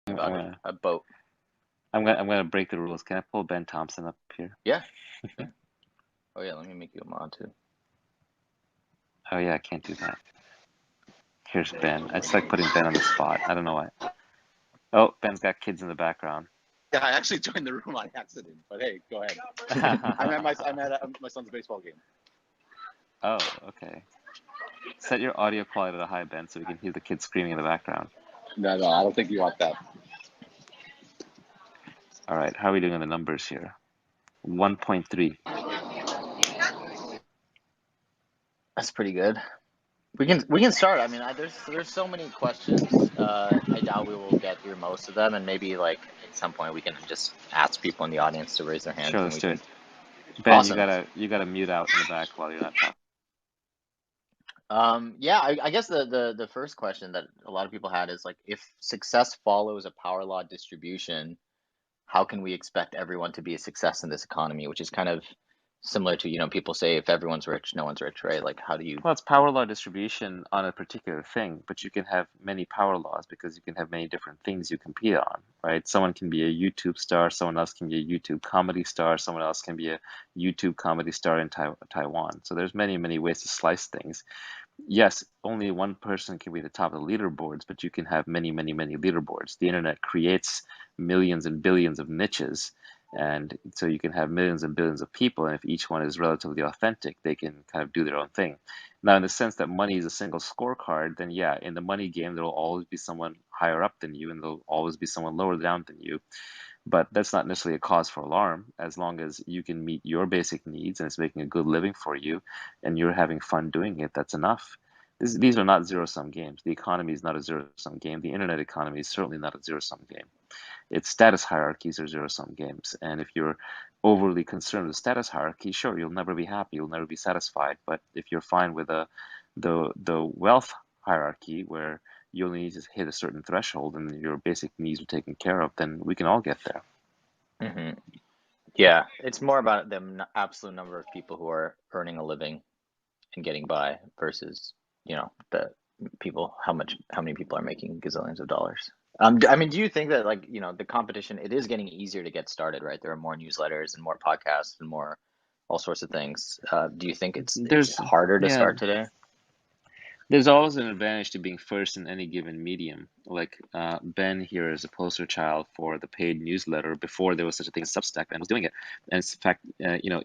I'm about gonna a boat. I'm gonna break the rules. Can I pull Ben Thompson up here? Yeah, yeah. Oh yeah, let me make you a mod too. Oh yeah, I can't do that. Here's Ben. I just like putting Ben on the spot. I don't know why. Oh, Ben's got kids in the background. Yeah, I actually joined the room on accident, but hey, go ahead. I'm at my son's baseball game. Oh, okay. Set your audio quality to high, Ben, so we can hear the kids screaming in the background. No, I don't think you want that. All right, how are we doing on the numbers here? 1.3. That's pretty good. We can start. I mean, there's so many questions. I doubt we will get through most of them, and maybe like at some point we can just ask people in the audience to raise their hands, Sure, and let's we do can. it. Ben, Awesome. you gotta mute out in the back while you're not talking. Yeah, I guess the first question that a lot of people had is like, if success follows a power law distribution, how can we expect everyone to be a success in this economy? Which is kind of similar to, people say if everyone's rich, no one's rich, right? Like, how do you? Well, it's power law distribution on a particular thing, but you can have many power laws because you can have many different things you compete on, right? Someone can be a YouTube star, someone else can be a YouTube comedy star, someone else can be a YouTube comedy star in Taiwan. So there's many, many ways to slice things. Yes, only one person can be the top of the leaderboards, but you can have many, many, many leaderboards. The internet creates millions and billions of niches, and so you can have millions and billions of people, and if each one is relatively authentic, they can kind of do their own thing. Now, in the sense that money is a single scorecard, then yeah, in the money game, there will always be someone higher up than you, and there'll always be someone lower down than you. But that's not necessarily a cause for alarm. As long as you can meet your basic needs and it's making a good living for you and you're having fun doing it, that's enough. These are not zero-sum games. The economy is not a zero-sum game. The internet economy is certainly not a zero-sum game. Its status hierarchies are zero-sum games. And if you're overly concerned with status hierarchy, sure, you'll never be happy, you'll never be satisfied. But if you're fine with the wealth hierarchy where you only need to hit a certain threshold and your basic needs are taken care of, then we can all get there. Hmm. Yeah, it's more about the absolute number of people who are earning a living and getting by versus, the people, how many people are making gazillions of dollars. I mean, do you think that like, the competition, it is getting easier to get started, right? There are more newsletters and more podcasts and more all sorts of things. Do you think it's There's, harder to yeah, start today? there's always an advantage to being first in any given medium. Like Ben here is a poster child for the paid newsletter before there was such a thing as Substack. Ben was doing it, and in fact,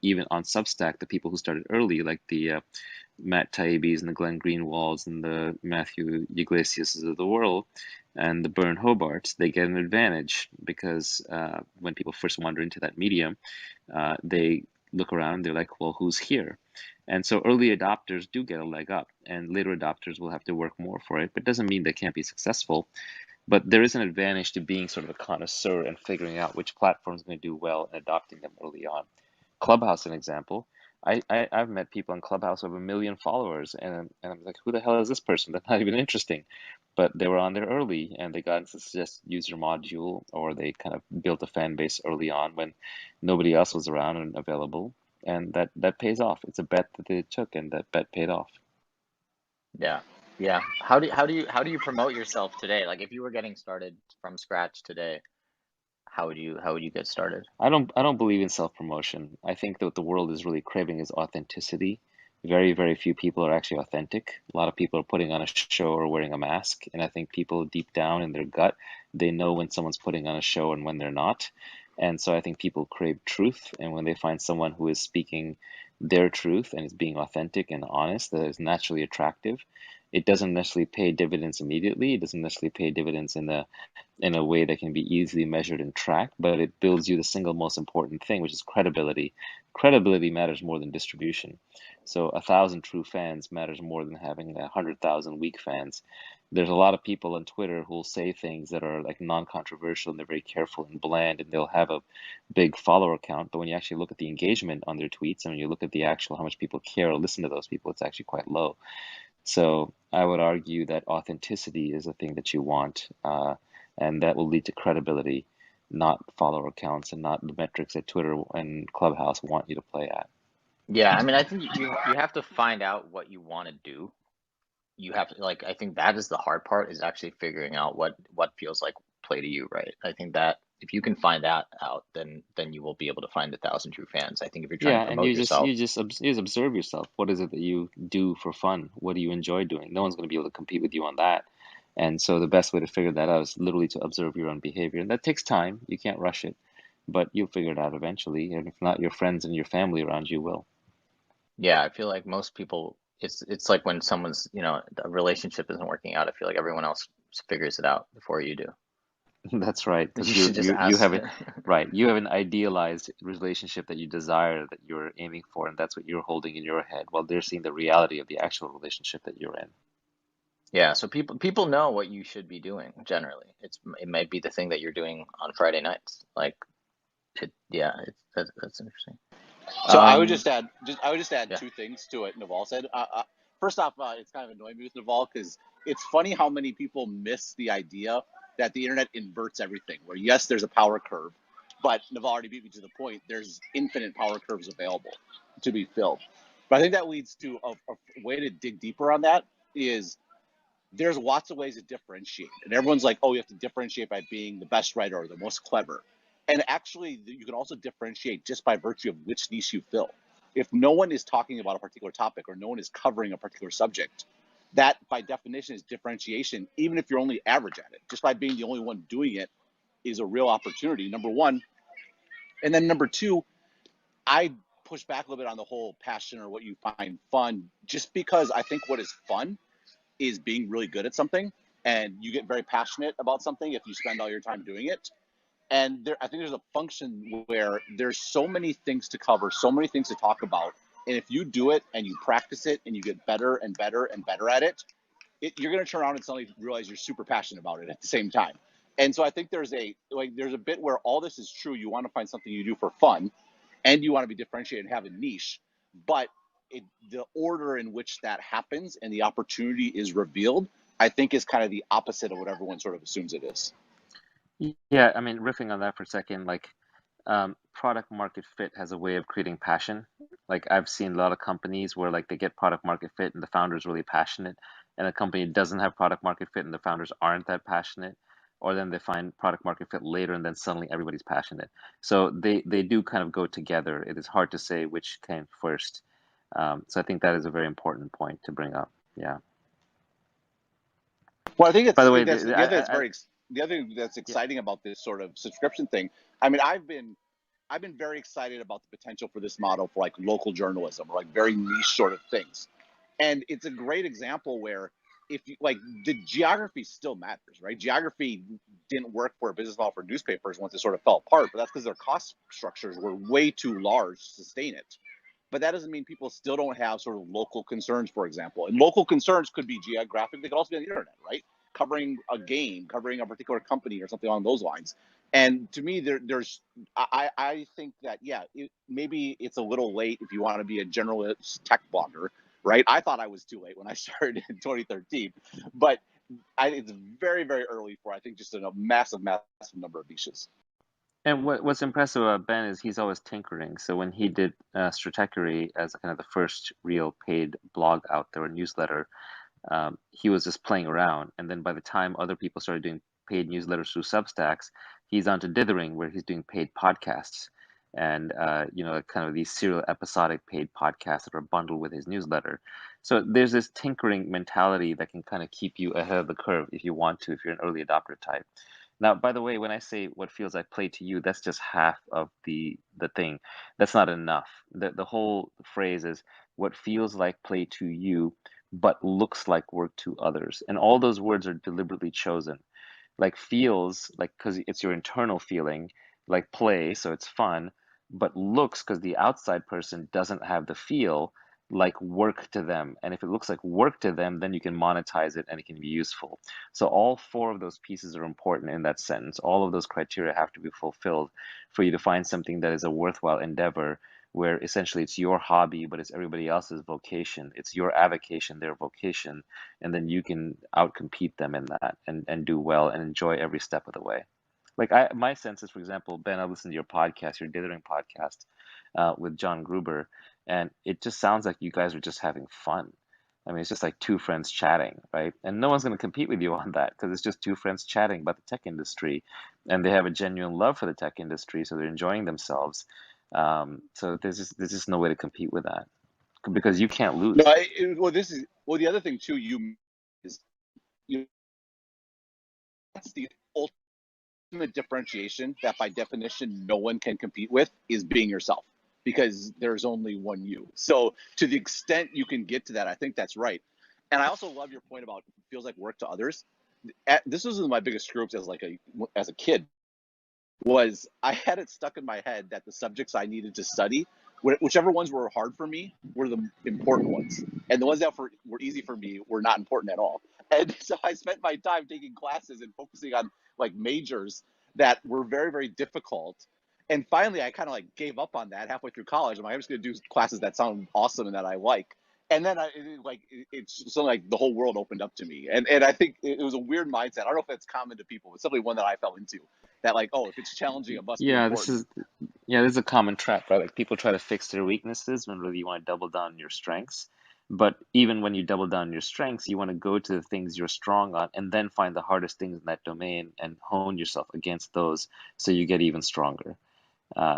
even on Substack, the people who started early, like the Matt Taibbi's and the Glenn Greenwalds and the Matthew Iglesias of the world, and the Bern Hobarts, they get an advantage because when people first wander into that medium, they look around, they're like, well, who's here? And so early adopters do get a leg up, and later adopters will have to work more for it, but it doesn't mean they can't be successful. But there is an advantage to being sort of a connoisseur and figuring out which platform is going to do well and adopting them early on. Clubhouse, an example. I've met people on Clubhouse with 1 million followers, and I'm like, who the hell is this person? That's not even interesting. But they were on there early, and they got into the suggest user module, or they kind of built a fan base early on when nobody else was around and available, and that pays off. It's a bet that they took, and that bet paid off. Yeah. Yeah. How do you promote yourself today? Like if you were getting started from scratch today, how would you get started? I don't believe in self-promotion. I think that what the world is really craving is authenticity. Very, very few people are actually authentic. A lot of people are putting on a show or wearing a mask, and I think people deep down in their gut, they know when someone's putting on a show and when they're not. And so I think people crave truth, and when they find someone who is speaking their truth and is being authentic and honest, that is naturally attractive, it doesn't necessarily pay dividends immediately. It doesn't necessarily pay dividends in a way that can be easily measured and tracked, but it builds you the single most important thing, which is credibility. Credibility matters more than distribution. So 1,000 true fans matters more than having 100,000 weak fans. There's a lot of people on Twitter who'll say things that are like non-controversial and they're very careful and bland and they'll have a big follower count, but when you actually look at the engagement on their tweets and when you look at the actual how much people care or listen to those people, it's actually quite low. So I would argue that authenticity is a thing that you want, and that will lead to credibility, not follower counts and not the metrics that Twitter and Clubhouse want you to play at. Yeah, I mean, I think you have to find out what you want to do. You have to like I think that is the hard part is actually figuring out what feels like play to you, right? I think that if you can find that out, then you will be able to find 1,000 true fans. I think if you're trying Yeah, to and promote yourself, you just observe yourself. What is it that you do for fun? What do you enjoy doing? No one's going to be able to compete with you on that. And so the best way to figure that out is literally to observe your own behavior. And that takes time. You can't rush it, but you'll figure it out eventually. And if not, your friends and your family around you will. yeah, I feel like most people, it's like when someone's, a relationship isn't working out, I feel like everyone else figures it out before you do. That's right, You because should just you ask. have it right. You have an idealized relationship that you desire, that you're aiming for, and that's what you're holding in your head, while they're seeing the reality of the actual relationship that you're in. Yeah, so people know what you should be doing generally. It might be the thing that you're doing on Friday nights. Like yeah, that's interesting. So Um, I would just add yeah. two things to what Naval said. First off, it's kind of annoying me with Naval because it's funny how many people miss the idea that the internet inverts everything. Where yes, there's a power curve, but Naval already beat me to the point. There's infinite power curves available to be filled. But I think that leads to a way to dig deeper on that is there's lots of ways to differentiate. And everyone's like, oh, you have to differentiate by being the best writer or the most clever. And actually, you can also differentiate just by virtue of which niche you fill. If no one is talking about a particular topic or no one is covering a particular subject, that by definition is differentiation, even if you're only average at it. Just by being the only one doing it is a real opportunity, number one. And then number two, I push back a little bit on the whole passion or what you find fun, just because I think what is fun is being really good at something, and you get very passionate about something if you spend all your time doing it. And I think there's a function where there's so many things to cover, so many things to talk about, and if you do it and you practice it and you get better and better and better at it, you're going to turn around and suddenly realize you're super passionate about it at the same time. And so I think there's a bit where all this is true. You want to find something you do for fun, and you want to be differentiated and have a niche, but the order in which that happens and the opportunity is revealed, I think, is kind of the opposite of what everyone sort of assumes it is. Yeah, I mean, riffing on that for a second, like product market fit has a way of creating passion. Like I've seen a lot of companies where like they get product market fit and the founder is really passionate, and a company doesn't have product market fit and the founders aren't that passionate, or then they find product market fit later and then suddenly everybody's passionate. So they do kind of go together. It is hard to say which came first. So I think that is a very important point to bring up. Yeah. Well, I think By the way, that's the other thing that's yeah. exciting about this sort of subscription thing. I mean, I've been very excited about the potential for this model for like local journalism or like very niche sort of things. And it's a great example where if you like the geography still matters, right? Geography didn't work for a business model for newspapers once it sort of fell apart, but that's because their cost structures were way too large to sustain it. But that doesn't mean people still don't have sort of local concerns, for example. And local concerns could be geographic. They could also be on the internet, right? Covering a game, covering a particular company or something along those lines. And to me, I think that, yeah, maybe it's a little late if you want to be a generalist tech blogger, right? I thought I was too late when I started in 2013, but it's very, very early for, I think, just a massive, massive number of niches. And what's impressive about Ben is he's always tinkering. So when he did Stratechery as kind of the first real paid blog out there, a newsletter, he was just playing around. And then by the time other people started doing paid newsletters through Substacks, he's on to Dithering, where he's doing paid podcasts. And kind of these serial episodic paid podcasts that are bundled with his newsletter. So there's this tinkering mentality that can kind of keep you ahead of the curve if you want to, if you're an early adopter type. Now, by the way, when I say what feels like play to you, that's just half of the thing. That's not enough. The whole phrase is what feels like play to you, but looks like work to others. And all those words are deliberately chosen. Like feels like because it's your internal feeling, like play, so it's fun, but looks because the outside person doesn't have the feel like work to them. And if it looks like work to them, then you can monetize it and it can be useful. So all four of those pieces are important in that sentence. All of those criteria have to be fulfilled for you to find something that is a worthwhile endeavor where essentially it's your hobby, but it's everybody else's vocation. It's your avocation, their vocation, and then you can outcompete them in that and do well and enjoy every step of the way. Like my sense is, for example, Ben, I listened to your podcast, your Dithering podcast, with John Gruber, and it just sounds like you guys are just having fun. I mean, it's just like two friends chatting, right? And no one's going to compete with you on that because it's just two friends chatting about the tech industry, and they have a genuine love for the tech industry, so they're enjoying themselves. So there's just no way to compete with that because you can't No, lose. well, the other thing too, is you that's the ultimate differentiation that by definition no one can compete with is being yourself because there's only one you. So to the extent you can get to that, I think that's right. And I also love your point about it feels like work to others. This was one of my biggest screw ups as a kid was I had it stuck in my head that the subjects I needed to study, whichever ones were hard for me, were the important ones, and the ones that were easy for me were not important at all. And so I spent my time taking classes and focusing on like majors that were very, very difficult. And finally, I kind of like gave up on that halfway through college. I'm like, I'm just going to do classes that sound awesome and that I like. And then it's something like the whole world opened up to me, and I think it was a weird mindset. I don't know if that's common to people, but simply one that I fell into that like, oh, if it's challenging, it must be Yeah, important. this is a common trap, right? Like people try to fix their weaknesses when really you want to double down on your strengths. But even when you double down on your strengths, you want to go to the things you're strong on and then find the hardest things in that domain and hone yourself against those so you get even stronger.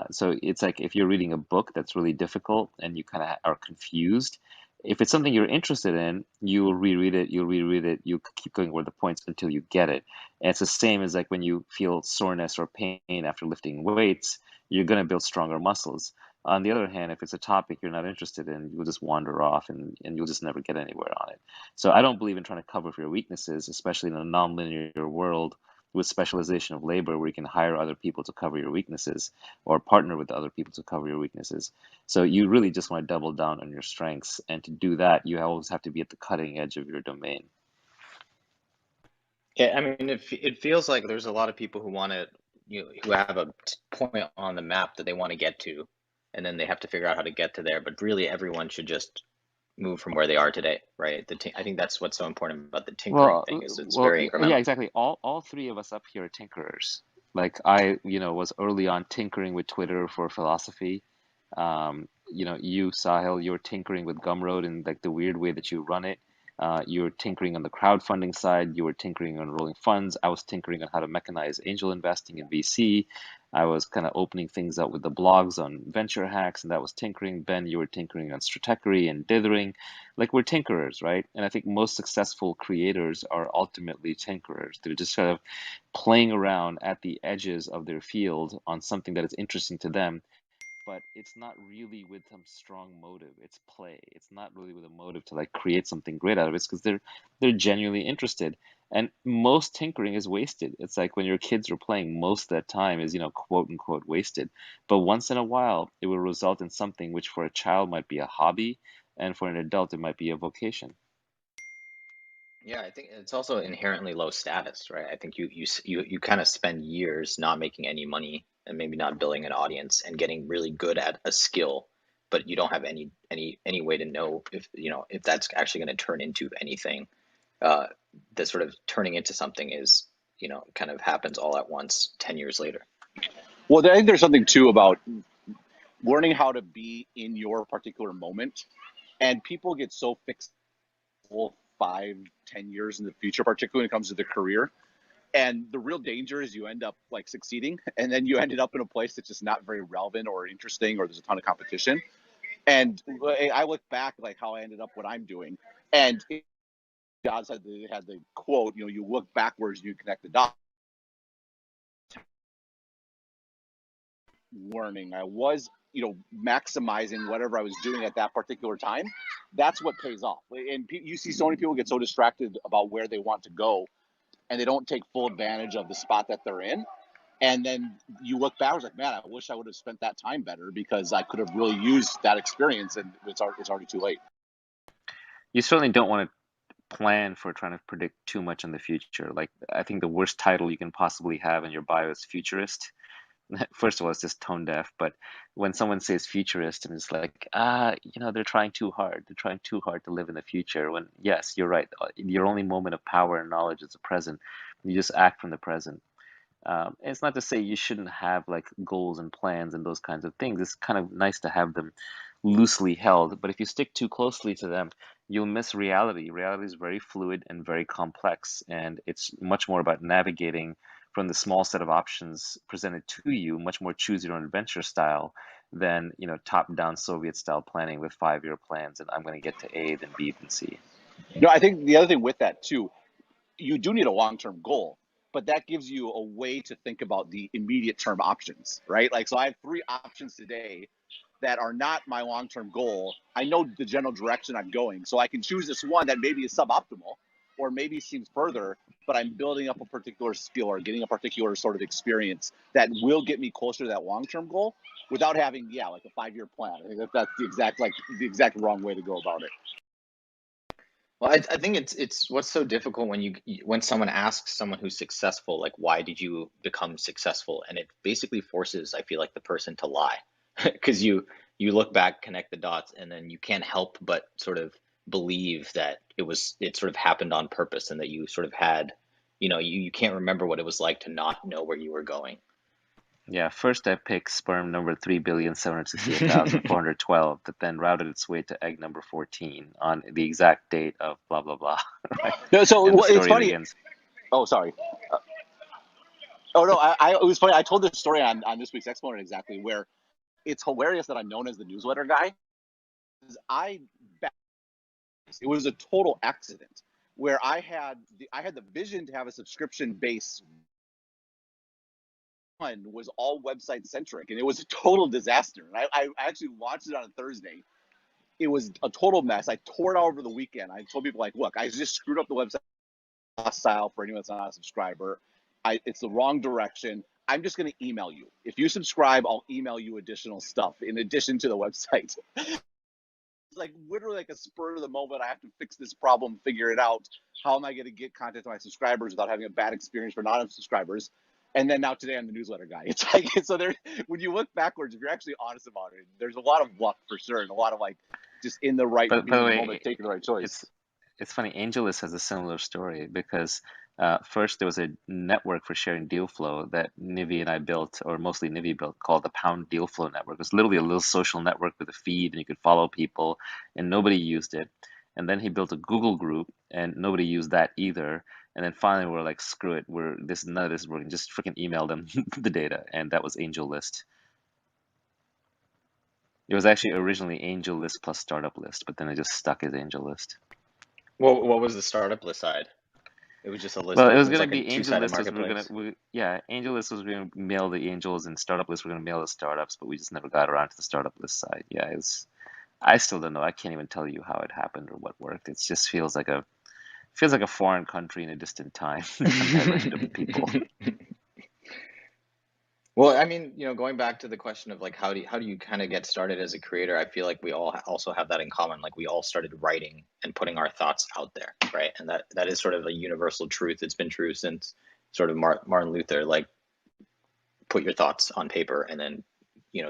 So it's like if you're reading a book that's really difficult and you kind of are confused, if it's something you're interested in, you'll reread it, you'll keep going over the points until you get it. And it's the same as like when you feel soreness or pain after lifting weights, you're going to build stronger muscles. On the other hand, if it's a topic you're not interested in, you'll just wander off and you'll just never get anywhere on it. So I don't believe in trying to cover for your weaknesses, especially in a nonlinear world with specialization of labor where you can hire other people to cover your weaknesses or partner with other people to cover your weaknesses. So you really just want to double down on your strengths. And to do that, you always have to be at the cutting edge of your domain. Yeah, I mean, it feels like there's a lot of people who want to, who have a point on the map that they want to get to, and then they have to figure out how to get to there. But really, everyone should just move from where they are today, right? I think that's what's so important about the tinkering Well, thing is it's well, very yeah, incremental. exactly. All three of us up here are tinkerers. Like I, was early on tinkering with Twitter for philosophy. You, Sahil, you're tinkering with Gumroad and like the weird way that you run it. You're tinkering on the crowdfunding side. You were tinkering on rolling funds. I was tinkering on how to mechanize angel investing in VC. I was kind of opening things up with the blogs on venture hacks, and that was tinkering. Ben, you were tinkering on stratechery and dithering. Like we're tinkerers, right? And I think most successful creators are ultimately tinkerers. They're just kind of playing around at the edges of their field on something that is interesting to them, but it's not really with some strong motive. It's play. It's not really with a motive to like create something great out of it. It's because they're genuinely interested. And most tinkering is wasted. It's like when your kids are playing, most of that time is, quote unquote wasted. But once in a while, it will result in something which for a child might be a hobby, and for an adult, it might be a vocation. Yeah, I think it's also inherently low status, right? I think you kind of spend years not making any money and maybe not building an audience and getting really good at a skill, but you don't have any way to know if that's actually going to turn into anything. Uh, the sort of turning into something is, kind of happens all at once 10 years later. Well, I think there's something too about learning how to be in your particular moment, and people get so fixed 5, 10 years in the future, particularly when it comes to their career. And the real danger is you end up like succeeding, and then you ended up in a place that's just not very relevant or interesting, or there's a ton of competition. And I look back like how I ended up what I'm doing, and Jobs had the quote, you look backwards, you connect the dots. Learning, I was, maximizing whatever I was doing at that particular time. That's what pays off. And you see so many people get so distracted about where they want to go, and they don't take full advantage of the spot that they're in. And then you look backwards like, man, I wish I would have spent that time better because I could have really used that experience, and it's already too late. You certainly don't want to plan for trying to predict too much in the future. Like, I think the worst title you can possibly have in your bio is futurist. First of all, it's just tone deaf, but when someone says futurist, and it's like, they're trying too hard. They're trying too hard to live in the future. When, yes, you're right. Your only moment of power and knowledge is the present. You just act from the present. It's not to say you shouldn't have like goals and plans and those kinds of things. It's kind of nice to have them loosely held, but if you stick too closely to them, you'll miss reality. Reality is very fluid and very complex, and it's much more about navigating from the small set of options presented to you, much more choose your own adventure style than, top-down Soviet style planning with 5-year plans and I'm going to get to A, then B, then C. I think the other thing with that too, you do need a long-term goal, but that gives you a way to think about the immediate term options, right? Like, so I have 3 options today that are not my long-term goal. I know the general direction I'm going, so I can choose this one that maybe is suboptimal or maybe seems further, but I'm building up a particular skill or getting a particular sort of experience that will get me closer to that long-term goal without having, like a 5-year plan. I think that's the exact wrong way to go about it. Well, I think it's what's so difficult when someone asks someone who's successful, like, why did you become successful? And it basically forces, I feel like, the person to lie, because you look back, connect the dots, and then you can't help but sort of believe that it sort of happened on purpose, and that you sort of had, you can't remember what it was like to not know where you were going. Yeah, first I picked sperm number 3,768,412 that then routed its way to egg number 14 on the exact date of blah, blah, blah, right? No, so And the it's story funny. begins. Oh, sorry. Oh, no, it was funny. I told this story on this week's Exponent exactly, where it's hilarious that I'm known as the newsletter guy. It was a total accident where I had the vision to have a subscription base. One was all website centric, and it was a total disaster. And I actually launched it on a Thursday. It was a total mess. I tore it out over the weekend. I told people, like, look, I just screwed up the website style for anyone that's not a subscriber. It's the wrong direction. I'm just going to email you. If you subscribe, I'll email you additional stuff in addition to the website. It's like literally like a spur of the moment. I have to fix this problem, figure it out. How am I going to get content to my subscribers without having a bad experience for non-subscribers? And then now today I'm the newsletter guy. It's like, so there, when you look backwards, if you're actually honest about it, there's a lot of luck for sure, and a lot of like just in the right But by the way, moment, taking the right choice. it's funny. AngelList has a similar story because first there was a network for sharing deal flow that Nivi and I built, or mostly Nivi built, called the Pound Deal Flow Network. It was literally a little social network with a feed, and you could follow people, and nobody used it. And then he built a Google group, and nobody used that either. And then finally, we're like, screw it, none of this is working. Just freaking email them the data, and that was AngelList. It was actually originally AngelList plus Startup List, but then it just stuck as AngelList. Well, what was the startup list side? It was just a list. Well, it was was going like to a be two-sided AngelList was marketplace. AngelList was going to mail the angels, and Startup List we're going to mail the startups, but we just never got around to the Startup List side. Yeah, I still don't know. I can't even tell you how it happened or what worked. It just feels like a foreign country in a distant time. Different random people. Well, I mean, going back to the question of like how do you kind of get started as a creator, I feel like we all also have that in common. Like we all started writing and putting our thoughts out there, right? And that is sort of a universal truth. It's been true since sort of Martin Luther, like put your thoughts on paper and then,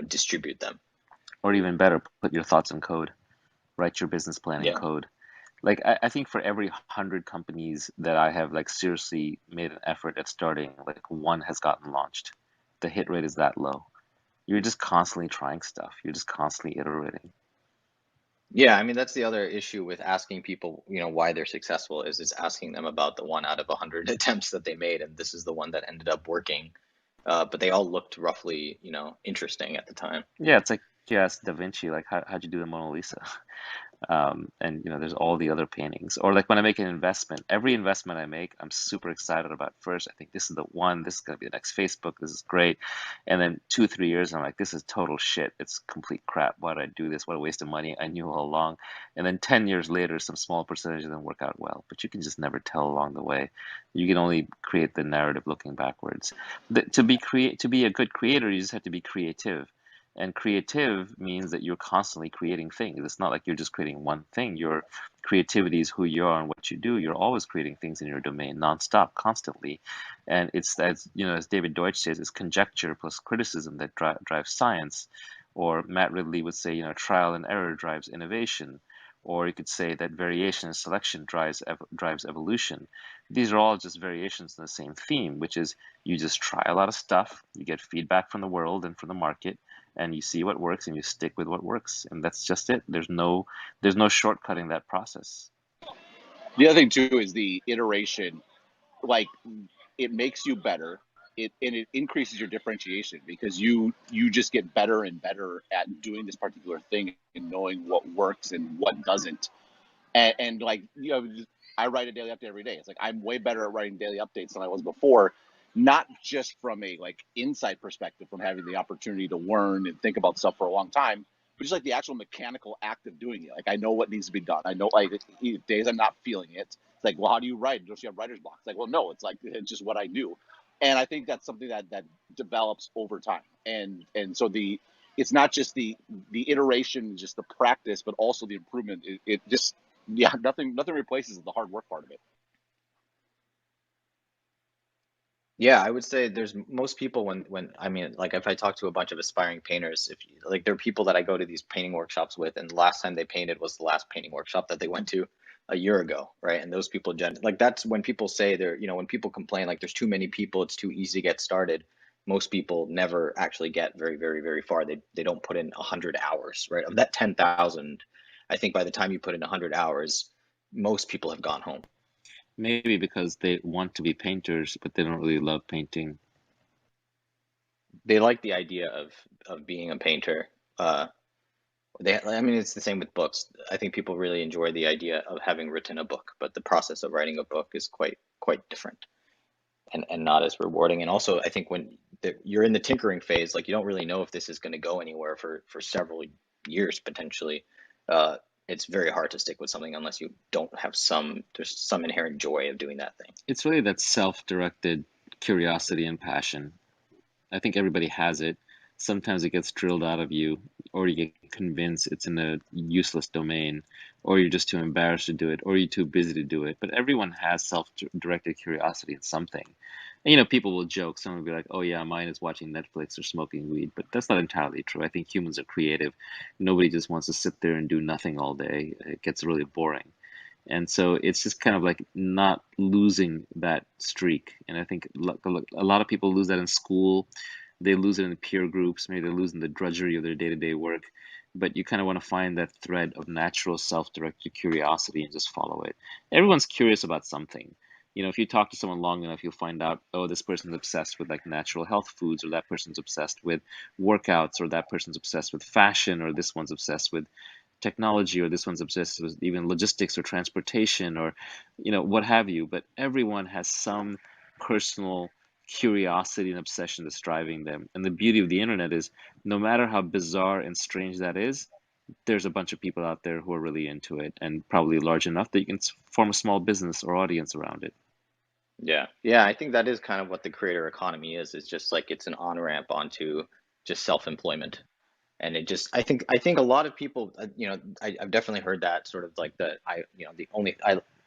distribute them. Or even better, put your thoughts in code. Write your business plan in Yeah. code. Like I think for every 100 companies that I have like seriously made an effort at starting, like one has gotten launched. The hit rate is that low. You're just constantly trying stuff. You're just constantly iterating. Yeah, I mean that's the other issue with asking people, why they're successful is it's asking them about the one out of 100 attempts that they made, and this is the one that ended up working. But they all looked roughly, interesting at the time. Yeah, it's like you ask Da Vinci, like, how'd you do the Mona Lisa? And there's all the other paintings. Or like when I make an investment, every investment I make, I'm super excited about. First, I think this is the one, this is going to be the next Facebook, this is great. And then 2, 3 years, I'm like, this is total shit. It's complete crap. Why did I do this? What a waste of money. I knew all along. And then 10 years later, some small percentage of them work out well. But you can just never tell along the way. You can only create the narrative looking backwards. To be a good creator, you just have to be creative. And creative means that you're constantly creating things. It's not like you're just creating one thing. Your creativity is who you are and what you do. You're always creating things in your domain, nonstop, constantly. And it's as David Deutsch says, it's conjecture plus criticism that drives science. Or Matt Ridley would say, trial and error drives innovation. Or you could say that variation and selection drives evolution. These are all just variations on the same theme, which is you just try a lot of stuff, you get feedback from the world and from the market, and you see what works and you stick with what works, and that's just it. There's no shortcutting that process. The other thing too is the iteration. Like, it makes you better. It increases your differentiation because you just get better and better at doing this particular thing and knowing what works and what doesn't. And like, I write a daily update every day. It's like I'm way better at writing daily updates than I was before, not just from a like insight perspective from having the opportunity to learn and think about stuff for a long time, but just like the actual mechanical act of doing it. Like, I know what needs to be done. I know, like, days I'm not feeling it. It's like, well, how do you write? Don't you have writer's block? It's like, well, no, it's just what I do. And I think that's something that develops over time. And so it's not just the iteration, just the practice, but also the improvement. It just, yeah, nothing replaces the hard work part of it. Yeah, I would say there's most people when I mean, like if I talk to a bunch of aspiring painters, if like there are people that I go to these painting workshops with, and the last time they painted was the last painting workshop that they went to a year ago, right? And those people like that's when people say when people complain like there's too many people, it's too easy to get started. Most people never actually get very, very, very far. They don't put in 100 hours, right? Of that 10,000, I think by the time you put in 100 hours, most people have gone home. Maybe because they want to be painters, but they don't really love painting. They like the idea of being a painter. I mean, it's the same with books. I think people really enjoy the idea of having written a book, but the process of writing a book is quite different and not as rewarding. And also, I think when you're in the tinkering phase, like you don't really know if this is going to go anywhere for several years potentially. It's very hard to stick with something unless you don't have there's some inherent joy of doing that thing. It's really that self-directed curiosity and passion. I think everybody has it. Sometimes it gets drilled out of you, or you get convinced it's in a useless domain, or you're just too embarrassed to do it, or you're too busy to do it. But everyone has self-directed curiosity in something. And, people will joke. Someone will be like, "Oh yeah, mine is watching Netflix or smoking weed," but that's not entirely true. I think humans are creative. Nobody just wants to sit there and do nothing all day. It gets really boring. And so it's just kind of like not losing that streak. And I think a lot of people lose that in school. They lose it in peer groups. Maybe they lose in the drudgery of their day-to-day work. But you kind of want to find that thread of natural self-directed curiosity and just follow it. Everyone's curious about something. If you talk to someone long enough, you'll find out, oh, this person's obsessed with like natural health foods, or that person's obsessed with workouts, or that person's obsessed with fashion, or this one's obsessed with technology, or this one's obsessed with even logistics or transportation, or what have you. But everyone has some personal curiosity and obsession that's driving them. And the beauty of the internet is no matter how bizarre and strange that is, there's a bunch of people out there who are really into it, and probably large enough that you can form a small business or audience around it. Yeah, I think that is kind of what the creator economy is. It's just like it's an on-ramp onto just self-employment. And I think a lot of people, I've definitely heard that sort of like I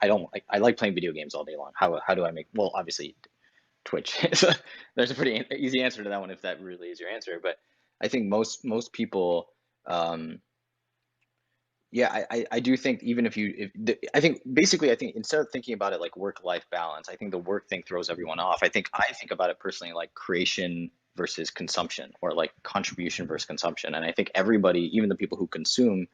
don't like, I like playing video games all day long. How do I make, well, obviously Twitch. So there's a pretty easy answer to that one if that really is your answer. But I think most people, yeah, I do think even I think basically I think instead of thinking about it like work-life balance, I think the work thing throws everyone off. I think about it personally like creation versus consumption, or like contribution versus consumption. And I think everybody, even the people who consume,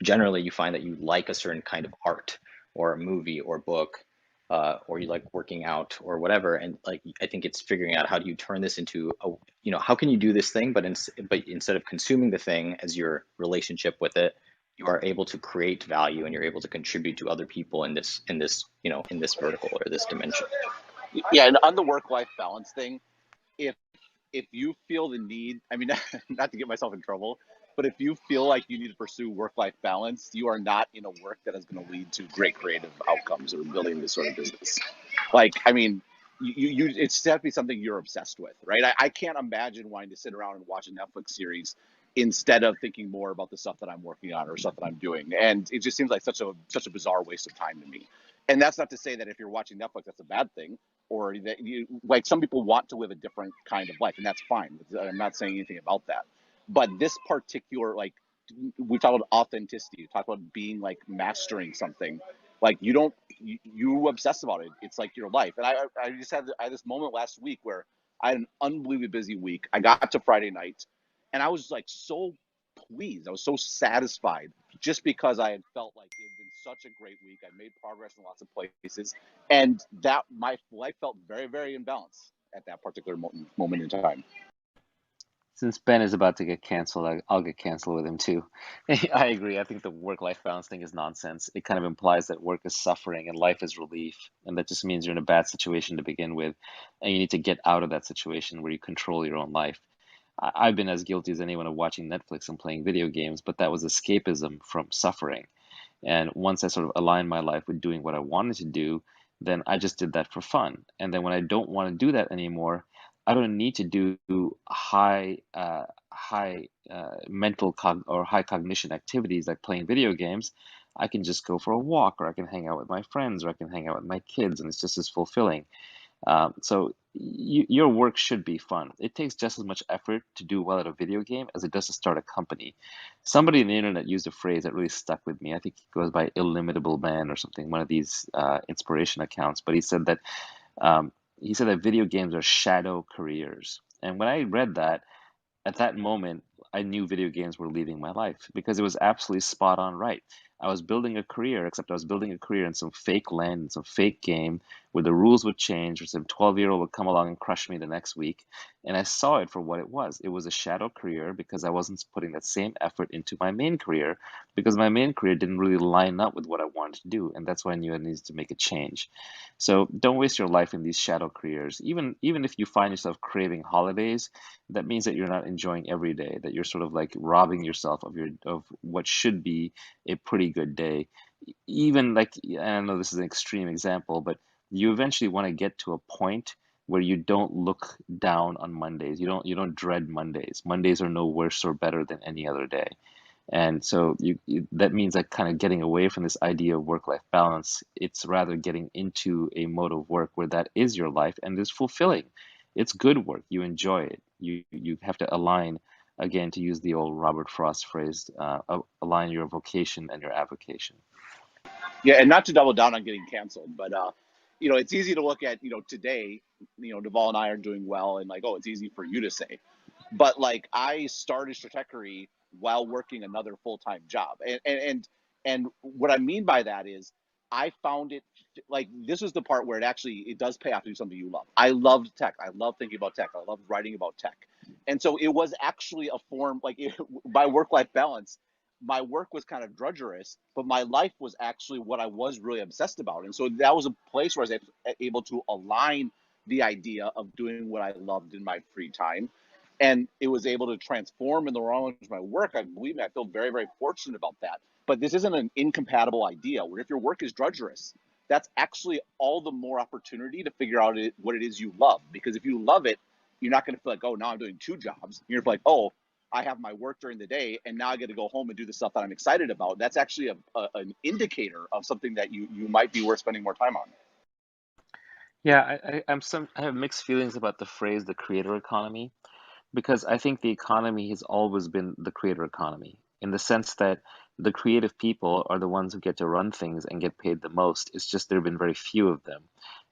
generally you find that you like a certain kind of art or a movie or book, or you like working out or whatever. And like I think it's figuring out how do you turn this into how can you do this thing, but instead of consuming the thing as your relationship with it, you are able to create value and you're able to contribute to other people in this in this vertical or this dimension. Yeah, and on the work-life balance thing, if you feel the need, I mean, not to get myself in trouble, but if you feel like you need to pursue work-life balance, you are not in a work that is going to lead to great creative outcomes or building this sort of business. Like, I mean, it's definitely something you're obsessed with, right? I can't imagine wanting to sit around and watch a Netflix series instead of thinking more about the stuff that I'm working on or stuff that I'm doing. And it just seems like such a bizarre waste of time to me. And that's not to say that if you're watching Netflix, that's a bad thing, or that like some people want to live a different kind of life, and that's fine. I'm not saying anything about that. But this particular, like, we talk about authenticity, we talk about being like mastering something. Like you obsess about it. It's like your life. And I just had this moment last week where I had an unbelievably busy week. I got to Friday night, And I was like so pleased. I was so satisfied just because I had felt like it had been such a great week. I made progress in lots of places, and that my life felt very, very in balance at that particular moment in time. Since Ben is about to get canceled, I'll get canceled with him too. I agree. I think the work-life balance thing is nonsense. It kind of implies that work is suffering and life is relief, and that just means you're in a bad situation to begin with, and you need to get out of that situation where you control your own life. I've been as guilty as anyone of watching Netflix and playing video games, but that was escapism from suffering. And once I sort of aligned my life with doing what I wanted to do, then I just did that for fun. And then when I don't want to do that anymore, I don't need to do high mental or high cognition activities like playing video games. I can just go for a walk, or I can hang out with my friends, or I can hang out with my kids, and it's just as fulfilling. So your work should be fun. It takes just as much effort to do well at a video game as it does to start a company. Somebody on the internet used a phrase that really stuck with me. I think he goes by Illimitable Man or something, one of these inspiration accounts. But um, he said that video games are shadow careers. And when I read that, at that moment, I knew video games were leaving my life because it was absolutely spot on right. I was building a career, except I was building a career in some fake land, in some fake game where the rules would change, or some 12-year-old would come along and crush me the next week. And I saw it for what it was. It was a shadow career because I wasn't putting that same effort into my main career, because my main career didn't really line up with what I wanted to do. And that's why I knew I needed to make a change. So don't waste your life in these shadow careers. Even if you find yourself craving holidays, that means that you're not enjoying every day, that you're sort of like robbing yourself of what should be a pretty good day. Even like, and I know this is an extreme example, but you eventually want to get to a point where you don't look down on Mondays. You don't dread Mondays. Mondays are no worse or better than any other day. And so that means like kind of getting away from this idea of work-life balance. It's rather getting into a mode of work where that is your life and is fulfilling. It's good work. You enjoy it. You have to align, again, to use the old Robert Frost phrase, align your vocation and your avocation. Yeah, and not to double down on getting canceled, but it's easy to look at, today, Naval and I are doing well, and like, oh, it's easy for you to say. But like, I started Stratechery while working another full-time job. And what I mean by that is I found it like this is the part where it does pay off to do something you love. I loved tech. I love thinking about tech. I love writing about tech. And so it was actually a form by work-life balance. My work was kind of drudgerous, but my life was actually what I was really obsessed about. And so that was a place where I was able to align the idea of doing what I loved in my free time, and it was able to transform in the wrong way my work. I believe me, I feel very, very fortunate about that. But this isn't an incompatible idea where if your work is drudgerous, that's actually all the more opportunity to figure out what it is you love. Because if you love it, you're not going to feel like, oh, now I'm doing two jobs. You're like, oh, I have my work during the day, and now I get to go home and do the stuff that I'm excited about. That's actually an indicator of something that you might be worth spending more time on. Yeah, I have mixed feelings about the phrase the creator economy, because I think the economy has always been the creator economy, in the sense that the creative people are the ones who get to run things and get paid the most. It's just there have been very few of them.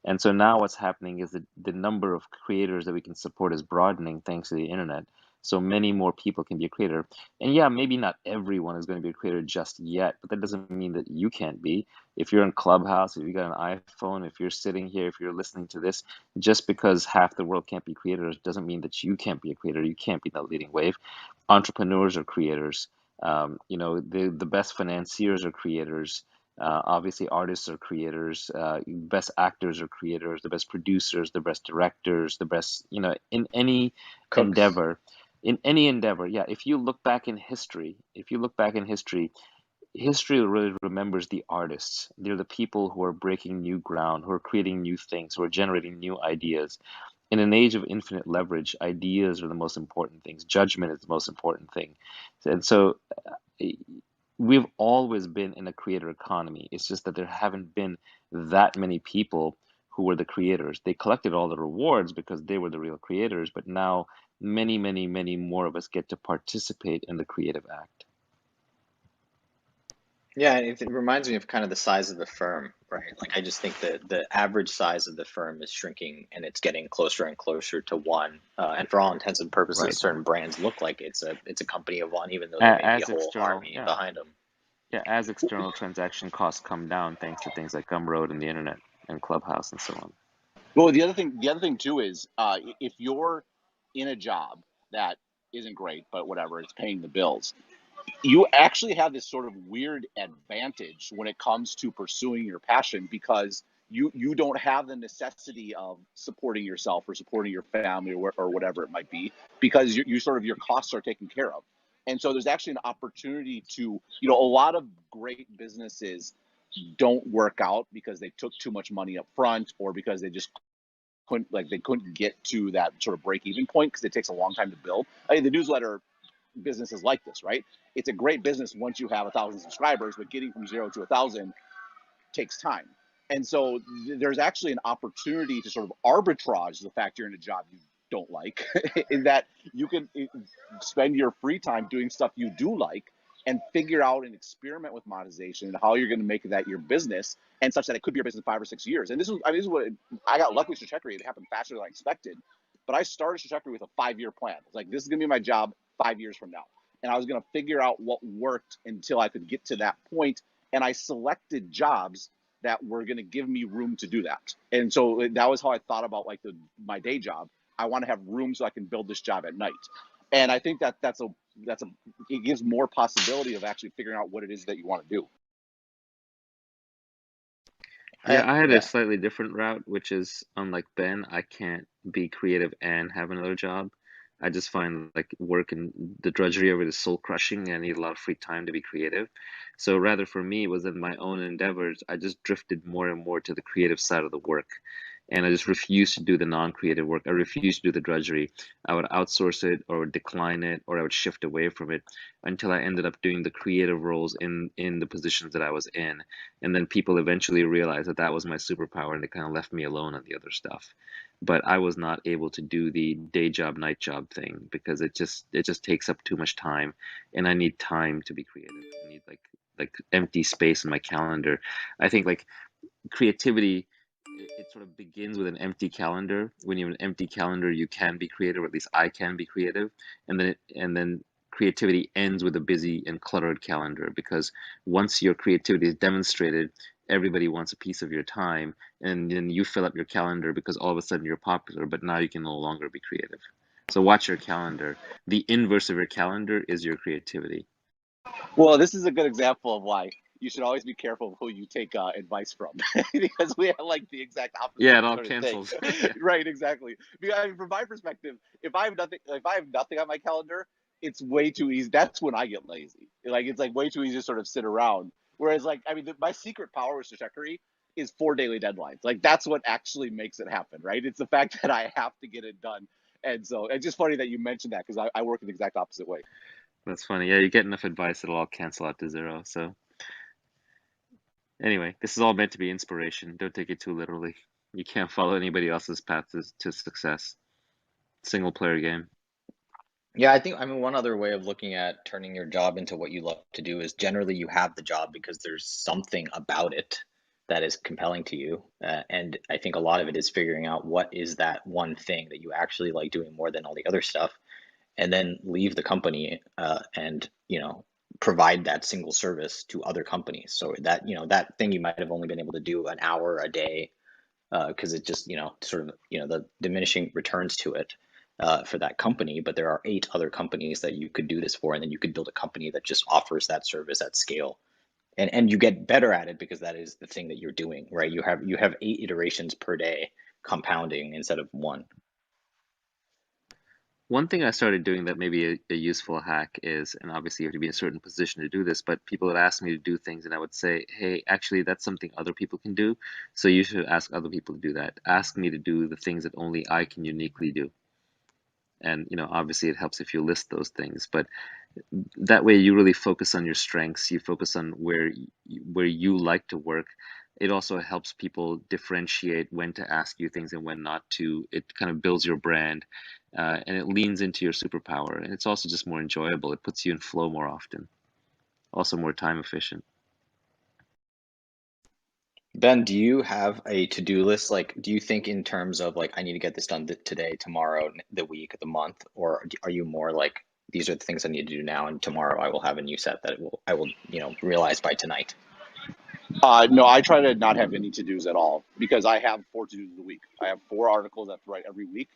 And so now what's happening is that the number of creators that we can support is broadening thanks to the internet. So many more people can be a creator. And yeah, maybe not everyone is going to be a creator just yet, but that doesn't mean that you can't be. If you're in Clubhouse, if you got an iPhone, if you're sitting here, if you're listening to this, just because half the world can't be creators doesn't mean that you can't be a creator. You can't be the leading wave. Entrepreneurs are creators. The best financiers are creators. Obviously, artists are creators. Best actors are creators. The best producers, the best directors, the best, in any Cooks. endeavor. In any endeavor, yeah. If you look back in history, history really remembers the artists. They're the people who are breaking new ground, who are creating new things, who are generating new ideas. In an age of infinite leverage, ideas are the most important things. Judgment is the most important thing. And so we've always been in a creator economy. It's just that there haven't been that many people who were the creators. They collected all the rewards because they were the real creators, but now many, many, many more of us get to participate in the creative act. Yeah, it reminds me of kind of the size of the firm, right? Like I just think that the average size of the firm is shrinking and it's getting closer and closer to one. And for all intents and purposes, Right. certain brands look like it's a company of one, even though there may be a As whole external, army yeah, behind them. yeah, as external transaction costs come down thanks to things like Gumroad and the internet and Clubhouse and so on. Well, the other thing too is if you're in a job that isn't great, but whatever, it's paying the bills, you actually have this sort of weird advantage when it comes to pursuing your passion because you don't have the necessity of supporting yourself or supporting your family or whatever it might be because you sort of your costs are taken care of. And so there's actually an opportunity to, a lot of great businesses don't work out because they took too much money up front or because they just couldn't get to that sort of break even point because it takes a long time to build. I mean, the newsletter business is like this, right? It's a great business once you have 1,000 subscribers, but getting from 0 to 1,000 takes time. And so there's actually an opportunity to sort of arbitrage the fact you're in a job you don't like, in that you can spend your free time doing stuff you do like and figure out and experiment with monetization and how you're going to make that your business and such that it could be your business in 5 or 6 years. And this is what I got lucky with trajectory. It happened faster than I expected. But I started trajectory with a 5-year plan. It's like, this is going to be my job 5 years from now. And I was going to figure out what worked until I could get to that point. And I selected jobs that were going to give me room to do that. And so that was how I thought about like my day job. I want to have room so I can build this job at night. And I think that's a it gives more possibility of actually figuring out what it is that you want to do. Yeah, I had a Yeah. slightly different route, which is unlike Ben, I can't be creative and have another job. I just find like work and the drudgery of it is soul crushing and I need a lot of free time to be creative. So rather for me was in my own endeavors, I just drifted more and more to the creative side of the work. And I just refused to do the non-creative work. I refused to do the drudgery. I would outsource it or decline it or I would shift away from it until I ended up doing the creative roles in the positions that I was in. And then people eventually realized that that was my superpower and they kind of left me alone on the other stuff. But I was not able to do the day job, night job thing because it just takes up too much time and I need time to be creative. I need like empty space in my calendar. I think like creativity it sort of begins with an empty calendar. When you have an empty calendar, you can be creative, or at least I can be creative. And then creativity ends with a busy and cluttered calendar because once your creativity is demonstrated, everybody wants a piece of your time, and then you fill up your calendar because all of a sudden you're popular, but now you can no longer be creative. So watch your calendar. The inverse of your calendar is your creativity. Well, this is a good example of why you should always be careful of who you take advice from because we have like the exact Yeah, opposite it all sort of thing. cancels. Yeah. Right, exactly. Because I mean, from my perspective, if I have nothing on my calendar, it's way too easy. That's when I get lazy. Like it's like way too easy to sort of sit around. Whereas like I mean, my secret power with trajectory is 4 daily deadlines. Like that's what actually makes it happen, right? It's the fact that I have to get it done. And so it's just funny that you mentioned that because I work in the exact opposite way. That's funny. Yeah, you get enough advice, it'll all cancel out to zero. So anyway, this is all meant to be inspiration. Don't take it too literally. You can't follow anybody else's path to success. Single player game. Yeah, I mean, one other way of looking at turning your job into what you love to do is generally you have the job because there's something about it that is compelling to you. And I think a lot of it is figuring out what is that one thing that you actually like doing more than all the other stuff, and then leave the company and, provide that single service to other companies. So that, that thing you might have only been able to do an hour a day because it just, sort of, the diminishing returns to it for that company. But there are 8 other companies that you could do this for, and then you could build a company that just offers that service at scale. And you get better at it because that is the thing that you're doing, right? You have 8 iterations per day compounding instead of one. One thing I started doing that may be a useful hack is, and obviously you have to be in a certain position to do this, but people would ask me to do things and I would say, hey, actually, that's something other people can do. So you should ask other people to do that. Ask me to do the things that only I can uniquely do. And, obviously it helps if you list those things, but that way you really focus on your strengths. You focus on where you like to work. It also helps people differentiate when to ask you things and when not to. It kind of builds your brand, and it leans into your superpower. And it's also just more enjoyable. It puts you in flow more often. Also more time efficient. Ben, do you have a to-do list? Like, do you think in terms of like, I need to get this done today, tomorrow, the week, the month, or are you more like, these are the things I need to do now, and tomorrow I will have a new set that I will, realize by tonight? No, I try to not have any to dos at all because I have 4 to dos a week. I have 4 articles I have to write every week,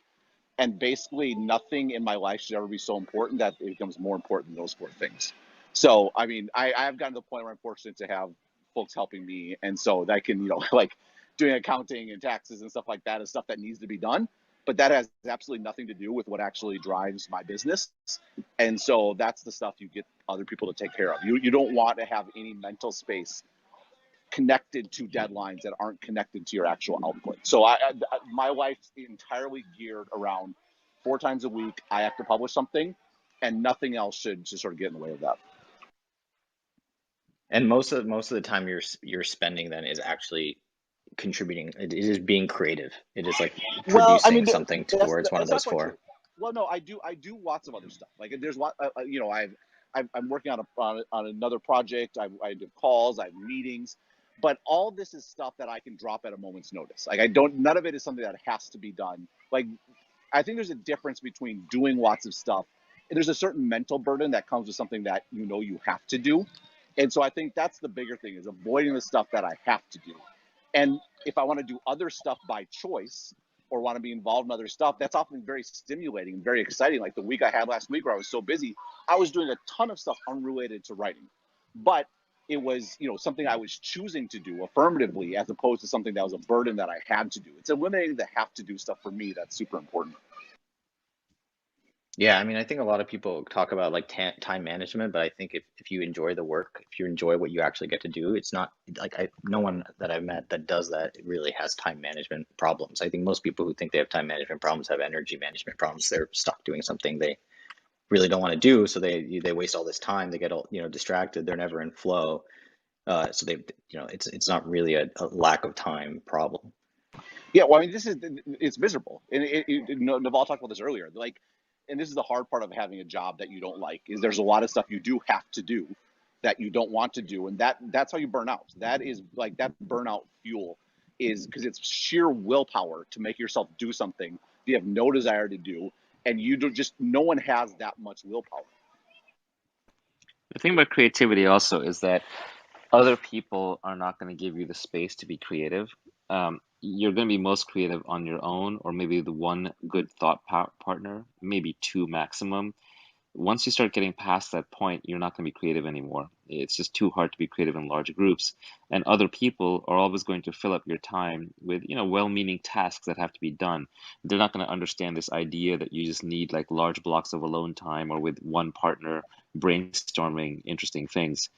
and basically nothing in my life should ever be so important that it becomes more important than those 4 things. So, I mean, I have gotten to the point where I'm fortunate to have folks helping me, and so that can, like doing accounting and taxes and stuff like that is stuff that needs to be done. But that has absolutely nothing to do with what actually drives my business. And so that's the stuff you get other people to take care of. You don't want to have any mental space connected to deadlines that aren't connected to your actual output. So my life's entirely geared around 4 times a week I have to publish something, and nothing else should sort of get in the way of that. And most of the time you're spending then is actually contributing. It is being creative. It is like Well, I mean, producing something towards one of that's those not quite four. true. Well, no, I do lots of other stuff. Like there's what I'm working on another project. I do calls, I have meetings, but all this is stuff that I can drop at a moment's notice. Like I don't, none of it is something that has to be done. Like I think there's a difference between doing lots of stuff. There's a certain mental burden that comes with something that you have to do. And so I think that's the bigger thing, is avoiding the stuff that I have to do. And if I want to do other stuff by choice or want to be involved in other stuff, that's often very stimulating and very exciting. Like the week I had last week where I was so busy, I was doing a ton of stuff unrelated to writing. But it was, something I was choosing to do affirmatively as opposed to something that was a burden that I had to do. It's eliminating the have to do stuff for me that's super important. Yeah, I mean, I think a lot of people talk about like time management, but I think if you enjoy the work, if you enjoy what you actually get to do, it's not like no one that I've met that does that really has time management problems. I think most people who think they have time management problems have energy management problems. They're stuck doing something they really don't want to do, so they waste all this time. They get all, distracted. They're never in flow. So it's not really a lack of time problem. Yeah, well, I mean, it's miserable, and Naval talked about this earlier. Like, and this is the hard part of having a job that you don't like, is there's a lot of stuff you do have to do that you don't want to do, and that's how you burn out. That is like that burnout fuel is because it's sheer willpower to make yourself do something you have no desire to do, and you do just no one has that much willpower. The thing about creativity also is that other people are not going to give you the space to be creative. You're going to be most creative on your own, or maybe the one good thought partner, maybe two maximum. Once you start getting past that point, you're not going to be creative anymore. It's just too hard to be creative in large groups. And other people are always going to fill up your time with, well-meaning tasks that have to be done. They're not going to understand this idea that you just need like large blocks of alone time or with one partner brainstorming interesting things,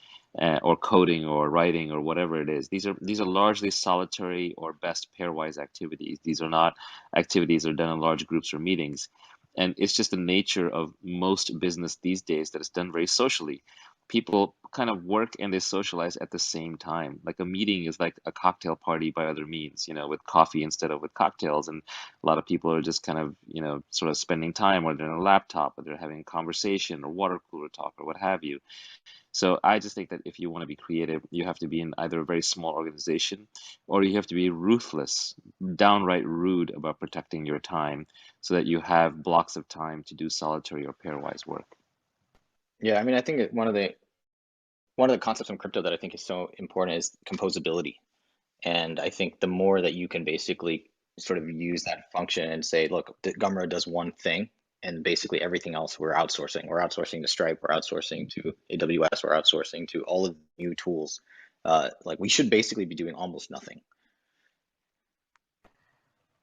or coding or writing or whatever it is. These are largely solitary or best pairwise activities. These are not activities that are done in large groups or meetings. And it's just the nature of most business these days that is done very socially. People kind of work and they socialize at the same time. Like a meeting is like a cocktail party by other means, with coffee instead of with cocktails. And a lot of people are just kind of, sort of spending time, or they're on a laptop, or they're having a conversation or water cooler talk or what have you. So I just think that if you want to be creative, you have to be in either a very small organization, or you have to be ruthless, downright rude about protecting your time so that you have blocks of time to do solitary or pairwise work. Yeah, I mean, I think one of the concepts in crypto that I think is so important is composability. And I think the more that you can basically sort of use that function and say, look, the Gumroad does one thing, and basically everything else we're outsourcing. We're outsourcing to Stripe, we're outsourcing to AWS, we're outsourcing to all of the new tools. Like we should basically be doing almost nothing.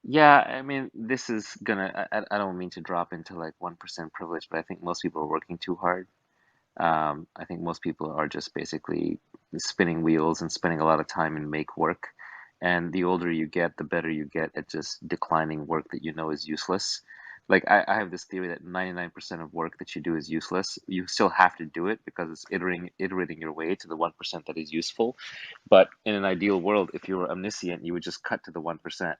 Yeah, I mean, this is gonna, I don't mean to drop into like 1% privilege, but I think most people are working too hard. I think most people are just basically spinning wheels and spending a lot of time in make work. And the older you get, the better you get at just declining work that you know is useless. Like I have this theory that 99% of work that you do is useless. You still have to do it because it's iterating your way to the 1% that is useful. But in an ideal world, if you were omniscient, you would just cut to the 1%.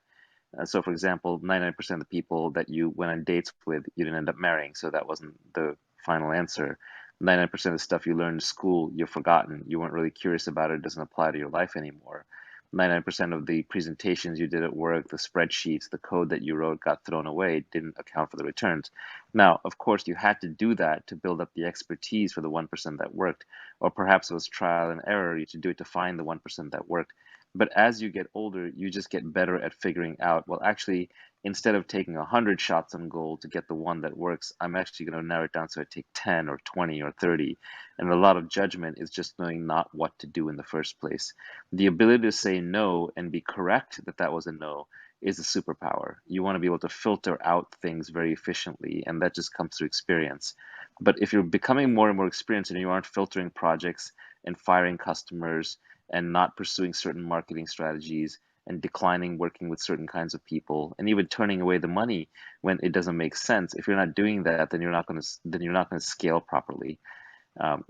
So, for example, 99% of the people that you went on dates with, you didn't end up marrying, so that wasn't the final answer. 99% of the stuff you learned in school, you've forgotten. You weren't really curious about it. It doesn't apply to your life anymore. 99% of the presentations you did at work, the spreadsheets, the code that you wrote got thrown away, didn't account for the returns. Now, of course, you had to do that to build up the expertise for the 1% that worked, or perhaps it was trial and error. You should do it to find the 1% that worked. But as you get older, you just get better at figuring out, well, actually, instead of taking 100 shots on goal to get the one that works, I'm actually going to narrow it down so I take 10 or 20 or 30. And a lot of judgment is just knowing not what to do in the first place. The ability to say no and be correct that that was a no is a superpower. You want to be able to filter out things very efficiently, and that just comes through experience. But if you're becoming more and more experienced and you aren't filtering projects and firing customers and not pursuing certain marketing strategies and declining working with certain kinds of people and even turning away the money when it doesn't make sense, if you're not doing that, then you're not going to scale properly.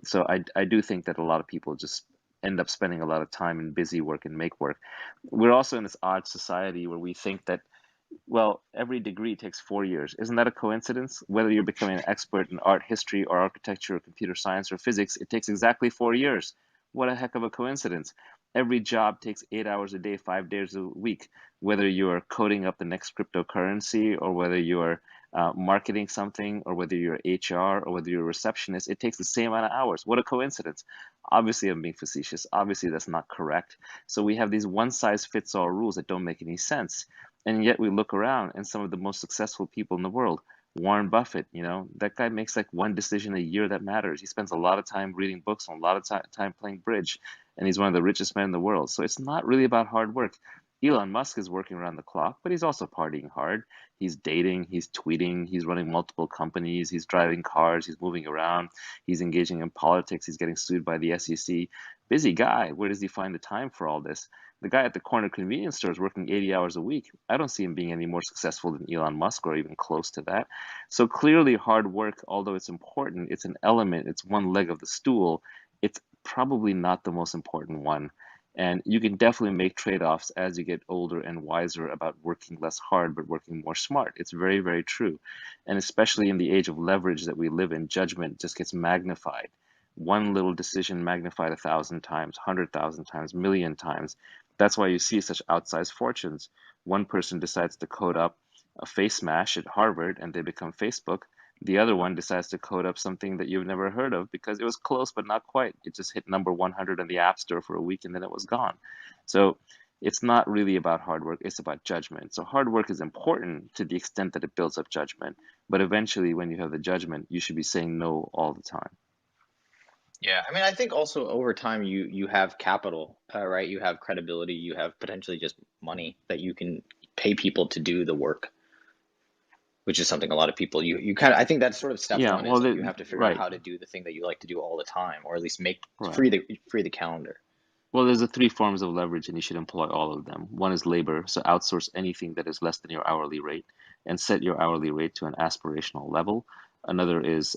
So I do think that a lot of people just end up spending a lot of time in busy work and make work. We're also in this odd society where we think that, well, every degree takes 4 years. Isn't that a coincidence? Whether you're becoming an expert in art history or architecture or computer science or physics, it takes exactly 4 years. What a heck of a coincidence. Every job takes 8 hours a day, 5 days a week. Whether you're coding up the next cryptocurrency or whether you're marketing something or whether you're HR or whether you're a receptionist, it takes the same amount of hours. What a coincidence. Obviously, I'm being facetious. Obviously, that's not correct. So we have these one size fits all rules that don't make any sense. And yet we look around and some of the most successful people in the world, Warren Buffett, that guy makes like one decision a year that matters. He spends a lot of time reading books and a lot of time playing bridge, and he's one of the richest men in the world. So it's not really about hard work. Elon Musk is working around the clock, but he's also partying hard. He's dating, he's tweeting, he's running multiple companies, he's driving cars, he's moving around, he's engaging in politics, he's getting sued by the SEC. Busy guy. Where does he find the time for all this? The guy at the corner convenience store is working 80 hours a week. I don't see him being any more successful than Elon Musk or even close to that. So clearly, hard work, although it's important, it's an element, it's one leg of the stool. It's probably not the most important one. And you can definitely make trade-offs as you get older and wiser about working less hard, but working more smart. It's very, very true. And especially in the age of leverage that we live in, judgment just gets magnified. One little decision magnified 1,000 times, 100,000 times, million times. That's why you see such outsized fortunes. One person decides to code up a face mash at Harvard and they become Facebook. The other one decides to code up something that you've never heard of because it was close, but not quite. It just hit number 100 in the App Store for a week and then it was gone. So it's not really about hard work, it's about judgment. So hard work is important to the extent that it builds up judgment. But eventually, when you have the judgment, you should be saying no all the time. Yeah, I mean, I think also over time you have capital, right? You have credibility, you have potentially just money that you can pay people to do the work, which is something a lot of people you kind of I think that's sort of step Yeah, one is well, like you have to figure out right, how to do the thing that you like to do all the time, or at least make right. free the calendar. Well, there's the three forms of leverage, and you should employ all of them. One is labor, so outsource anything that is less than your hourly rate and set your hourly rate to an aspirational level. Another is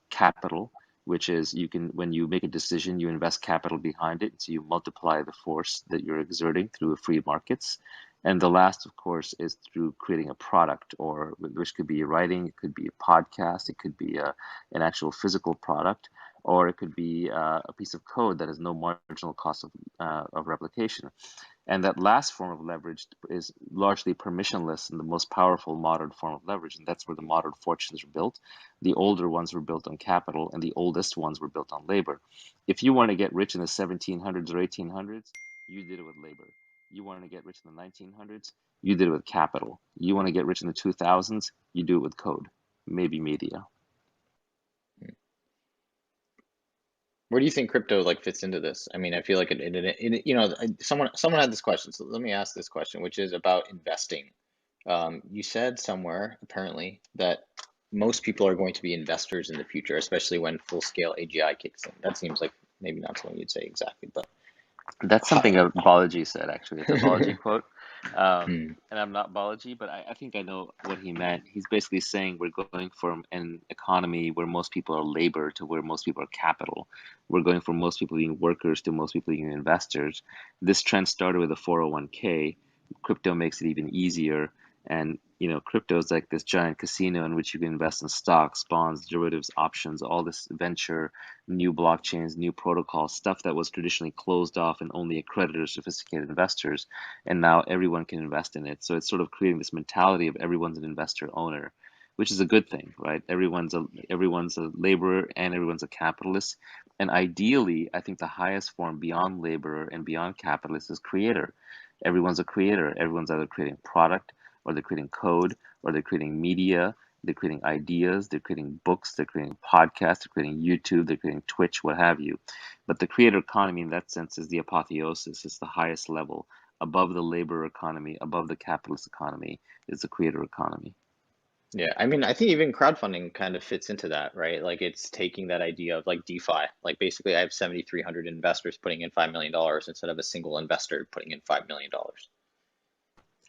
capital, which is when you make a decision, you invest capital behind it, so you multiply the force that you're exerting through free markets. And the last, of course, is through creating a product, or which could be writing, it could be a podcast, it could be an actual physical product, or it could be a piece of code that has no marginal cost of replication. And that last form of leverage is largely permissionless and the most powerful modern form of leverage. And that's where the modern fortunes are built. The older ones were built on capital, and the oldest ones were built on labor. If you want to get rich in the 1700s or 1800s, you did it with labor. You want to get rich in the 1900s, you did it with capital. You want to get rich in the 2000s, you do it with code, maybe media. Where do you think crypto like fits into this? I mean, I feel like someone had this question, so let me ask this question, which is about investing. You said somewhere apparently that most people are going to be investors in the future, especially when full-scale AGI kicks in. That seems like maybe not something you'd say exactly, but That's something Balaji said, actually. It's a Balaji quote. And I'm not Balaji, but I think I know what he meant. He's basically saying we're going from an economy where most people are labor to where most people are capital. We're going from most people being workers to most people being investors. This trend started with a 401k. Crypto makes it even easier. And crypto is like this giant casino in which you can invest in stocks, bonds, derivatives, options, all this venture, new blockchains, new protocols, stuff that was traditionally closed off and only accredited sophisticated investors. And now everyone can invest in it. So it's sort of creating this mentality of everyone's an investor owner, which is a good thing, right? Everyone's a laborer and everyone's a capitalist. And ideally, I think the highest form beyond laborer and beyond capitalist is creator. Everyone's a creator. Everyone's either creating product, or they're creating code, or they're creating media, they're creating ideas, they're creating books, they're creating podcasts, they're creating YouTube, they're creating Twitch, what have you. But the creator economy in that sense is the apotheosis, it's the highest level. Above the labor economy, above the capitalist economy is the creator economy. Yeah, I mean, I think even crowdfunding kind of fits into that, right? Like it's taking that idea of like DeFi. Like basically I have 7,300 investors putting in $5 million instead of a single investor putting in $5 million.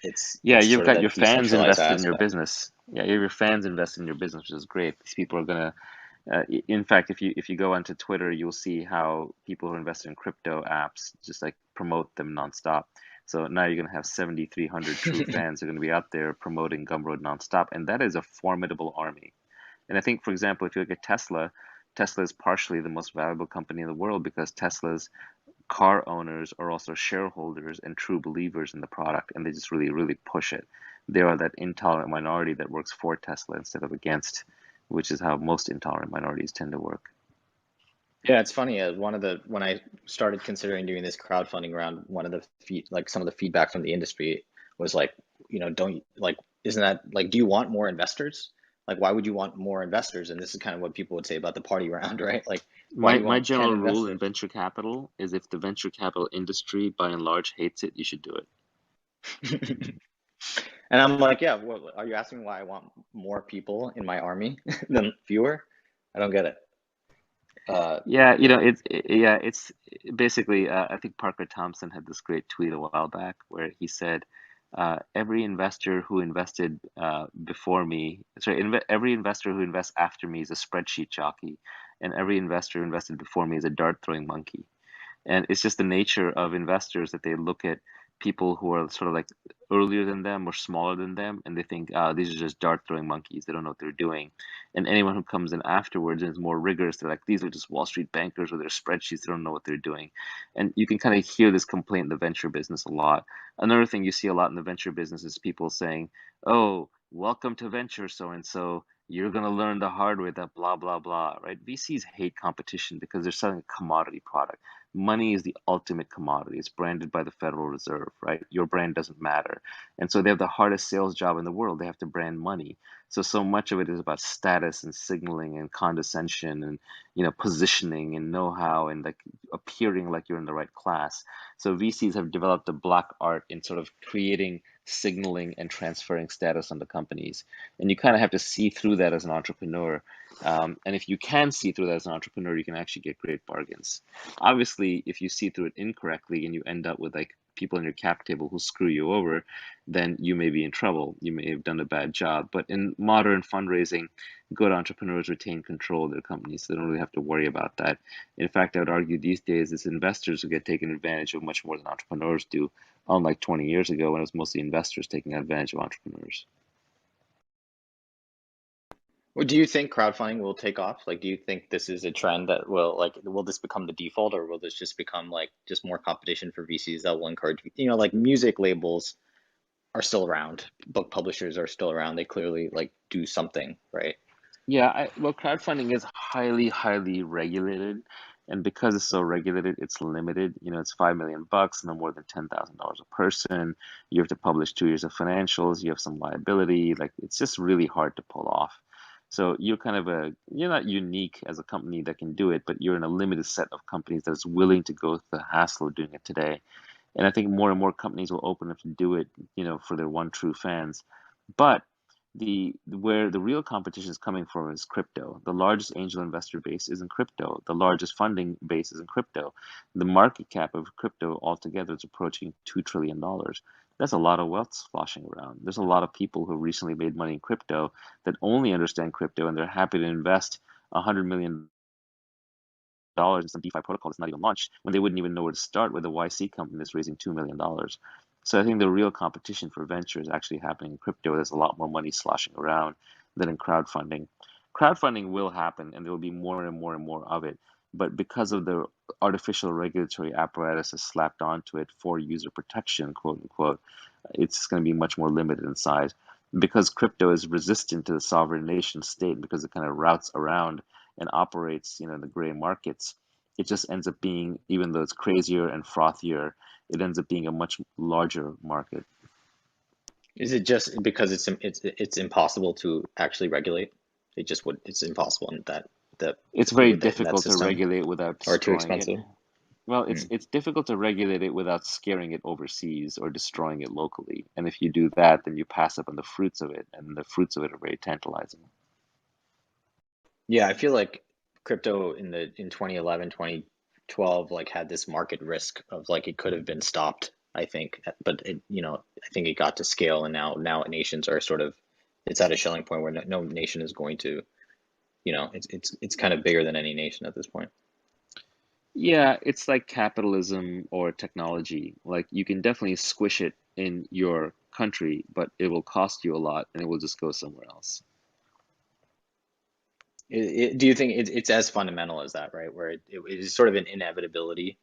Yeah, It's you've sort of got your that fans decentralized invested in your aspect. business. Yeah, you have your fans invested in your business, which is great. These people are gonna, in fact, if you go onto Twitter, you'll see how people who invest in crypto apps just like promote them nonstop. So now you're gonna have 7,300 true fans who are gonna be out there promoting Gumroad nonstop, and that is a formidable army. And I think, for example, if you look at Tesla, Tesla is partially the most valuable company in the world because Tesla's car owners are also shareholders and true believers in the product, and they just really, really push it. They are that intolerant minority that works for Tesla instead of against, which is how most intolerant minorities tend to work. Yeah, it's funny. When I started considering doing this crowdfunding round, one of the some of the feedback from the industry was like, don't like, isn't that like, do you want more investors? Like, why would you want more investors? And this is kind of what people would say about the party round, right? Like, why do My you my want 10 general rule in investors? venture capital is if the venture capital industry by and large hates it, you should do it. And I'm like, yeah, well, are you asking why I want more people in my army than fewer? I don't get it. Yeah, Yeah. it's basically, I think Parker Thompson had this great tweet a while back where he said, every investor who invested before me, sorry, every investor who invests after me is a spreadsheet jockey, and every investor who invested before me is a dart throwing monkey. And it's just the nature of investors that they look at people who are sort of like earlier than them or smaller than them, and they think, these are just dart throwing monkeys. They don't know what they're doing. And anyone who comes in afterwards and is more rigorous, they're like, these are just Wall Street bankers with their spreadsheets. They don't know what they're doing. And you can kind of hear this complaint in the venture business a lot. Another thing you see a lot in the venture business is people saying, oh, welcome to venture so and so. You're going to learn the hard way that blah, blah, blah, right? VCs hate competition because they're selling a commodity product. Money is the ultimate commodity. It's branded by the Federal Reserve, right? Your brand doesn't matter. And so they have the hardest sales job in the world. They have to brand money. So much of it is about status and signaling and condescension and, positioning and know-how and like appearing like you're in the right class. So VCs have developed a black art in sort of creating signaling and transferring status onto companies. And you kind of have to see through that as an entrepreneur. And if you can see through that as an entrepreneur, you can actually get great bargains. Obviously, if you see through it incorrectly and you end up with like people in your cap table who screw you over, then you may be in trouble. You may have done a bad job. But in modern fundraising, good entrepreneurs retain control of their companies, so they don't really have to worry about that. In fact, I would argue these days it's investors who get taken advantage of much more than entrepreneurs do, unlike 20 years ago when it was mostly investors taking advantage of entrepreneurs. Well, do you think crowdfunding will take off? Like, do you think this is a trend that will this become the default, or will this just become like just more competition for VCs that will encourage, like music labels are still around, book publishers are still around. They clearly like do something, right? Yeah, well, crowdfunding is highly, highly regulated, and because it's so regulated, it's limited. It's 5 million bucks, no more than $10,000 a person. You have to publish 2 years of financials. You have some liability. Like it's just really hard to pull off. So you're not unique as a company that can do it, but you're in a limited set of companies that is willing to go through the hassle of doing it today. And I think more and more companies will open up to do it, for their one true fans. But the where the real competition is coming from is crypto. The largest angel investor base is in crypto. The largest funding base is in crypto. The market cap of crypto altogether is approaching $2 trillion. That's a lot of wealth sloshing around. There's a lot of people who recently made money in crypto that only understand crypto and they're happy to invest $100 million in some DeFi protocol that's not even launched when they wouldn't even know where to start with a YC company that's raising $2 million. So I think the real competition for venture is actually happening in crypto. There's a lot more money sloshing around than in crowdfunding. Crowdfunding will happen, and there will be more and more and more of it. But because of the artificial regulatory apparatus that's slapped onto it for user protection, quote unquote, it's going to be much more limited in size. Because crypto is resistant to the sovereign nation state, because it kind of routes around and operates, in the gray markets, it just ends up being, even though it's crazier and frothier, it ends up being a much larger market. Is it just because it's impossible to actually regulate? It's impossible in It's very in that difficult to system, regulate without or too destroying it. expensive? Well, Hmm. it's difficult to regulate it without scaring it overseas or destroying it locally. And if you do that, then you pass up on the fruits of it, and the fruits of it are very tantalizing. Yeah, I feel like crypto in 2011, 2012 like had this market risk of like it could have been stopped, I think. But I think it got to scale, and now nations are sort of, it's at a shelling point where no nation is going to, it's kind of bigger than any nation at this point. Yeah, it's like capitalism or technology. Like you can definitely squish it in your country, but it will cost you a lot and it will just go somewhere else. Do you think it's as fundamental as that, right? Where it is sort of an inevitability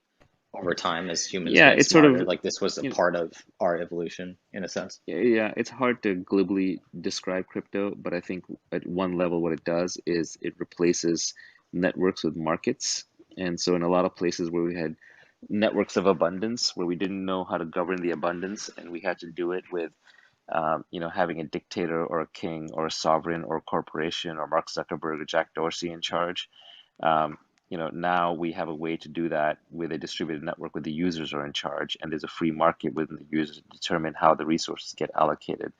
over time as humans Yeah, get it's sort smarter. of, Like this was a you know, part of our evolution in a sense. yeah, it's hard to glibly describe crypto, but I think at one level what it does is it replaces networks with markets. And so in a lot of places where we had networks of abundance, where we didn't know how to govern the abundance, and we had to do it with having a dictator or a king or a sovereign or a corporation or Mark Zuckerberg or Jack Dorsey in charge. Um, now we have a way to do that with a distributed network where the users are in charge, and there's a free market within the users to determine how the resources get allocated.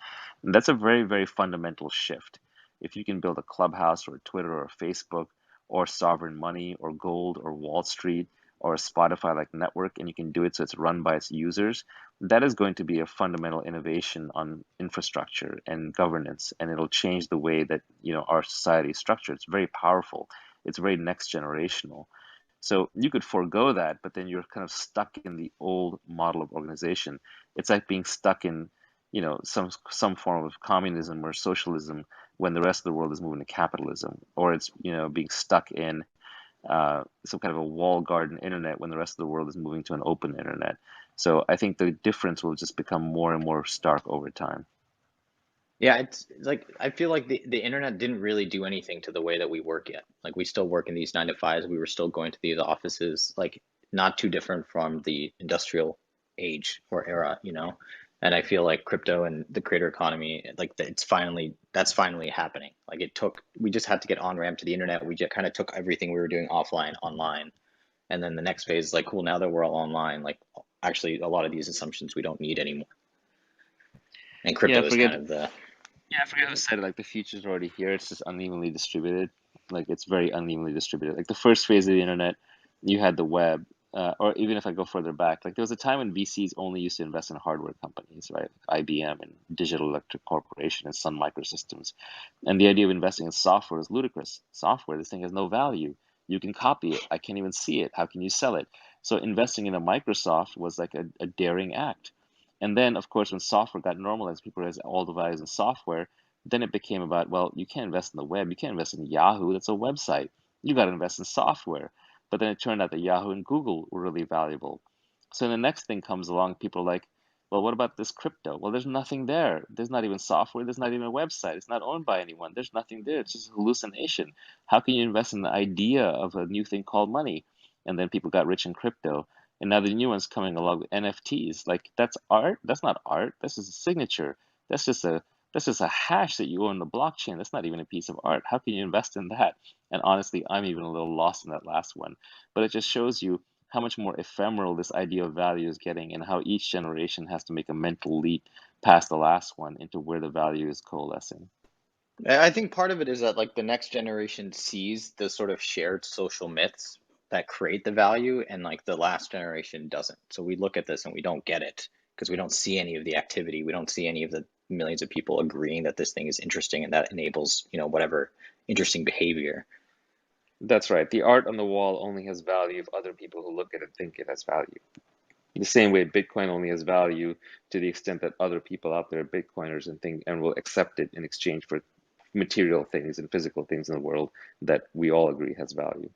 And that's a very, very fundamental shift. If you can build a Clubhouse or a Twitter or a Facebook or sovereign money or gold or Wall Street or a Spotify like network, and you can do it so it's run by its users, that is going to be a fundamental innovation on infrastructure and governance, and it'll change the way that our society is structured. It's very powerful. It's very next generational. So you could forego that, but then you're kind of stuck in the old model of organization. It's like being stuck in, some form of communism or socialism when the rest of the world is moving to capitalism, or it's being stuck in some kind of a wall garden internet when the rest of the world is moving to an open internet. So I think the difference will just become more and more stark over time. Yeah, it's like I feel like the internet didn't really do anything to the way that we work yet. Like we still work in these 9 to 5s. We were still going to these offices, like not too different from the industrial age or era. And I feel like crypto and the creator economy, like that's finally happening. Like we just had to get on ramp to the internet. We just kind of took everything we were doing offline online. And then the next phase is like, cool, now that we're all online, like actually a lot of these assumptions we don't need anymore. And Yeah, crypto is kind of the I forget who said it. Like the future's already here. It's just unevenly distributed. Like it's very unevenly distributed. Like the first phase of the internet, you had the web, or even if I go further back, like there was a time when VCs only used to invest in hardware companies, right? IBM and Digital Electric Corporation and Sun Microsystems. And the idea of investing in software is ludicrous. Software, this thing has no value. You can copy it. I can't even see it. How can you sell it? So investing in a Microsoft was like a daring act. And then, of course, when software got normalized, people realized all the values in software. Then it became about, well, you can't invest in the web. You can't invest in Yahoo. That's a website. You got to invest in software. But then it turned out that Yahoo and Google were really valuable. So the next thing comes along, people are like, well, what about this crypto? Well, there's nothing there. There's not even software. There's not even a website. It's not owned by anyone. There's nothing there. It's just a hallucination. How can you invest in the idea of a new thing called money? And then people got rich in crypto. And now the new one's coming along with NFTs. Like that's art? That's not art. That's just a signature. That's just a hash that you own in the blockchain. That's not even a piece of art. How can you invest in that? And honestly, I'm even a little lost in that last one. But it just shows you how much more ephemeral this idea of value is getting and how each generation has to make a mental leap past the last one into where the value is coalescing. I think part of it is that like the next generation sees the sort of shared social myths that create the value, and like the last generation doesn't. So we look at this and we don't get it because we don't see any of the activity. We don't see any of the millions of people agreeing that this thing is interesting and that enables, whatever interesting behavior. That's right. The art on the wall only has value if other people who look at it think it has value. The same way Bitcoin only has value to the extent that other people out there are Bitcoiners and will accept it in exchange for material things and physical things in the world that we all agree has value.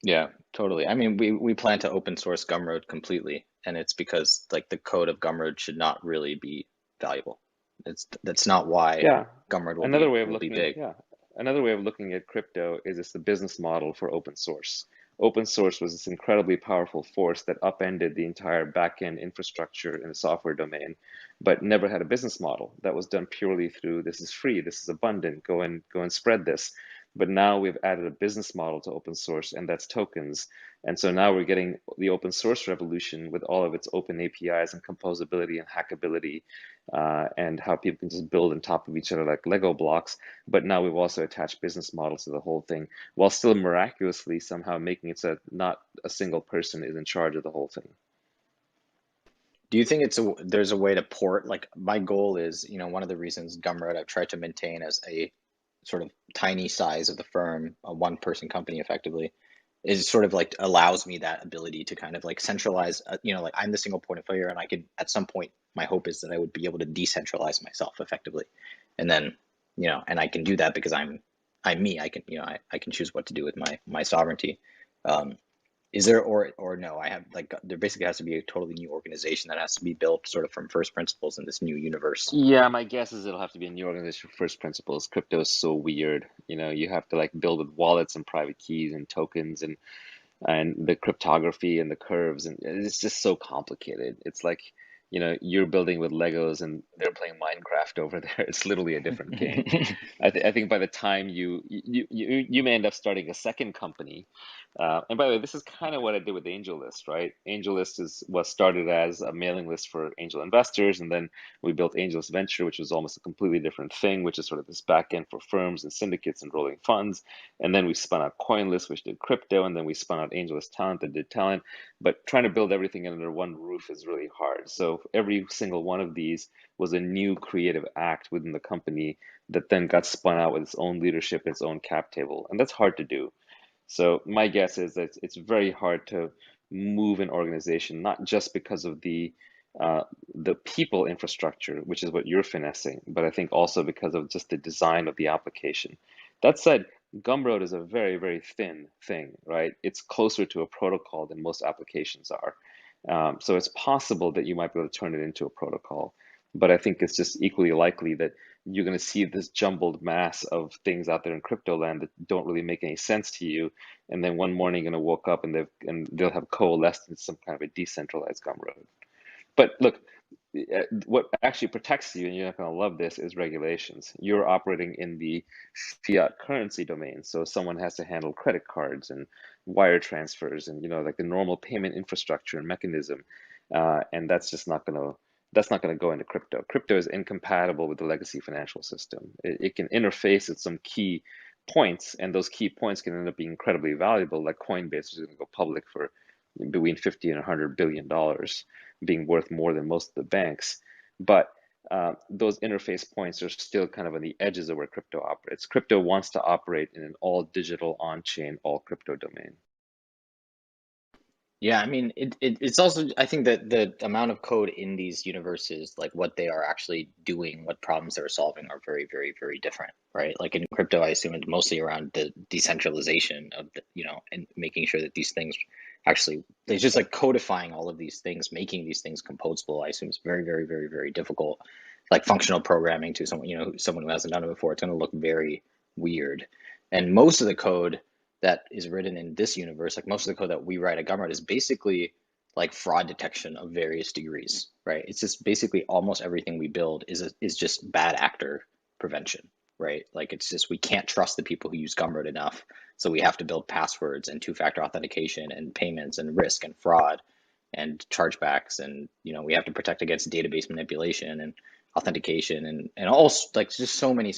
Yeah, totally. I mean, we plan to open source Gumroad completely, and it's because like the code of Gumroad should not really be valuable. That's not why Yeah. Gumroad Another way of will be looking at big. yeah, another way of looking at crypto is it's the business model for open source. Open source was this incredibly powerful force that upended the entire back-end infrastructure in the software domain, but never had a business model that was done purely through this is free, this is abundant, go and spread this. But now we've added a business model to open source, and that's tokens. And so now we're getting the open source revolution with all of its open APIs and composability and hackability, and how people can just build on top of each other like Lego blocks. But now we've also attached business models to the whole thing, while still miraculously somehow making it so that not a single person is in charge of the whole thing. Do you think there's a way to port? Like my goal is, one of the reasons Gumroad I've tried to maintain as a sort of tiny size of the firm, a one-person company effectively, is sort of like allows me that ability to kind of like centralize, like I'm the single point of failure, and I could at some point, my hope is that I would be able to decentralize myself effectively, and then, and I can do that because I'm me. I can, I can choose what to do with my sovereignty. Is there or no? I have like there basically has to be a totally new organization that has to be built sort of from first principles in this new universe. Yeah, my guess is it'll have to be a new organization first principles. Crypto is so weird. You have to like build with wallets and private keys and tokens and the cryptography and the curves, and it's just so complicated. It's like, you're building with Legos and they're playing Minecraft over there. It's literally a different game. I think by the time you may end up starting a second company. And by the way, this is kind of what I did with AngelList, right? AngelList was started as a mailing list for angel investors, and then we built AngelList Venture, which was almost a completely different thing, which is sort of this back end for firms and syndicates and rolling funds. And then we spun out CoinList, which did crypto, and then we spun out AngelList Talent that did talent. But trying to build everything under one roof is really hard. So every single one of these was a new creative act within the company that then got spun out with its own leadership, its own cap table. And that's hard to do. So my guess is that it's very hard to move an organization, not just because of the people infrastructure, which is what you're finessing, but I think also because of just the design of the application. That said, Gumroad is a very, very thin thing, right? It's closer to a protocol than most applications are. So it's possible that you might be able to turn it into a protocol, but I think it's just equally likely that you're going to see this jumbled mass of things out there in crypto land that don't really make any sense to you, and then one morning you're going to woke up and they'll have coalesced in some kind of a decentralized Gumroad. But look, what actually protects you, and you're not going to love this, is regulations. You're operating in the fiat currency domain, so someone has to handle credit cards and wire transfers and like the normal payment infrastructure and mechanism, and that's not going to go into crypto. Crypto is incompatible with the legacy financial system. It can interface at some key points, and those key points can end up being incredibly valuable. Like Coinbase is going to go public for between 50 and 100 billion dollars, being worth more than most of the banks. But those interface points are still kind of on the edges of where crypto operates. Crypto wants to operate in an all digital, on chain, all crypto domain. Yeah, I mean, it's also, I think that the amount of code in these universes, like what they are actually doing, what problems they're solving are very, very, very different, right? Like in crypto, I assume it's mostly around the decentralization of and making sure that these things actually, it's just like codifying all of these things, making these things composable, I assume is very, very, very, very difficult. Like functional programming to someone, someone who hasn't done it before, it's going to look very weird. And most of the code that is written in this universe, like most of the code that we write at Gumroad is basically like fraud detection of various degrees, right? It's just basically almost everything we build is just bad actor prevention, right? Like it's just we can't trust the people who use Gumroad enough, so we have to build passwords and two-factor authentication and payments and risk and fraud and chargebacks, and we have to protect against database manipulation and authentication and all, like just so many,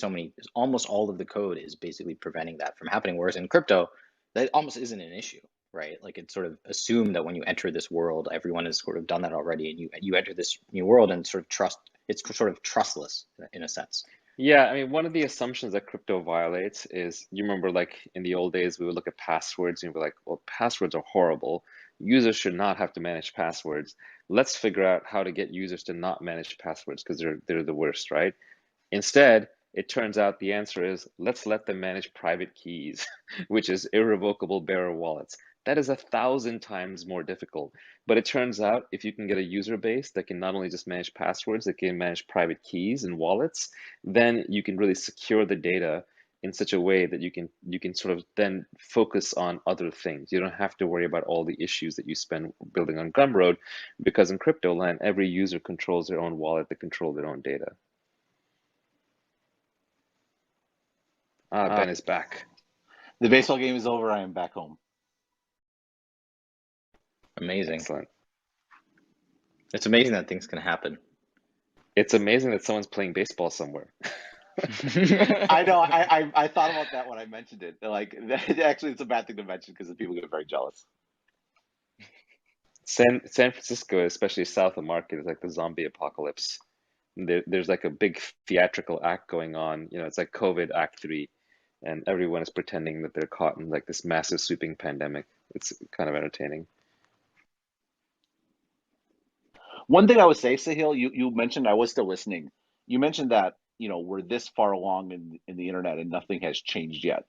almost all of the code is basically preventing that from happening. Whereas in crypto, that almost isn't an issue, right? Like it's sort of assumed that when you enter this world, everyone has sort of done that already, and you enter this new world and sort of trust. It's sort of trustless in a sense. Yeah, I mean, one of the assumptions that crypto violates is you remember, like in the old days, we would look at passwords and we'd be like, well, passwords are horrible. Users should not have to manage passwords. Let's figure out how to get users to not manage passwords because they're the worst, right? Instead, it turns out the answer is let's let them manage private keys, which is irrevocable bearer wallets. That is 1,000 times more difficult. But it turns out if you can get a user base that can not only just manage passwords, that can manage private keys and wallets, then you can really secure the data in such a way that you can sort of then focus on other things. You don't have to worry about all the issues that you spend building on Gumroad, because in crypto land, every user controls their own wallet, they control their own data. Ah, Ben is back. The baseball game is over. I am back home. Amazing. Excellent. It's amazing that things can happen. It's amazing that someone's playing baseball somewhere. I know. I thought about that when I mentioned it. Like, actually, it's a bad thing to mention because people get very jealous. San Francisco, especially south of Market, is like the zombie apocalypse. There's like a big theatrical act going on. You know, it's like COVID Act 3, and everyone is pretending that they're caught in like this massive sweeping pandemic. It's kind of entertaining. One thing I would say, Sahil, you mentioned, I was still listening. You mentioned that, we're this far along in the internet and nothing has changed yet.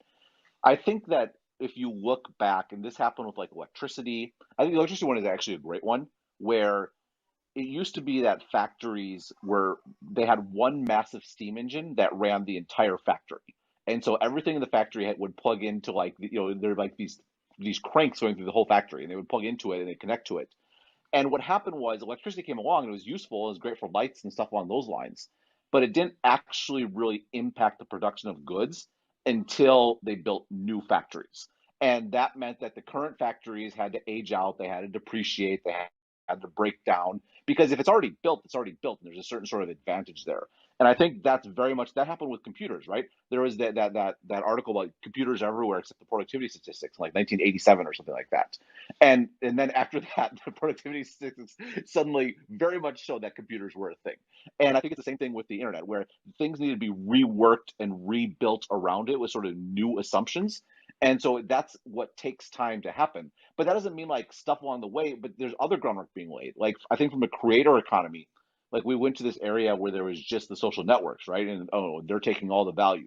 I think that if you look back, and this happened with like electricity, I think the electricity one is actually a great one, where it used to be that factories were they had one massive steam engine that ran the entire factory, and so everything in the factory would plug into like they're like these cranks going through the whole factory, and they would plug into it and they connect to it. And what happened was electricity came along and it was useful, it was great for lights and stuff along those lines, but it didn't actually really impact the production of goods until they built new factories. And that meant that the current factories had to age out, they had to depreciate, they had to break down because if it's already built, it's already built, and there's a certain sort of advantage there. And I think that's very much that happened with computers, right? There was that article about computers everywhere except the productivity statistics, like 1987 or something like that. And then after that, the productivity statistics suddenly very much showed that computers were a thing. And I think it's the same thing with the internet, where things need to be reworked and rebuilt around it with sort of new assumptions. And so that's what takes time to happen. But that doesn't mean like stuff along the way, but there's other groundwork being laid. Like I think from a creator economy, like we went to this area where there was just the social networks, right? And oh, they're taking all the value.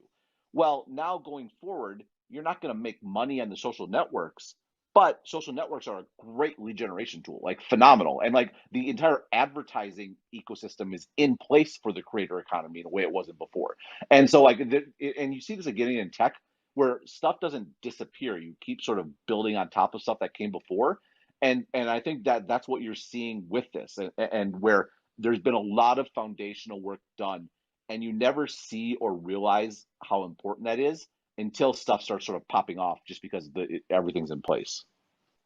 Well, now going forward, you're not going to make money on the social networks, but social networks are a great lead generation tool, like phenomenal. And like the entire advertising ecosystem is in place for the creator economy in a way it wasn't before. And so like, and you see this again in tech where stuff doesn't disappear. You keep sort of building on top of stuff that came before. And I think that that's what you're seeing with this and where there's been a lot of foundational work done and you never see or realize how important that is until stuff starts sort of popping off just because everything's in place.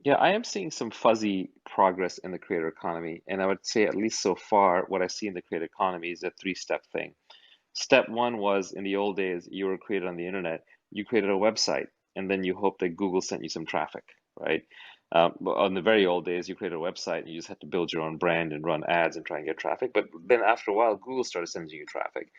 Yeah, I am seeing some fuzzy progress in the creator economy, and I would say at least so far, what I see in the creator economy is a three-step thing. Step one was in the old days, you were created on the internet, you created a website, and then you hope that Google sent you some traffic, right? But on the very old days, you created a website and you just had to build your own brand and run ads and try and get traffic. But then after a while, Google started sending you traffic.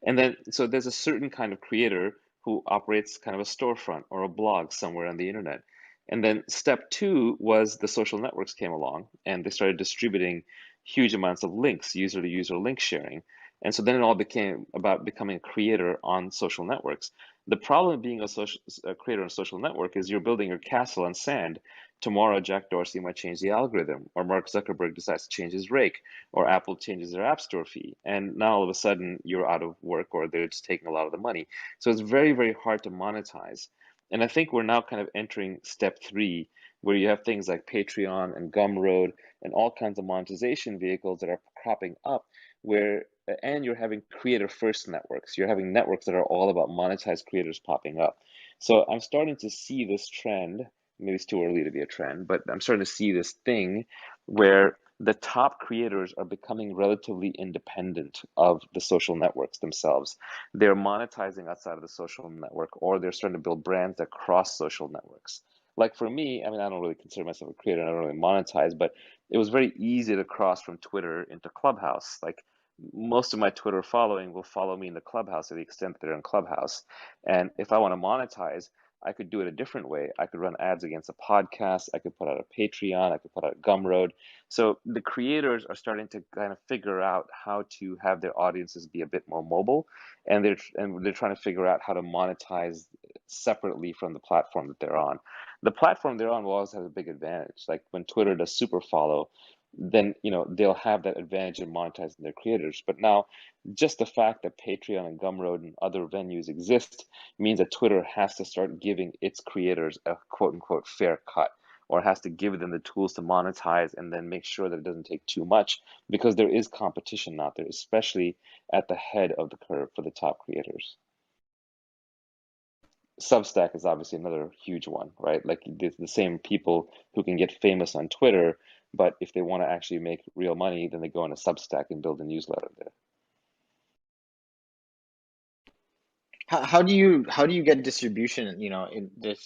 And then, so there's a certain kind of creator who operates kind of a storefront or a blog somewhere on the internet. And then step two was the social networks came along and they started distributing huge amounts of links, user to user link sharing. And so then it all became about becoming a creator on social networks. The problem of being a creator on a social network is you're building your castle on sand. Tomorrow, Jack Dorsey might change the algorithm, or Mark Zuckerberg decides to change his rake, or Apple changes their App Store fee. And now all of a sudden you're out of work or they're just taking a lot of the money. So it's very, very hard to monetize. And I think we're now kind of entering step three, where you have things like Patreon and Gumroad and all kinds of monetization vehicles that are cropping up, where and you're having creator first networks. You're having networks that are all about monetized creators popping up. So I'm starting to see this trend. Maybe it's too early to be a trend, but I'm starting to see this thing where the top creators are becoming relatively independent of the social networks themselves. They're monetizing outside of the social network, or they're starting to build brands that cross social networks. Like for me, I mean, I don't really consider myself a creator, I don't really monetize, but it was very easy to cross from Twitter into Clubhouse. Like most of my Twitter following will follow me in the Clubhouse to the extent that they're in Clubhouse. And if I want to monetize, I could do it a different way. I could run ads against a podcast. I could put out a Patreon. I could put out a Gumroad. So the creators are starting to kind of figure out how to have their audiences be a bit more mobile, and they're trying to figure out how to monetize separately from the platform that they're on. The platform they're on will always have a big advantage. Like when Twitter does super follow, then they'll have that advantage in monetizing their creators. But now, just the fact that Patreon and Gumroad and other venues exist means that Twitter has to start giving its creators a quote unquote fair cut, or has to give them the tools to monetize and then make sure that it doesn't take too much, because there is competition out there, especially at the head of the curve for the top creators. Substack is obviously another huge one, right? Like the same people who can get famous on Twitter, but if they want to actually make real money, then they go on a Substack and build a newsletter there. How do you get distribution? If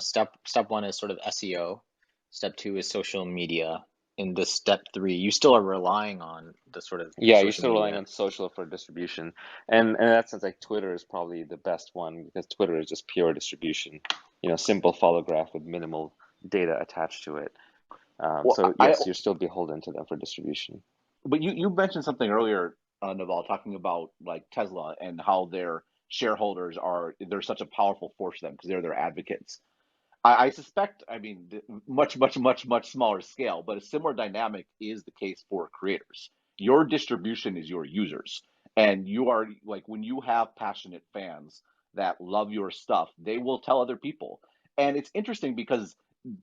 step one is sort of SEO, step two is social media. In the step three, you still are relying on the sort of Yeah, you're social still relying media. on social for distribution. And in that sense, like Twitter is probably the best one because Twitter is just pure distribution, simple follow graph with minimal data attached to it. Well, So I yes, you're still beholden to them for distribution. but you mentioned something earlier, Naval, talking about like Tesla and how their shareholders are they're such a powerful force for them because they're their advocates. I suspect, I mean, much, much, much, much smaller scale, but a similar dynamic is the case for creators. Your distribution is your users, and you are like when you have passionate fans that love your stuff, they will tell other people. And it's interesting because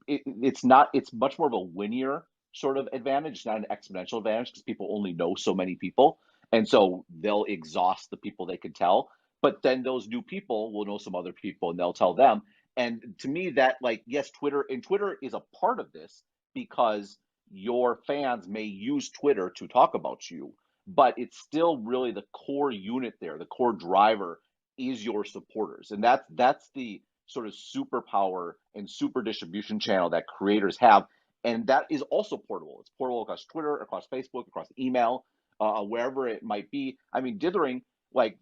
it's much more of a linear sort of advantage, it's not an exponential advantage because people only know so many people, and so they'll exhaust the people they could tell. But then those new people will know some other people, and they'll tell them. And to me, that like yes, Twitter is a part of this because your fans may use Twitter to talk about you, but it's still really the core unit there, the core driver is your supporters, and that's the sort of superpower and super distribution channel that creators have, and that is also portable. It's portable across Twitter, across Facebook, across email, wherever it might be. I mean, dithering like,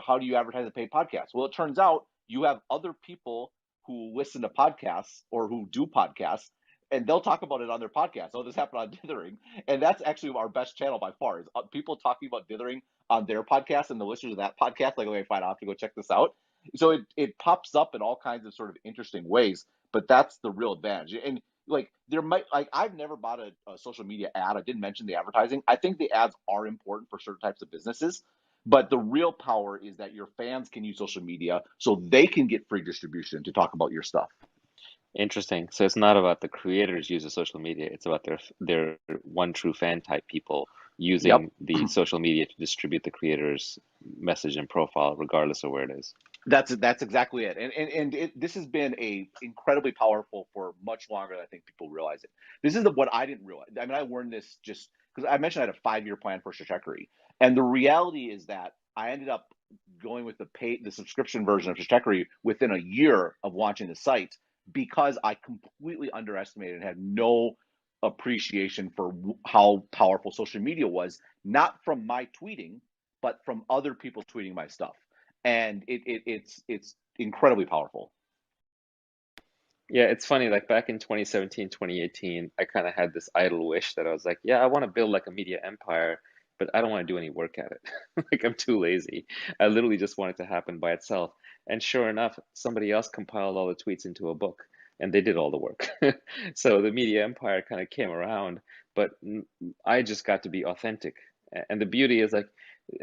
how do you advertise a paid podcast? Well, it turns out you have other people who listen to podcasts or who do podcasts, and they'll talk about it on their podcast. Oh, this happened on Dithering, and that's actually our best channel by far. Is people talking about Dithering on their podcast, and the listeners of that podcast like, okay, fine, I'll have to go check this out. So it pops up in all kinds of sort of interesting ways, but that's the real advantage. And like there might like I've never bought a social media ad. I didn't mention the advertising. I think the ads are important for certain types of businesses, but the real power is that your fans can use social media so they can get free distribution to talk about your stuff. Interesting. So it's not about the creators use of social media, it's about their one true fan type people Yep. using the social media to distribute the creator's message and profile, regardless of where it is. That's exactly it. This has been a incredibly powerful for much longer than I think people realize it. This is what I didn't realize. I mean, I learned this just because I mentioned I had a 5-year plan for Stratechery. And the reality is that I ended up going with the subscription version of Stratechery within a year of launching the site because I completely underestimated and had no appreciation for how powerful social media was, not from my tweeting, but from other people tweeting my stuff, and it's incredibly powerful. Yeah, it's funny, like back in 2017, 2018, I kind of had this idle wish that I was like, yeah, I want to build like a media empire, but I don't want to do any work at it. Like I'm too lazy. I literally just want it to happen by itself. And sure enough, somebody else compiled all the tweets into a book and they did all the work. So the media empire kind of came around, but I just got to be authentic. And the beauty is like,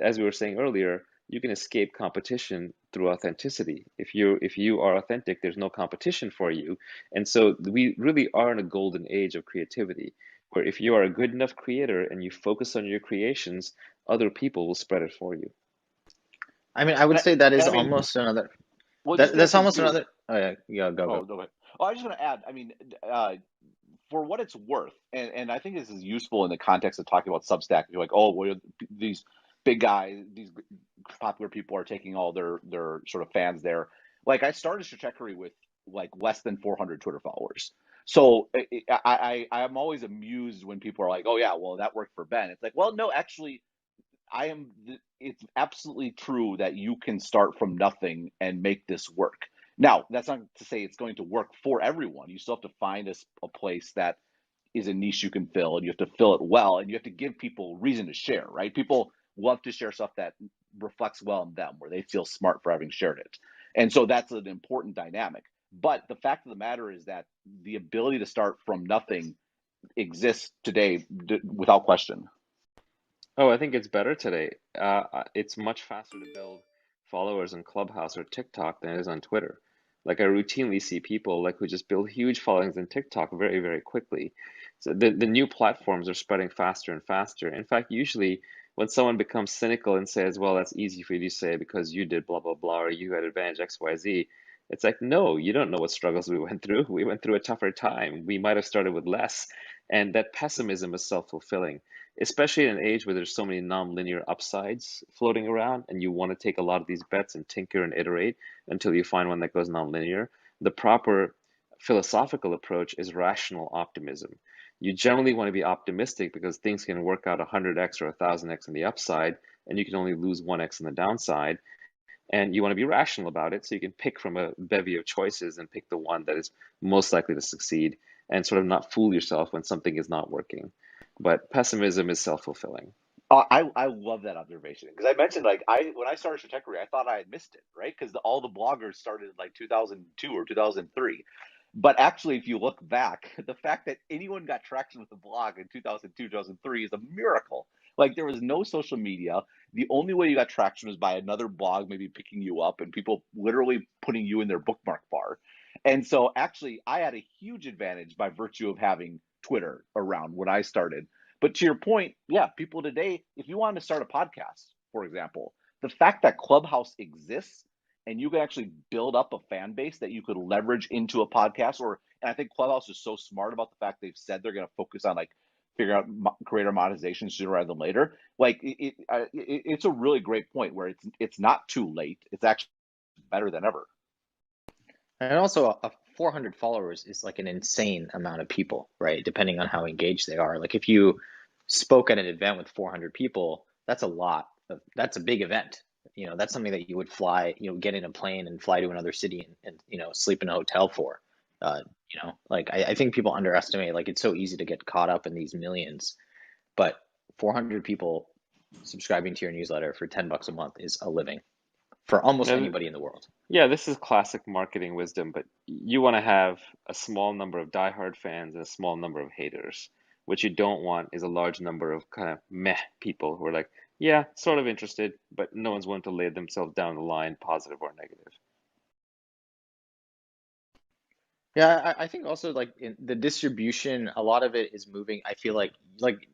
as we were saying earlier, you can escape competition through authenticity. If you are authentic, there's no competition for you. And so we really are in a golden age of creativity, where if you are a good enough creator and you focus on your creations, other people will spread it for you. I mean, I would And say that and is I mean, almost another. well, just to That's mention almost too. another. Oh yeah, yeah, go Oh, go. no, wait. Oh, I just want to add. I mean, for what it's worth, and I think this is useful in the context of talking about Substack. You're like, oh, well, these big guys, these popular people are taking all their sort of fans there. Like, I started Stratechery with like less than 400 Twitter followers. So I'm always amused when people are like, oh yeah, well that worked for Ben. It's like, well, no, actually, it's absolutely true that you can start from nothing and make this work. Now, that's not to say it's going to work for everyone. You still have to find a place that is a niche you can fill, and you have to fill it well, and you have to give people reason to share, right? People love to share stuff that reflects well on them, where they feel smart for having shared it. And so that's an important dynamic. But the fact of the matter is that the ability to start from nothing exists today without question. Oh, I think it's better today. It's much faster to build followers on Clubhouse or TikTok than it is on Twitter. Like I routinely see people like who just build huge followings on TikTok very, very quickly. So the new platforms are spreading faster and faster. In fact, usually when someone becomes cynical and says, "Well, that's easy for you to say because you did blah blah blah or you had advantage XYZ," it's like, no, you don't know what struggles we went through. We went through a tougher time. We might have started with less, and that pessimism is self-fulfilling, especially in an age where there's so many non-linear upsides floating around and you want to take a lot of these bets and tinker and iterate until you find one that goes non-linear. The proper philosophical approach is rational optimism. You generally want to be optimistic because things can work out 100x or 1000x on the upside, and you can only lose 1x on the downside. And you want to be rational about it so you can pick from a bevy of choices and pick the one that is most likely to succeed and sort of not fool yourself when something is not working. But pessimism is self-fulfilling. I love that observation because I mentioned like when I started Stratechery, I thought I had missed it, right? Because all the bloggers started in like 2002 or 2003. But actually, if you look back, the fact that anyone got traction with the blog in 2002, 2003 is a miracle. Like there was no social media. The only way you got traction was by another blog maybe picking you up and people literally putting you in their bookmark bar. And so actually, I had a huge advantage by virtue of having Twitter around when I started. But to your point, yeah, people today, if you wanted to start a podcast, for example, the fact that Clubhouse exists and you can actually build up a fan base that you could leverage into a podcast, and I think Clubhouse is so smart about the fact they've said they're going to focus on like figure out creator monetization sooner rather than later. Like it's a really great point where it's not too late. It's actually better than ever. And also, 400 followers is like an insane amount of people, right? Depending on how engaged they are. Like if you spoke at an event with 400 people, that's a lot. That's a big event. You know, that's something that you would fly, you know, get in a plane and fly to another city and you know, sleep in a hotel for. You know, like I think people underestimate, like it's so easy to get caught up in these millions, but 400 people subscribing to your newsletter for $10 a month is a living for almost And anybody in the world. yeah, this is classic marketing wisdom, but you want to have a small number of diehard fans and a small number of haters. What you don't want is a large number of kind of meh people who are like, yeah, sort of interested, but no one's willing to lay themselves down the line, positive or negative. Yeah, I think also like in the distribution, a lot of it is moving. I feel like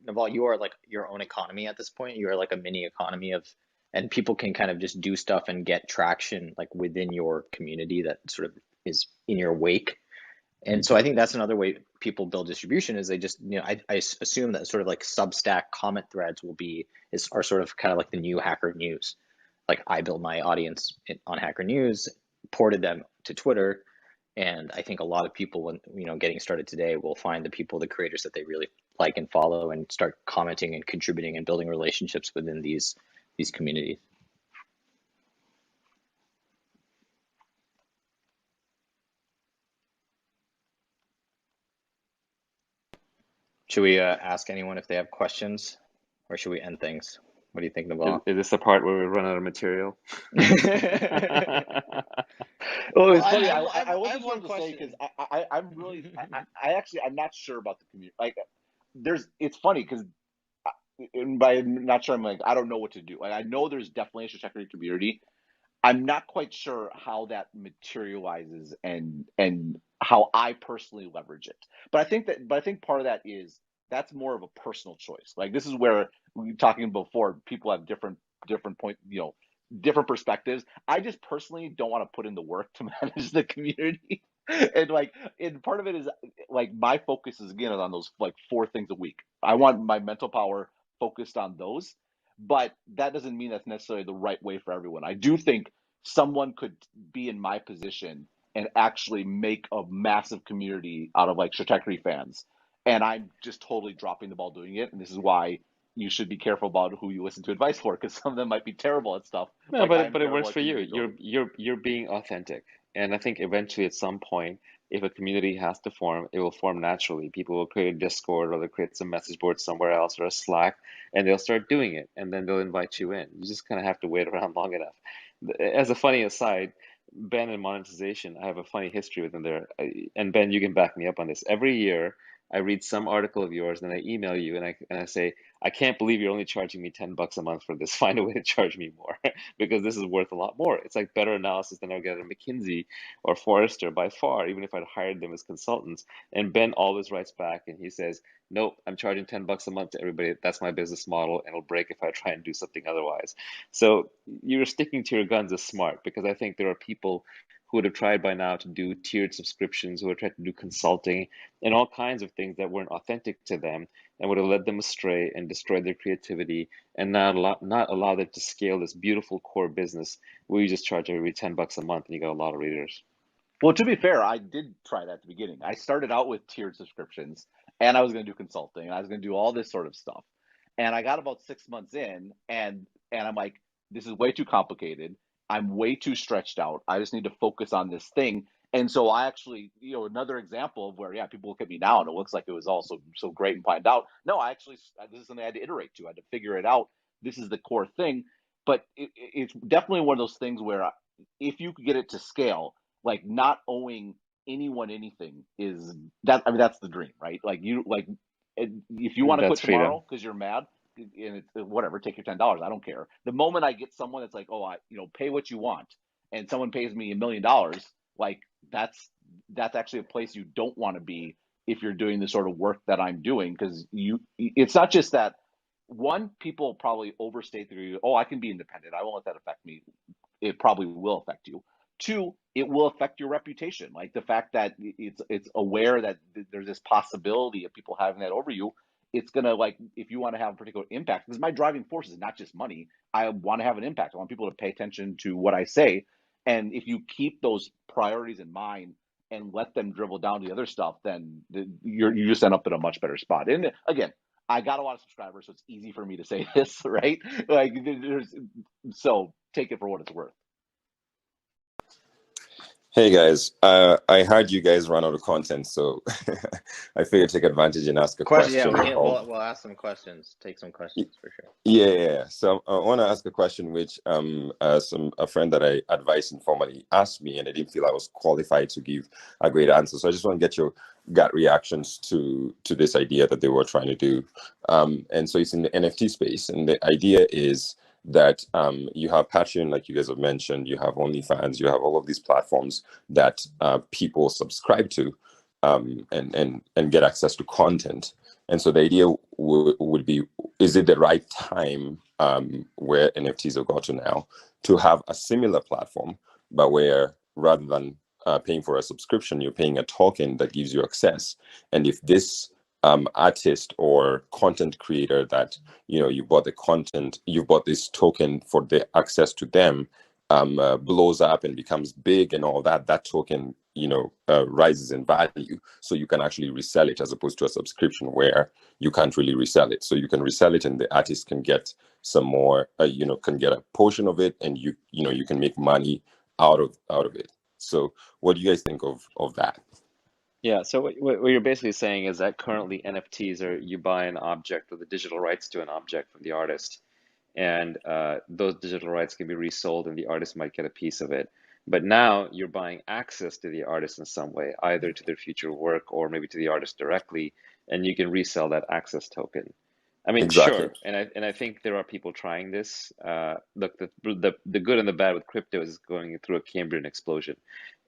Naval, you are like your own economy at this point. You are like a mini economy of, and people can kind of just do stuff and get traction like within your community that sort of is in your wake. And so I think that's another way people build distribution is they just, you know, I assume that sort of like Substack comment threads are sort of kind of like the new Hacker News. Like I build my audience on Hacker News, ported them to Twitter, and I think a lot of people, when you know, getting started today, will find the creators that they really like and follow, and start commenting and contributing and building relationships within these communities. Should we ask anyone if they have questions, or should we end things? What do you think, Naval? Is this the part where we run out of material? Well, it's Well, funny. I I wasn't have one sure to say because question. I'm really I actually I'm not sure about the community. Like, it's funny because by not sure I'm like I don't know what to do. Like I know there's definitely a Stratechery community. I'm not quite sure how that materializes and how I personally leverage it. But I think part of that is that's more of a personal choice. Like this is where we were talking before, people have different point, you know, different perspectives. I just personally don't want to put in the work to manage the community. And part of it is like my focus is again on those like 4 things a week. I want my mental power focused on those, but that doesn't mean that's necessarily the right way for everyone. I do think someone could be in my position and actually make a massive community out of like Stratechery fans. And I'm just totally dropping the ball doing it. And this is why you should be careful about who you listen to advice for, because some of them might be terrible at stuff. No, Like I am but it terrible works at for you. communicating. You're being authentic, and I think eventually at some point, if a community has to form, it will form naturally. People will create a Discord or they'll create some message board somewhere else or a Slack, and they'll start doing it, and then they'll invite you in. You just kind of have to wait around long enough. As a funny aside, Ben and monetization, I have a funny history with them there. And Ben, you can back me up on this. Every year, I read some article of yours, and I email you, and I say, I can't believe you're only charging me $10 a month for this. Find a way to charge me more because this is worth a lot more. It's like better analysis than I would get at McKinsey or Forrester by far, even if I'd hired them as consultants. And Ben always writes back and he says, nope, I'm charging $10 a month to everybody. That's my business model, and it'll break if I try and do something otherwise. So you're sticking to your guns is smart, because I think there are people who would have tried by now to do tiered subscriptions, who would have tried to do consulting and all kinds of things that weren't authentic to them and would have led them astray and destroyed their creativity and not allow them to scale this beautiful core business where you just charge everybody $10 a month and you got a lot of readers. Well, to be fair, I did try that at the beginning. I started out with tiered subscriptions, and I was going to do consulting, and I was going to do all this sort of stuff. And I got about 6 months in, and I'm like, this is way too complicated. I'm way too stretched out. I just need to focus on this thing. And so I actually, another example of where, yeah, people look at me now and it looks like it was all so great and planned out. No, this is something I had to iterate to. I had to figure it out. This is the core thing. But it's definitely one of those things where if you could get it to scale, like not owing anyone anything is that, I mean, that's the dream, right? If you want to That's quit freedom. tomorrow because you're mad, and it's whatever, take your $10. I don't care. The moment I get someone that's like, oh, pay what you want, and someone pays me $1 million, like that's actually a place you don't want to be if you're doing the sort of work that I'm doing, because it's not just that. One, people probably overstate the, oh, I can be independent, I won't let that affect me. It probably will affect you. Two, it will affect your reputation. Like the fact that it's aware that there's this possibility of people having that over you. It's gonna, like, if you want to have a particular impact, because my driving force is not just money. I want to have an impact. I want people to pay attention to what I say. And if you keep those priorities in mind and let them dribble down to the other stuff, then you just end up in a much better spot. And again, I got a lot of subscribers, so it's easy for me to say this, right? Like, so take it for what it's worth. Hey guys, I heard you guys run out of content, so I figured take advantage and ask a Yeah, question. we'll ask some questions, take some questions for sure. Yeah. So I want to ask a question which a friend that I advised informally asked me, and I didn't feel I was qualified to give a great answer. So I just want to get your gut reactions to this idea that they were trying to do. And so it's in the NFT space, and the idea is that you have Patreon, like you guys have mentioned, you have OnlyFans, you have all of these platforms that people subscribe to and get access to content. And so the idea would be, is it the right time where NFTs have got to now to have a similar platform, but where rather than paying for a subscription, you're paying a token that gives you access. And if this artist or content creator that, you bought the content, you bought this token for the access to them, blows up and becomes big and all that, that token, rises in value. So you can actually resell it, as opposed to a subscription where you can't really resell it. So you can resell it and the artist can get some more, can get a portion of it, and you can make money out of it. So what do you guys think of that? Yeah, so what you're basically saying is that currently NFTs are, you buy an object or the digital rights to an object from the artist, and those digital rights can be resold and the artist might get a piece of it. But now you're buying access to the artist in some way, either to their future work or maybe to the artist directly, and you can resell that access token. I mean, Exactly. sure, and I think there are people trying this. Look, the good and the bad with crypto is going through a Cambrian explosion.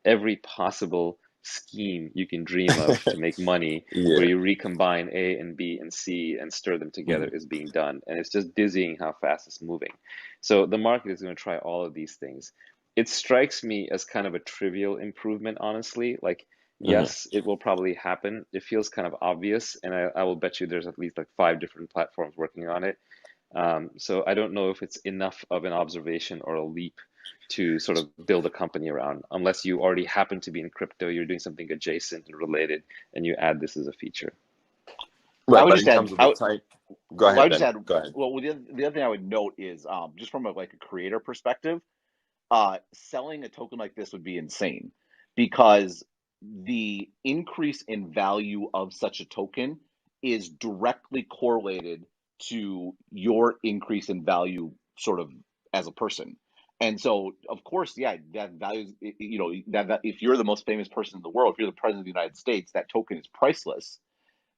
Every possible scheme you can dream of to make money, where Yeah. you recombine A and B and C and stir them together, is being done, and it's just dizzying how fast it's moving. So the market is going to try all of these things. It strikes me as kind of a trivial improvement, honestly. Like, yes, it will probably happen. It feels kind of obvious, and I will bet you there's at least like 5 different platforms working on it. So I don't know if it's enough of an observation or a leap to sort of build a company around, unless you already happen to be in crypto, you're doing something adjacent and related, and you add this as a feature. Right, I would but just in add, terms of the time, Go Well, I ahead, just Ben. had Go ahead. well, the other thing I would note is just from like a creator perspective, selling a token like this would be insane because the increase in value of such a token is directly correlated to your increase in value sort of as a person. And so, of course, yeah, that values, that if you're the most famous person in the world, if you're the president of the United States, that token is priceless.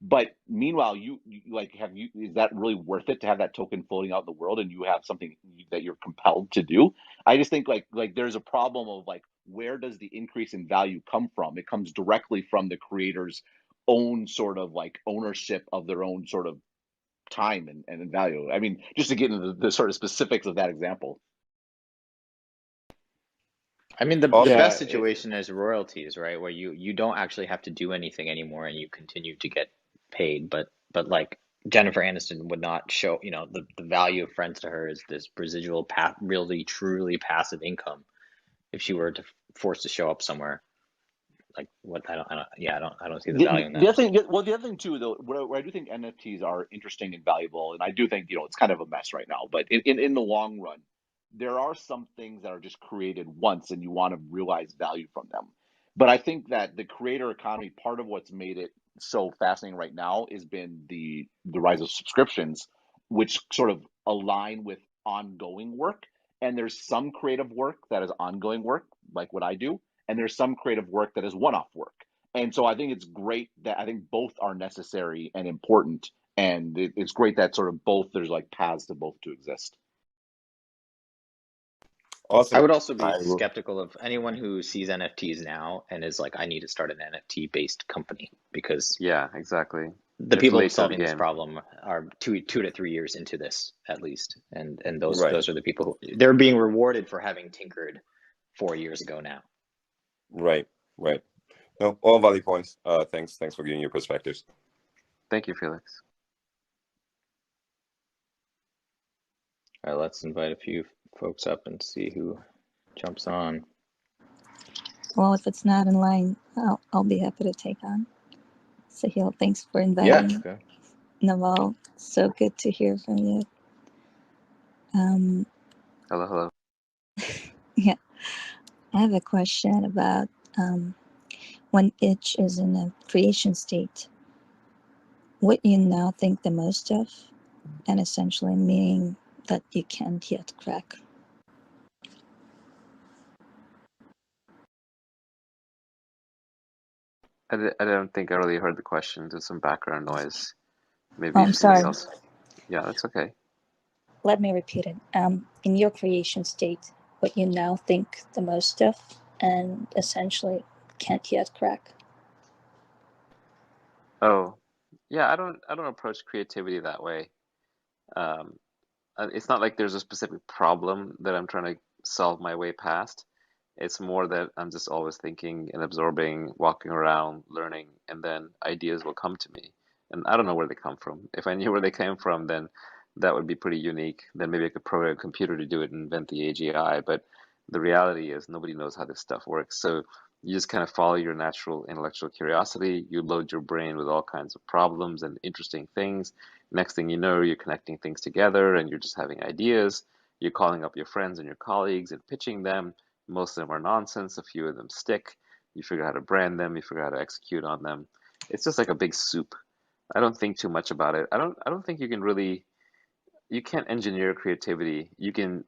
But meanwhile, you like is that really worth it to have that token floating out in the world and you have something that you're compelled to do? I just think like there's a problem of like where does the increase in value come from? It comes directly from the creator's own sort of like ownership of their own sort of time and value. I mean, just to get into the sort of specifics of that example. I mean, the Awesome. best Yeah, situation is royalties, right? Where you don't actually have to do anything anymore and you continue to get paid. But like Jennifer Aniston would not show, the value of Friends to her is this residual really truly passive income if she were to forced to show up somewhere. Like what I don't see the value in The that. other thing, well, the other thing too, though, where I do think NFTs are interesting and valuable, and I do think it's kind of a mess right now, but in the long run, there are some things that are just created once, and you want to realize value from them. But I think that the creator economy, part of what's made it so fascinating right now, has been the rise of subscriptions, which sort of align with ongoing work. And there's some creative work that is ongoing work, like what I do, and there's some creative work that is one-off work. And so I think it's great that I think both are necessary and important. And it's great that sort of both, there's like paths to both to exist. I Awesome. would also be I will. skeptical of anyone who sees NFTs now and is like, I need to start an NFT based company because yeah, exactly. the It's people late to the solving this game. problem are two to 3 years into this at least, and those Right. those are the people who they're being rewarded for having tinkered 4 years ago now. Right. Right. No, all valid points. Thanks for giving your perspectives. Thank you, Felix. All right, let's invite a few folks up and see who jumps on. Well, if it's not in line, I'll be happy to take on. Sahil, thanks for Yeah. inviting Okay. Naval. So good to hear from you. Hello. Yeah, I have a question about when itch is in a creation state, what you now think the most of, and essentially meaning that you can't yet crack. I don't think I really heard the question. There's some background noise. Maybe Oh, if I'm somebody sorry. else. Yeah, that's okay. Let me repeat it. In your creation state, what you now think the most of, and essentially can't yet crack. Oh, yeah, I don't approach creativity that way. Um, it's not like there's a specific problem that I'm trying to solve my way past. It's more that I'm just always thinking and absorbing, walking around, learning, and then ideas will come to me. And I don't know where they come from. If I knew where they came from, then that would be pretty unique. Then maybe I could program a computer to do it and invent the AGI. But the reality is nobody knows how this stuff works. So you just kind of follow your natural intellectual curiosity. You load your brain with all kinds of problems and interesting things. Next thing you know, you're connecting things together and you're just having ideas. You're calling up your friends and your colleagues and pitching them. Most of them are nonsense. A few of them stick. You figure out how to brand them. You figure out how to execute on them. It's just like a big soup. I don't think too much about it. I don't think you can't engineer creativity. You can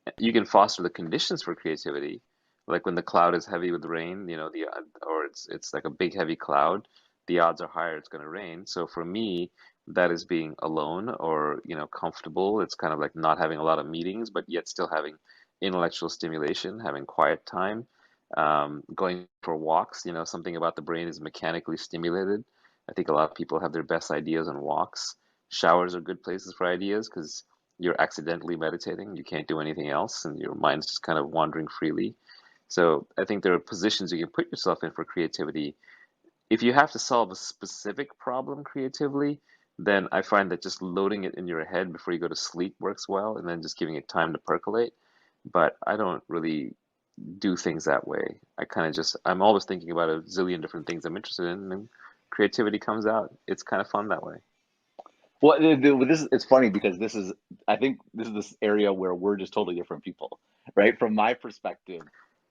foster the conditions for creativity. Like when the cloud is heavy with rain, or it's like a big heavy cloud, the odds are higher it's going to rain. So for me, that is being alone or, comfortable. It's kind of like not having a lot of meetings, but yet still having intellectual stimulation, having quiet time, going for walks. Something about the brain is mechanically stimulated. I think a lot of people have their best ideas on walks. Showers are good places for ideas because you're accidentally meditating. You can't do anything else, and your mind's just kind of wandering freely. So I think there are positions you can put yourself in for creativity. If you have to solve a specific problem creatively, then I find that just loading it in your head before you go to sleep works well, and then just giving it time to percolate. But I don't really do things that way. I'm always thinking about a zillion different things I'm interested in, and creativity comes out. It's kind of fun that way. Well, it's funny because I think this area where we're just totally different people, right? From my perspective,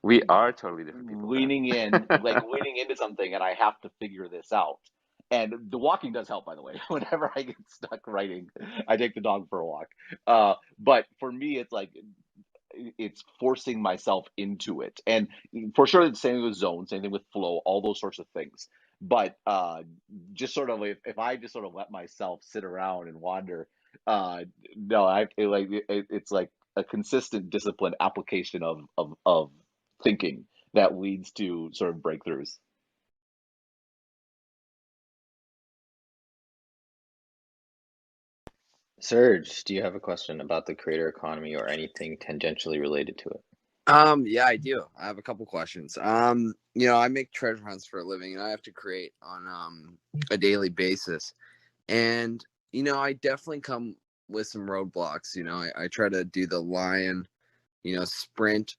We are totally different people, Ben. leaning into something, and I have to figure this out. And the walking does help, by the way. Whenever I get stuck writing, I take the dog for a walk. But for me, it's like it's forcing myself into it. And for sure, the same thing with zone, same thing with flow, all those sorts of things. But just sort of if I just sort of let myself sit around and wander, uh, no, it's like a consistent disciplined application of thinking that leads to sort of breakthroughs. Serge, do you have a question about the creator economy or anything tangentially related to it? Yeah, I do. I have a couple questions. I make treasure hunts for a living and I have to create on a daily basis. And, I definitely come with some roadblocks. I try to do the lion, sprint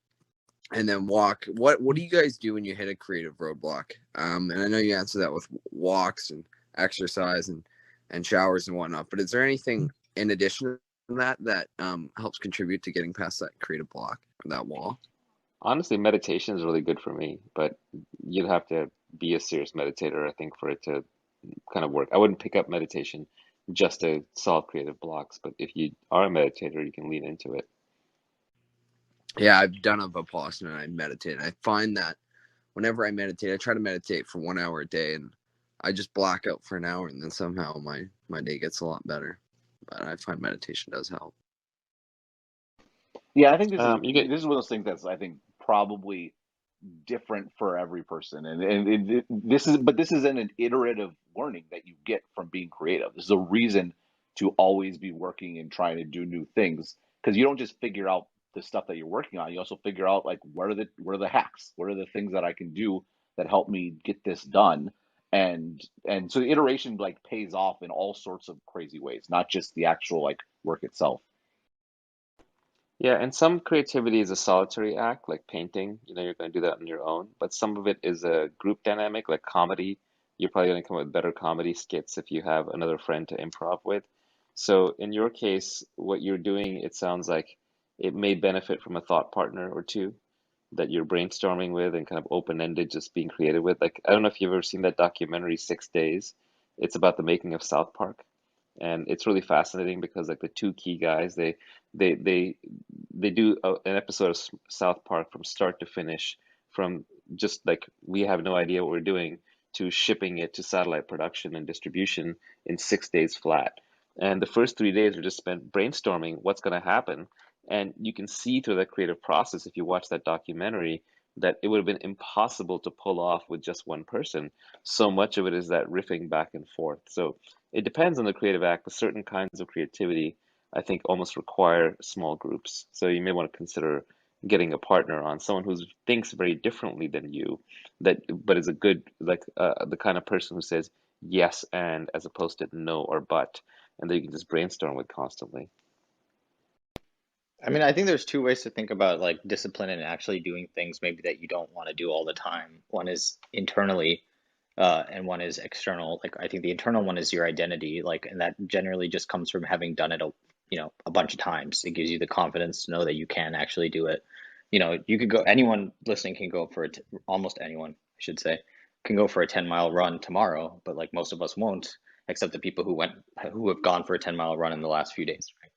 and then walk. What do you guys do when you hit a creative roadblock? And I know you answer that with walks and exercise and showers and whatnot, but is there anything in addition to that helps contribute to getting past that creative block or that wall? Honestly, meditation is really good for me, but you'd have to be a serious meditator, I think, for it to kind of work. I wouldn't pick up meditation just to solve creative blocks, but if you are a meditator, you can lean into it. Yeah, I've done a Vipassana and I meditate. I find that whenever I meditate, I try to meditate for 1 hour a day and I just black out for an hour and then somehow my day gets a lot better. But I find meditation does help. Yeah, I think You get this is one of those things that's I think probably different for every person, this is an iterative learning that you get from being creative. This is a reason to always be working and trying to do new things because you don't just figure out the stuff that you're working on. You also figure out like what are the hacks, what are the things that I can do that help me get this done, and so the iteration like pays off in all sorts of crazy ways, not just the actual like work itself. Yeah, and some creativity is a solitary act, like painting. You're going to do that on your own. But some of it is a group dynamic, like comedy. You're probably going to come up with better comedy skits if you have another friend to improv with. So in your case, what you're doing, it sounds like it may benefit from a thought partner or two that you're brainstorming with and kind of open-ended, just being creative with. Like, I don't know if you've ever seen that documentary, 6 Days. It's about the making of South Park, and it's really fascinating because like the two key guys, they they they do an episode of South Park from start to finish, from just like we have no idea what we're doing to shipping it to satellite production and distribution in 6 days flat. And the first 3 days are just spent brainstorming what's going to happen. And you can see through that creative process, if you watch that documentary, that it would have been impossible to pull off with just one person. So much of it is that riffing back and forth. So it depends on the creative act, but certain kinds of creativity, I think, almost require small groups. So you may want to consider getting a partner on, someone who thinks very differently than you, that but is a good like the kind of person who says yes and as opposed to no or but, and that you can just brainstorm with constantly. I mean, I think there's two ways to think about like discipline and actually doing things maybe that you don't want to do all the time. One is internally, and one is external. Like I think the internal one is your identity, like, and that generally just comes from having done it a bunch of times. It gives you the confidence to know that you can actually do it. You could go, anyone listening can go for it, almost anyone, I should say, can go for a 10-mile run tomorrow, but like most of us won't, except the people who have gone for a 10-mile run in the last few days, right?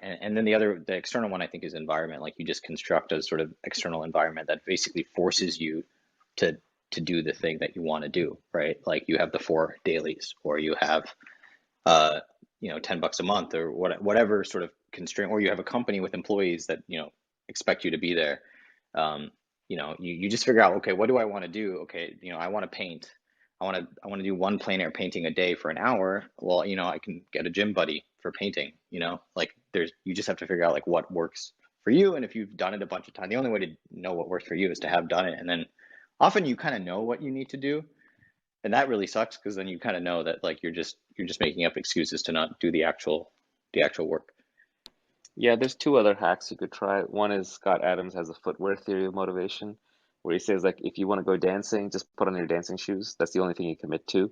And then the external one, I think, is environment. Like you just construct a sort of external environment that basically forces you to to do the thing that you want to do, right? Like you have the 4 dailies, or you have uh, $10 a month, or whatever sort of constraint, or you have a company with employees that expect you to be there. You just figure out, okay, what do I want to do? Okay, I want to paint. I want to do one plein air painting a day for an hour. Well, I can get a gym buddy for painting. Like you just have to figure out like what works for you, and if you've done it a bunch of times, the only way to know what works for you is to have done it, and then often you kind of know what you need to do, and that really sucks because then you kind of know that like you're just making up excuses to not do the actual work. Yeah, there's two other hacks you could try. One is Scott Adams has a footwear theory of motivation, where he says like if you want to go dancing, just put on your dancing shoes. That's the only thing you commit to.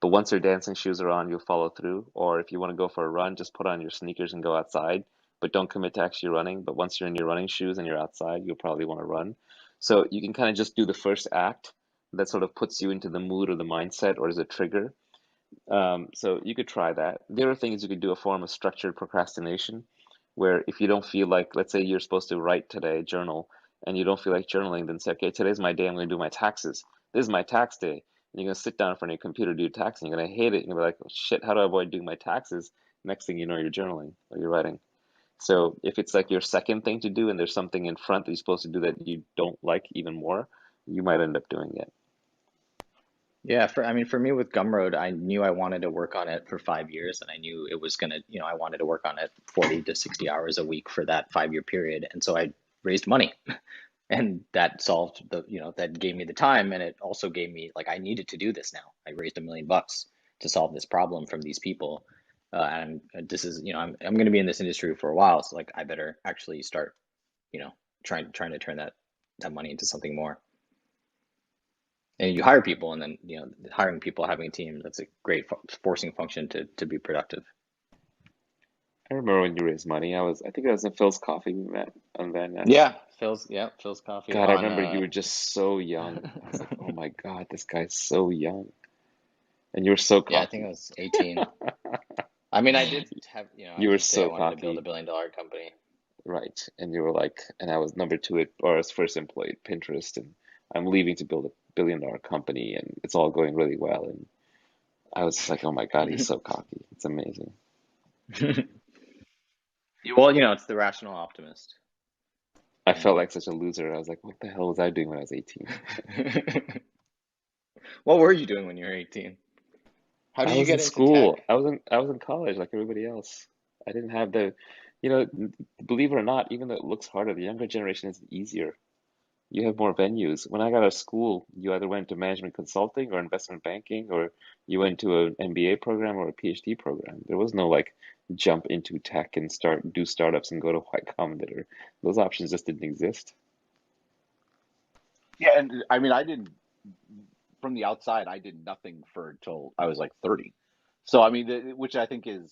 But once your dancing shoes are on, you'll follow through. Or if you want to go for a run, just put on your sneakers and go outside, but don't commit to actually running. But once you're in your running shoes and you're outside, you'll probably want to run. So you can kind of just do the first act that sort of puts you into the mood or the mindset or as a trigger. So you could try that. The other thing is you could do a form of structured procrastination, where if you don't feel like, let's say you're supposed to write today, journal, and you don't feel like journaling, then say, okay, today's my day, I'm going to do my taxes. This is my tax day. And you're going to sit down in front of your computer, do your tax, and you're going to hate it. You're going to be like, oh, shit, how do I avoid doing my taxes? Next thing you know, you're journaling or you're writing. So if it's like your second thing to do and there's something in front that you're supposed to do that you don't like even more, you might end up doing it. Yeah, I mean, for me with Gumroad, I knew I wanted to work on it for 5 years, and I knew it was gonna, I wanted to work on it 40 to 60 hours a week for that 5 year period. And so I raised money, and that solved that gave me the time, and it also gave me, like, I needed to do this now. I raised $1 million to solve this problem from these people. And this is, I'm going to be in this industry for a while, so like I better actually start, trying to turn that money into something more. And you hire people, and then hiring people, having a team, that's a great forcing function to be productive. I remember when you raised money. I think I was in Phil's Coffee we met on Van Ness. Yeah, Phil's Coffee. God, I remember you were just so young. I was like, oh my God, this guy's so young. And you were so cocky. Yeah, I think I was 18. I mean, I did have, You I were did say I so wanted to build cocky. $1 billion company. Right. And you were like, and I was number two or I was first employee at Pinterest, and I'm leaving to build $1 billion company, and it's all going really well. And I was just like, oh my God, he's so cocky. It's amazing. Well, it's the rational optimist. I felt like such a loser. I was like, what the hell was I doing when I was 18? What were you doing when you were 18? How did I you was in get into tech? school. I was in college like everybody else. I didn't have believe it or not, even though it looks harder, the younger generation is easier. You have more venues. When I got out of school, you either went to management consulting or investment banking, or you went to an MBA program or a PhD program. There was no like jump into tech and do startups and go to Y Combinator. Those options just didn't exist. Yeah, and I mean, from the outside, I did nothing for until I was like 30. So, I mean, which I think is,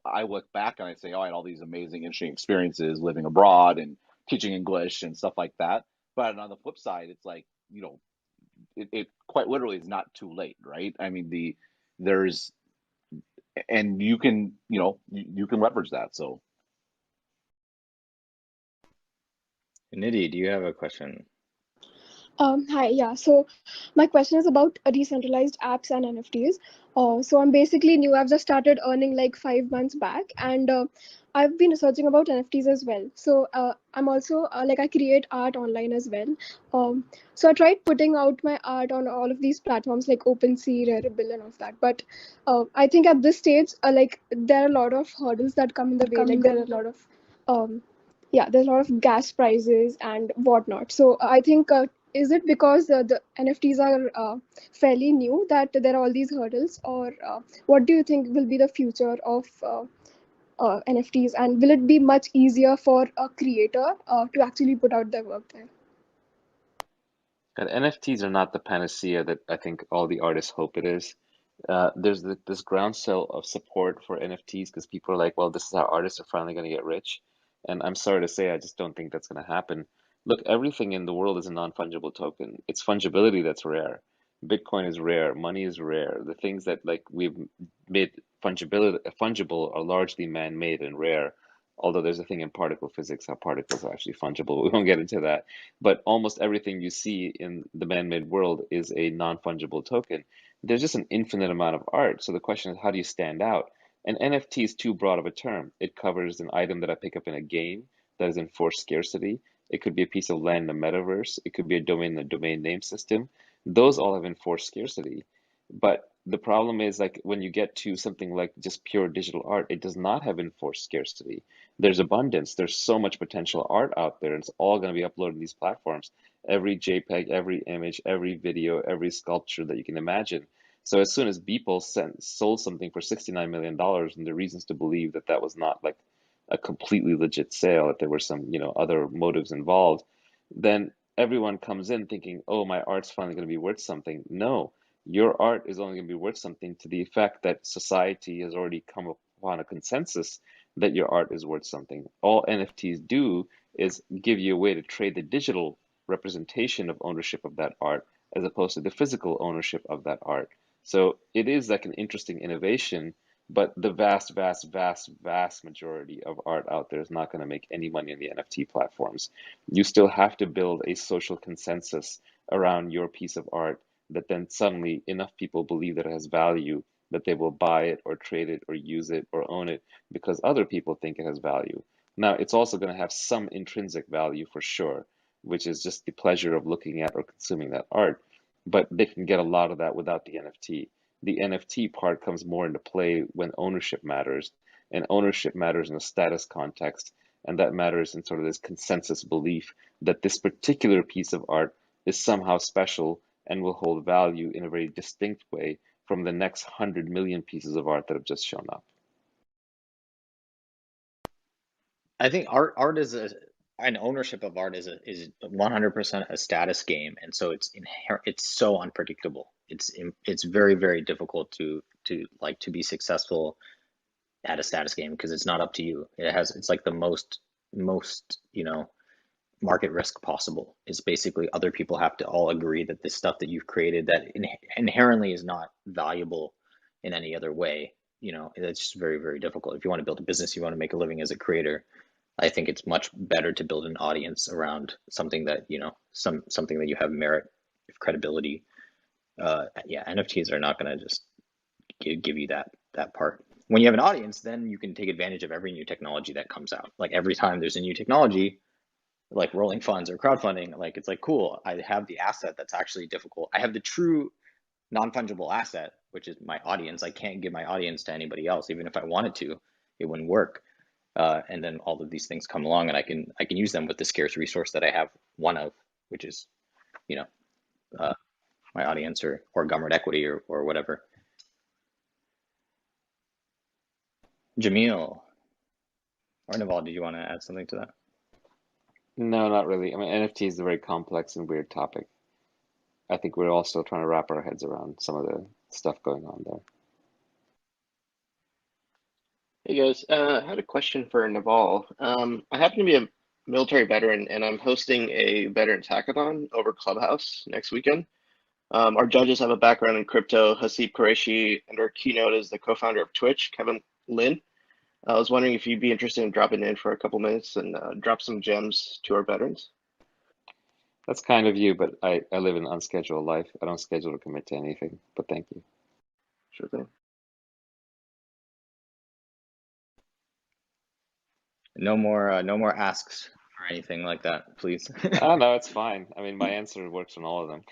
I look back and I say, oh, I had all these amazing, interesting experiences living abroad and teaching English and stuff like that. But on the flip side, it's like, it quite literally is not too late, right? I mean, there's, and you can, you can leverage that. So, Nidhi, do you have a question? Hi, yeah. So my question is about decentralized apps and NFTs. So I'm basically new. I've just started earning like 5 months back, and I've been researching about NFTs as well. So I'm also like I create art online as well. So I tried putting out my art on all of these platforms like OpenSea, Rarible, and all of that. But I think at this stage, like there are a lot of hurdles that come in the way. Like there are a lot of there's a lot of gas prices and whatnot. So I think is it because the NFTs are fairly new that there are all these hurdles, or what do you think will be the future of NFTs, and will it be much easier for a creator to actually put out their work there? And NFTs are not the panacea that I think all the artists hope it is. There's this groundswell of support for NFTs because people are like, well, this is how artists are finally going to get rich. And I'm sorry to say, I just don't think that's going to happen. Look, everything in the world is a non-fungible token. It's fungibility that's rare. Bitcoin is rare. Money is rare. The things that like we've made fungible are largely man-made and rare. Although there's a thing in particle physics how particles are actually fungible. We won't get into that. But almost everything you see in the man-made world is a non-fungible token. There's just an infinite amount of art. So the question is, how do you stand out? An NFT is too broad of a term. It covers an item that I pick up in a game that is enforced scarcity. It could be a piece of land in a metaverse. It could be a domain in a domain name system. Those all have enforced scarcity. But the problem is like when you get to something like just pure digital art, it does not have enforced scarcity. There's abundance. There's so much potential art out there. And it's all going to be uploaded to these platforms. Every JPEG, every image, every video, every sculpture that you can imagine. So as soon as Beeple sold something for $69 million, and the reasons to believe that that was not like a completely legit sale, that there were some, other motives involved, then everyone comes in thinking, oh, my art's finally going to be worth something. No, Your art is only going to be worth something to the effect that society has already come upon a consensus that your art is worth something. All NFTs do is give you a way to trade the digital representation of ownership of that art as opposed to the physical ownership of that art. So it is like an interesting innovation, but the vast, vast, vast, vast majority of art out there is not going to make any money on the NFT platforms. You still have to build a social consensus around your piece of art that then suddenly enough people believe that it has value that they will buy it or trade it or use it or own it because other people think it has value. Now, it's also going to have some intrinsic value for sure, which is just the pleasure of looking at or consuming that art, but they can get a lot of that without the NFT. The NFT part comes more into play when ownership matters, and ownership matters in a status context, and that matters in sort of this consensus belief that this particular piece of art is somehow special and will hold value in a very distinct way from the next 100 million pieces of art that have just shown up. I think art is an ownership of art is 100% a status game, and so it's so unpredictable. It's very, very difficult to be successful at a status game because it's not up to you. It's like the most market risk possible. It's basically other people have to all agree that this stuff that you've created that inherently is not valuable in any other way. It's just very, very difficult. If you want to build a business, you want to make a living as a creator, I think it's much better to build an audience around something that, something that you have merit, credibility. Yeah, NFTs are not going to just give you that part. When you have an audience, then you can take advantage of every new technology that comes out. Like every time there's a new technology, like rolling funds or crowdfunding, like it's like, cool, I have the asset that's actually difficult. I have the true non-fungible asset, which is my audience. I can't give my audience to anybody else. Even if I wanted to, it wouldn't work. And then all of these things come along, and I can use them with the scarce resource that I have one of, which is, my audience or Gumroad equity or whatever. Jamil or Naval, did you want to add something to that? No, not really. I mean, NFT is a very complex and weird topic. I think we're all still trying to wrap our heads around some of the stuff going on there. Hey guys, I had a question for Naval. I happen to be a military veteran and I'm hosting a veterans hackathon over Clubhouse next weekend. Our judges have a background in crypto, Hasib Qureshi, and our keynote is the co-founder of Twitch, Kevin Lin. I was wondering if you'd be interested in dropping in for a couple minutes and drop some gems to our veterans. That's kind of you, but I live an unscheduled life. I don't schedule or commit to anything, but thank you. Sure thing. No more asks or anything like that, please. Oh, no, it's fine. I mean, my answer works on all of them.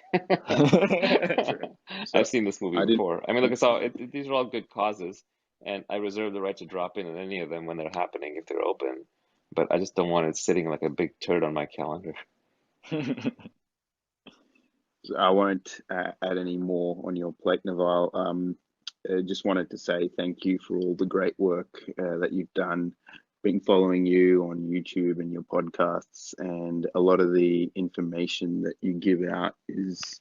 I've seen this movie before. I mean, look, these are all good causes, and I reserve the right to drop in on any of them when they're happening if they're open. But I just don't want it sitting like a big turd on my calendar. I won't add any more on your plate, Naval. I just wanted to say thank you for all the great work that you've done. Been following you on YouTube and your podcasts, and a lot of the information that you give out is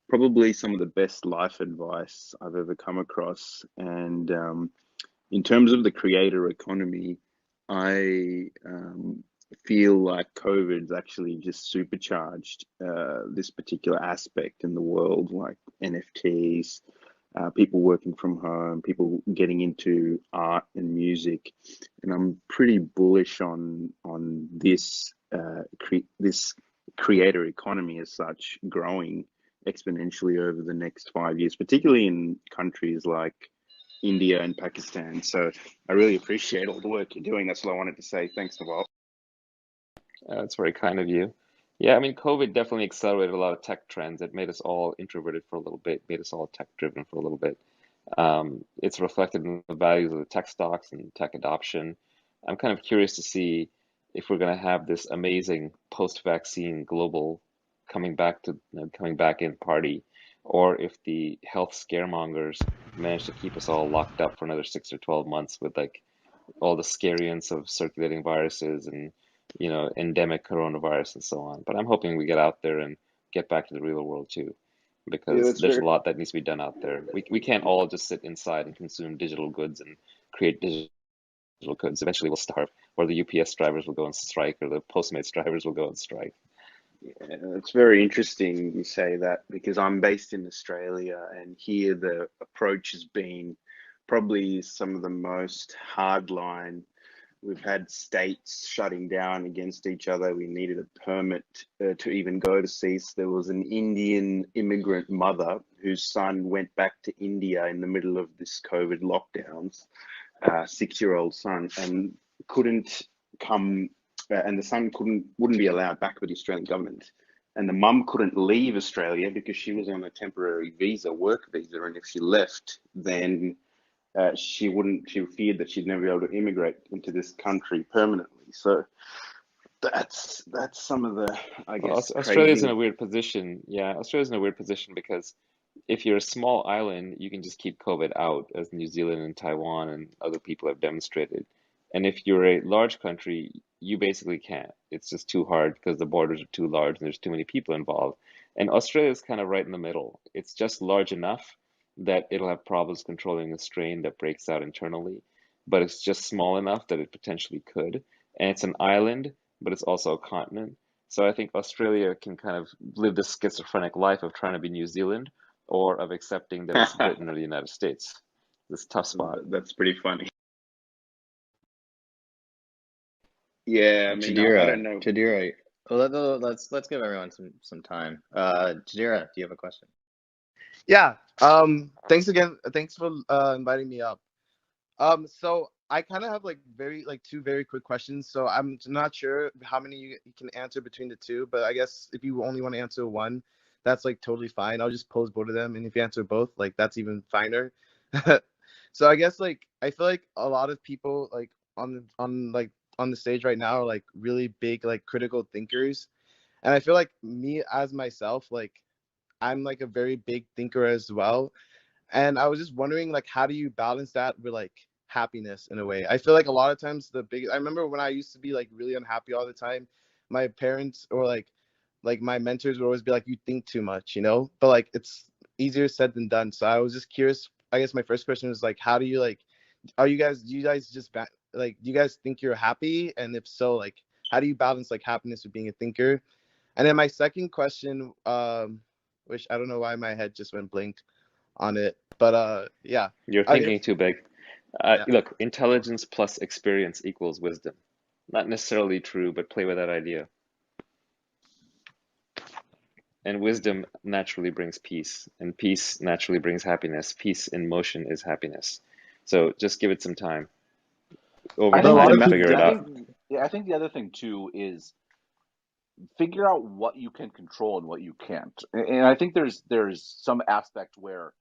probably some of the best life advice I've ever come across. And in terms of the creator economy, I feel like COVID's actually just supercharged this particular aspect in the world, like NFTs, people working from home, people getting into art and music, and I'm pretty bullish on this this creator economy as such growing exponentially over the next 5 years, particularly in countries like India and Pakistan. So I really appreciate all the work you're doing. That's what I wanted to say. Thanks, Naval. That's very kind of you. Yeah, I mean, COVID definitely accelerated a lot of tech trends. It made us all introverted for a little bit, made us all tech driven for a little bit. It's reflected in the values of the tech stocks and tech adoption. I'm kind of curious to see if we're going to have this amazing post-vaccine global coming back in party, or if the health scaremongers manage to keep us all locked up for another 6 or 12 months with like all the scariants of circulating viruses and endemic coronavirus and so on. But I'm hoping we get out there and get back to the real world too. Yeah, because that's there's a very. lot that needs to be done out there. We can't all just sit inside and consume digital goods and create digital goods. Eventually we'll starve, or the UPS drivers will go on strike, or the Postmates drivers will go on strike. Yeah, it's very interesting you say that because I'm based in Australia, and here the approach has been probably some of the most hardline. We've had states shutting down against each other. We needed a permit to even go to CESE. There was an Indian immigrant mother whose son went back to India in the middle of this COVID lockdowns, 6-year-old son, and couldn't come, and the son wouldn't be allowed back with the Australian government. And the mum couldn't leave Australia because she was on a temporary visa, work visa, and if she left, then she feared that she'd never be able to immigrate into this country permanently. So that's some of the, I Well, guess, Australia's in a crazy. weird position. Yeah, Australia's in a weird position because if you're a small island, you can just keep COVID out, as New Zealand and Taiwan and other people have demonstrated. And if you're a large country, you basically can't. It's just too hard because the borders are too large and there's too many people involved. And Australia's kind of right in the middle. It's just large enough that it'll have problems controlling a strain that breaks out internally, but it's just small enough that it potentially could. And it's an island, but it's also a continent. So I think Australia can kind of live this schizophrenic life of trying to be New Zealand or of accepting that it's Britain or the United States. This tough spot. That's pretty funny. Yeah, I mean, I Jadira, don't know. Jadira. Well, let's give everyone some time. Jadira, do you have a question? Yeah. Thanks again. Thanks for inviting me up. So I kind of have like two very quick questions. So I'm not sure how many you can answer between the two, but I guess if you only want to answer one, that's like totally fine. I'll just pose both of them, and if you answer both, like that's even finer. So I guess like I feel like a lot of people like on the stage right now are like really big like critical thinkers, and I feel like me as myself like I'm like a very big thinker as well. And I was just wondering, like, how do you balance that with like happiness in a way? I feel like a lot of times I remember when I used to be like really unhappy all the time, my parents or like my mentors would always be like, you think too much, you know? But like it's easier said than done. So I was just curious. I guess my first question is like, how do you like, do you guys just like, do you guys think you're happy? And if so, like, how do you balance like happiness with being a thinker? And then my second question, which I don't know why my head just went blank on it, but yeah, You're I guess thinking too big. yeah. Look, intelligence plus experience equals wisdom. Not necessarily true, but play with that idea. And wisdom naturally brings peace, and peace naturally brings happiness. Peace in motion is happiness. So just give it some time. Over I But a think lot time, of you'll the people, figure it I out. think yeah, I think the other thing too is figure out what you can control and what you can't. And I think there's some aspect where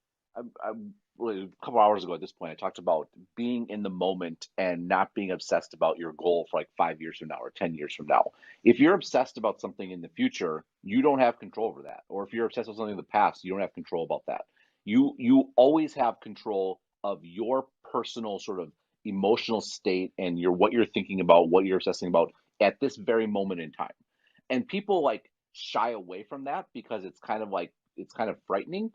really, a couple hours ago at this point, I talked about being in the moment and not being obsessed about your goal for like 5 years from now or 10 years from now. If you're obsessed about something in the future, you don't have control over that. Or if you're obsessed with something in the past, you don't have control about that. You always have control of your personal sort of emotional state and what you're thinking about, what you're obsessing about at this very moment in time. And people like shy away from that because it's kind of frightening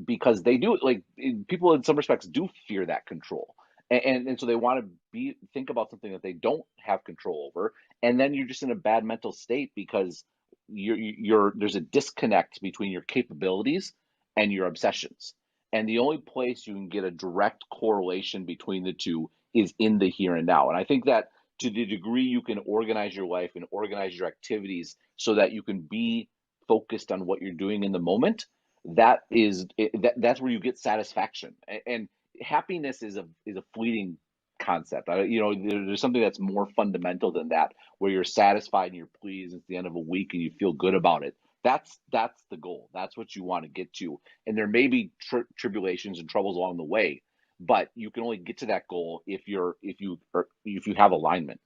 because they do like people in some respects do fear that control. And so they want to think about something that they don't have control over, and then you're just in a bad mental state because there's a disconnect between your capabilities and your obsessions. And the only place you can get a direct correlation between the two is in the here and now. And I think that to the degree you can organize your life and organize your activities so that you can be focused on what you're doing in the moment, that's where you get satisfaction. And happiness is a fleeting concept. There's something that's more fundamental than that, where you're satisfied and you're pleased at the end of a week and you feel good about it. That's the goal. That's what you want to get to. And there may be tribulations and troubles along the way, but you can only get to that goal if you have alignment.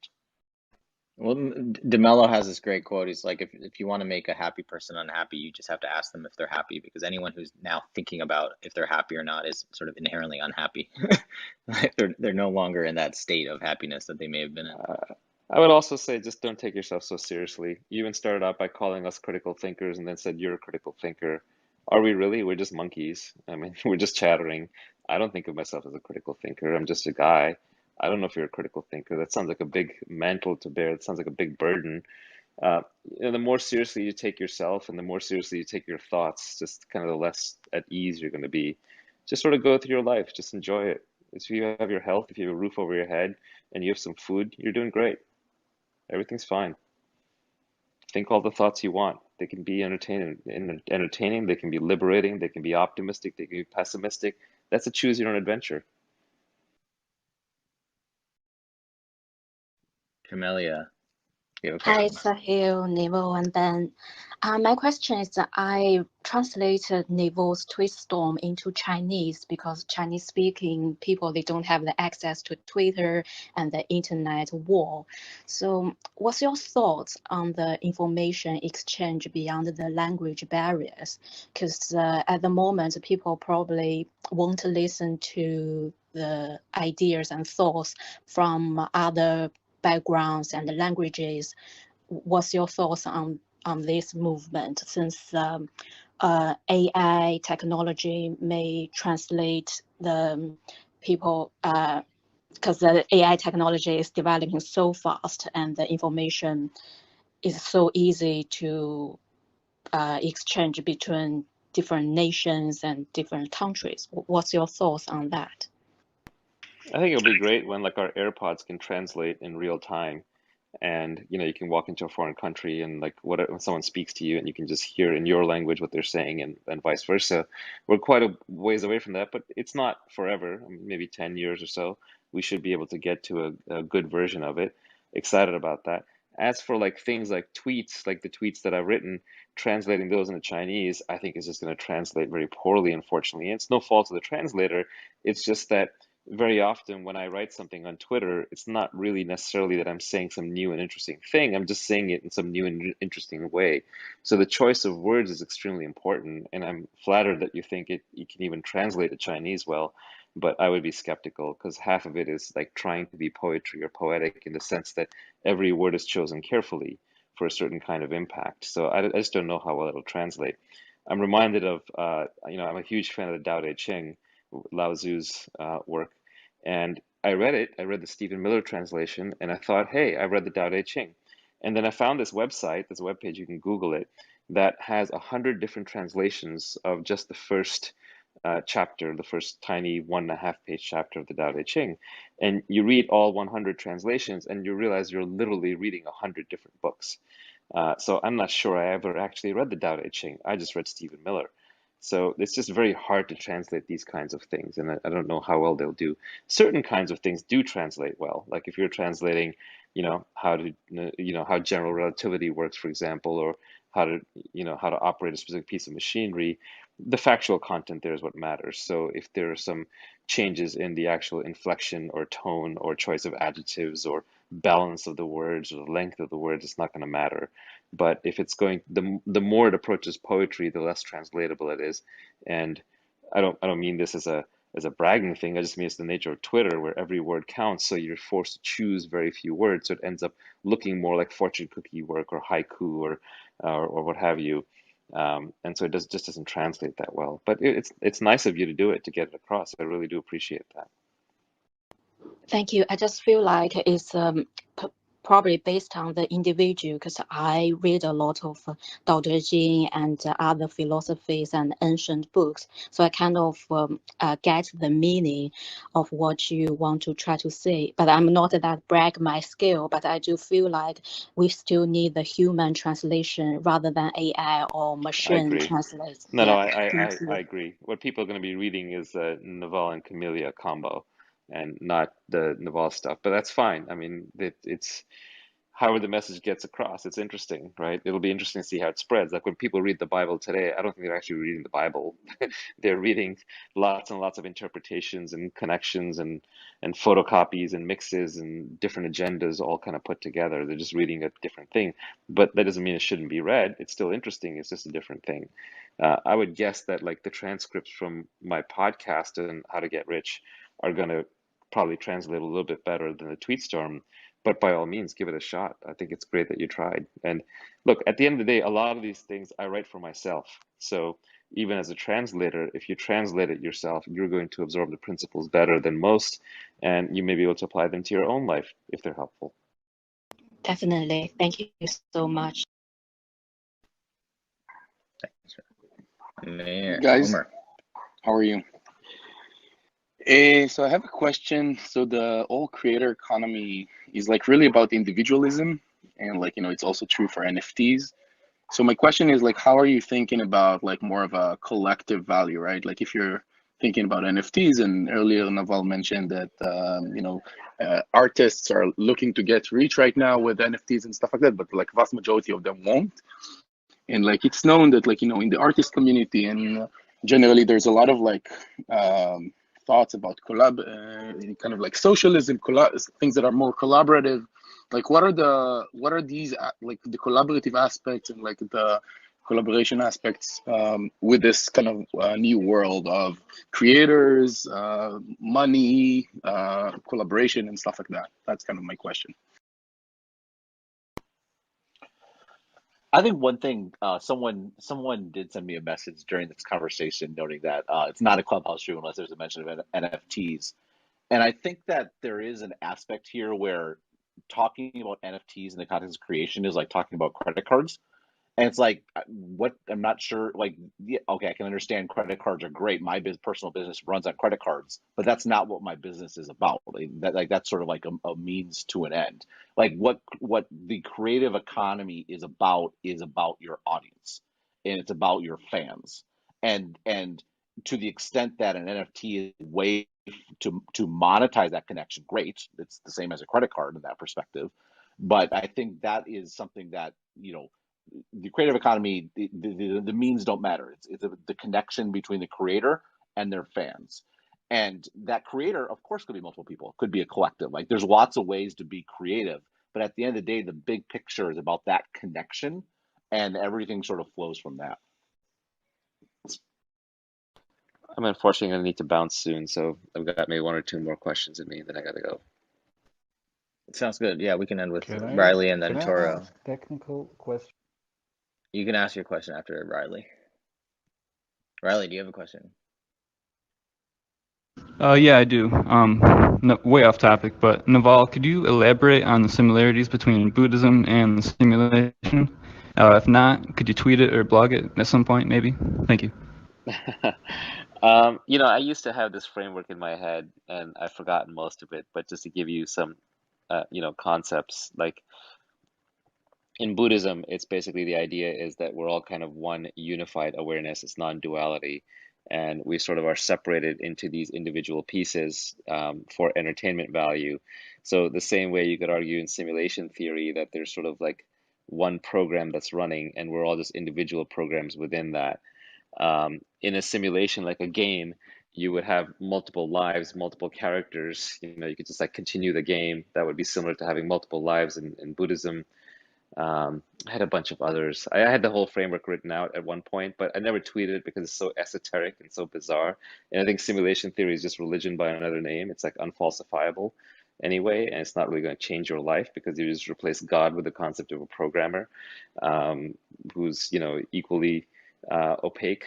Well, DeMello has this great quote. He's like, if you want to make a happy person unhappy, you just have to ask them if they're happy, because anyone who's now thinking about if they're happy or not is sort of inherently unhappy. They're no longer in that state of happiness that they may have been in. I would also say just don't take yourself so seriously. You even started out by calling us critical thinkers and then said you're a critical thinker. Are we really? We're just monkeys. I mean, we're just chattering. I don't think of myself as a critical thinker. I'm just a guy. I don't know if you're a critical thinker. That sounds like a big mantle to bear. That sounds like a big burden. Uh, the more seriously you take yourself and the more seriously you take your thoughts, just kind of the less at ease you're going to be. Just sort of go through your life, just enjoy it. If you have your health, if you have a roof over your head, and you have some food, you're doing great. Everything's fine. Think all the thoughts you want. They can be entertaining, they can be liberating, they can be optimistic, they can be pessimistic. That's a choose your own adventure. Camellia, you have a Hi, question? Sahil, Naval, and Ben. My question is that I translated Naval's Tweetstorm into Chinese because Chinese-speaking people, they don't have the access to Twitter and the internet wall. So what's your thoughts on the information exchange beyond the language barriers? Because at the moment, people probably won't listen to the ideas and thoughts from other backgrounds and languages. What's your thoughts on this movement, since AI technology may translate the people, because the AI technology is developing so fast and the information is so easy to exchange between different nations and different countries. What's your thoughts on that? I think it'll be great when like our AirPods can translate in real time. And you can walk into a foreign country and like when someone speaks to you and you can just hear in your language what they're saying and vice versa. We're quite a ways away from that, but it's not forever. I mean, maybe 10 years or so, we should be able to get to a good version of it. Excited about that. As for like things like tweets, like the tweets that I've written, translating those into Chinese, I think is just going to translate very poorly, unfortunately. And it's no fault of the translator. It's just that very often when I write something on Twitter, it's not really necessarily that I'm saying some new and interesting thing. I'm just saying it in some new and interesting way. So the choice of words is extremely important, and I'm flattered that you think you can even translate to Chinese well, but I would be skeptical because half of it is like trying to be poetry or poetic in the sense that every word is chosen carefully for a certain kind of impact. So I just don't know how well it'll translate. I'm reminded of, I'm a huge fan of the Tao Te Ching, Lao Tzu's work. And I read it, I read the Stephen Miller translation, and I thought, hey, I read the Tao Te Ching. And then I found this website, this webpage, you can Google it, that has 100 different translations of just the first chapter, the first tiny 1.5 page chapter of the Tao Te Ching. And you read all 100 translations, and you realize you're literally reading 100 different books. So I'm not sure I ever actually read the Tao Te Ching. I just read Stephen Miller. So it's just very hard to translate these kinds of things, and I don't know how well they'll do. Certain kinds of things do translate well. Like if you're translating, how general relativity works, for example, or how to operate a specific piece of machinery, the factual content there is what matters. So if there are some changes in the actual inflection or tone or choice of adjectives or balance of the words or the length of the words, it's not going to matter. But if it's the more it approaches poetry, the less translatable it is. And I don't mean this as a bragging thing. I just mean it's the nature of Twitter, where every word counts. So you're forced to choose very few words. So it ends up looking more like fortune cookie work or haiku or what have you. And so it just doesn't translate that well. But it's nice of you to do it, to get it across. I really do appreciate that. Thank you. I just feel like it's probably based on the individual, because I read a lot of Tao Te Ching and other philosophies and ancient books. So I kind of get the meaning of what you want to try to say. But I'm not that brag my skill, but I do feel like we still need the human translation rather than AI or I machine agree. translate. No, Yeah. no, Thank I you. agree. What people are going to be reading is Naval and Camellia combo, and not the Naval stuff. But that's fine. I mean, it's however the message gets across. It's interesting, right? It'll be interesting to see how it spreads. Like when people read the Bible today, I don't think they're actually reading the Bible. They're reading lots and lots of interpretations and connections and photocopies and mixes and different agendas all kind of put together. They're just reading a different thing. But that doesn't mean it shouldn't be read. It's still interesting. It's just a different thing. I would guess that like the transcripts from my podcast and How to Get Rich are going to probably translate a little bit better than the tweet storm, but by all means, give it a shot. I think it's great that you tried. And look, at the end of the day, a lot of these things I write for myself. So even as a translator, if you translate it yourself, you're going to absorb the principles better than most, and you may be able to apply them to your own life if they're helpful. Definitely. Thank you so much. Guys, Homer. how are you? So I have a question. So the whole creator economy is like really about individualism, and like, you know, it's also true for NFTs. So my question is like, how are you thinking about like more of a collective value, right? Like if you're thinking about NFTs, and earlier Naval mentioned that you know, artists are looking to get rich right now with NFTs and stuff like that, but like vast majority of them won't. And like it's known that like, you know, in the artist community and generally there's a lot of like thoughts about kind of like socialism, things that are more collaborative. Like what are these like the collaborative aspects and like the collaboration aspects with this kind of new world of creators, money, collaboration and stuff like that? That's kind of my question. I think one thing, someone did send me a message during this conversation noting that it's not a Clubhouse room unless there's a mention of NFTs. And I think that there is an aspect here where talking about NFTs in the context of creation is like talking about credit cards. And it's like, what, I'm not sure, like, yeah, okay, I can understand credit cards are great. My personal business runs on credit cards, but that's not what my business is about. Like that's sort of like a means to an end. Like what the creative economy is about your audience, and it's about your fans. And to the extent that an NFT is a way to monetize that connection, great. It's the same as a credit card in that perspective. But I think that is something that, you know, the creative economy, the means don't matter. It's the connection between the creator and their fans. And that creator, of course, could be multiple people, could be a collective. Like there's lots of ways to be creative, but at the end of the day, the big picture is about that connection, and everything sort of flows from that. I'm unfortunately going to need to bounce soon, so I've got maybe one or two more questions in me, then I got to go. Sounds good. Yeah, we can end with Can Riley and then I Toro. ask technical question? You can ask your question after Riley. Riley, do you have a question? Yeah, I do. No, way off topic, but Naval, could you elaborate on the similarities between Buddhism and simulation? If not, could you tweet it or blog it at some point, maybe? Thank you. You know, I used to have this framework in my head, and I've forgotten most of it, but just to give you some, you know, concepts, like in Buddhism, it's basically the idea is that we're all kind of one unified awareness. It's non-duality, and we sort of are separated into these individual pieces for entertainment value. So the same way you could argue in simulation theory that there's sort of like one program that's running, and we're all just individual programs within that. In a simulation like a game, you would have multiple lives, multiple characters. You know, you could just like continue the game. That would be similar to having multiple lives in Buddhism. I had a bunch of others. I had the whole framework written out at one point, but I never tweeted it because it's so esoteric and so bizarre. And I think simulation theory is just religion by another name. It's like unfalsifiable anyway, and it's not really going to change your life because you just replace God with the concept of a programmer who's, you know, equally opaque.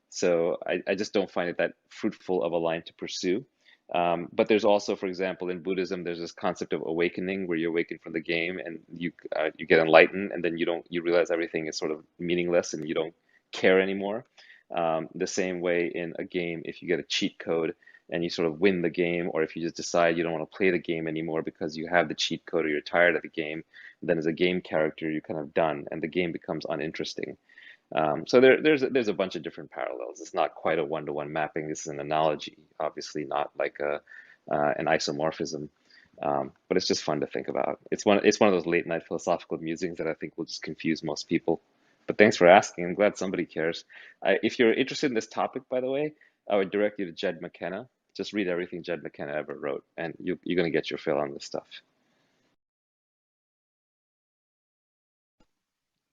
So I just don't find it that fruitful of a line to pursue. But there's also, for example, in Buddhism, there's this concept of awakening where you awaken from the game and you get enlightened, and then you realize everything is sort of meaningless and you don't care anymore. The same way in a game, if you get a cheat code and you sort of win the game, or if you just decide you don't want to play the game anymore because you have the cheat code or you're tired of the game, then as a game character, you're kind of done and the game becomes uninteresting. So there's a bunch of different parallels. It's not quite a one-to-one mapping. This is an analogy, obviously not like an isomorphism, but it's just fun to think about. It's one of those late night philosophical musings that I think will just confuse most people. But thanks for asking. I'm glad somebody cares. If you're interested in this topic, by the way, I would direct you to Jed McKenna. Just read everything Jed McKenna ever wrote, and you're going to get your fill on this stuff.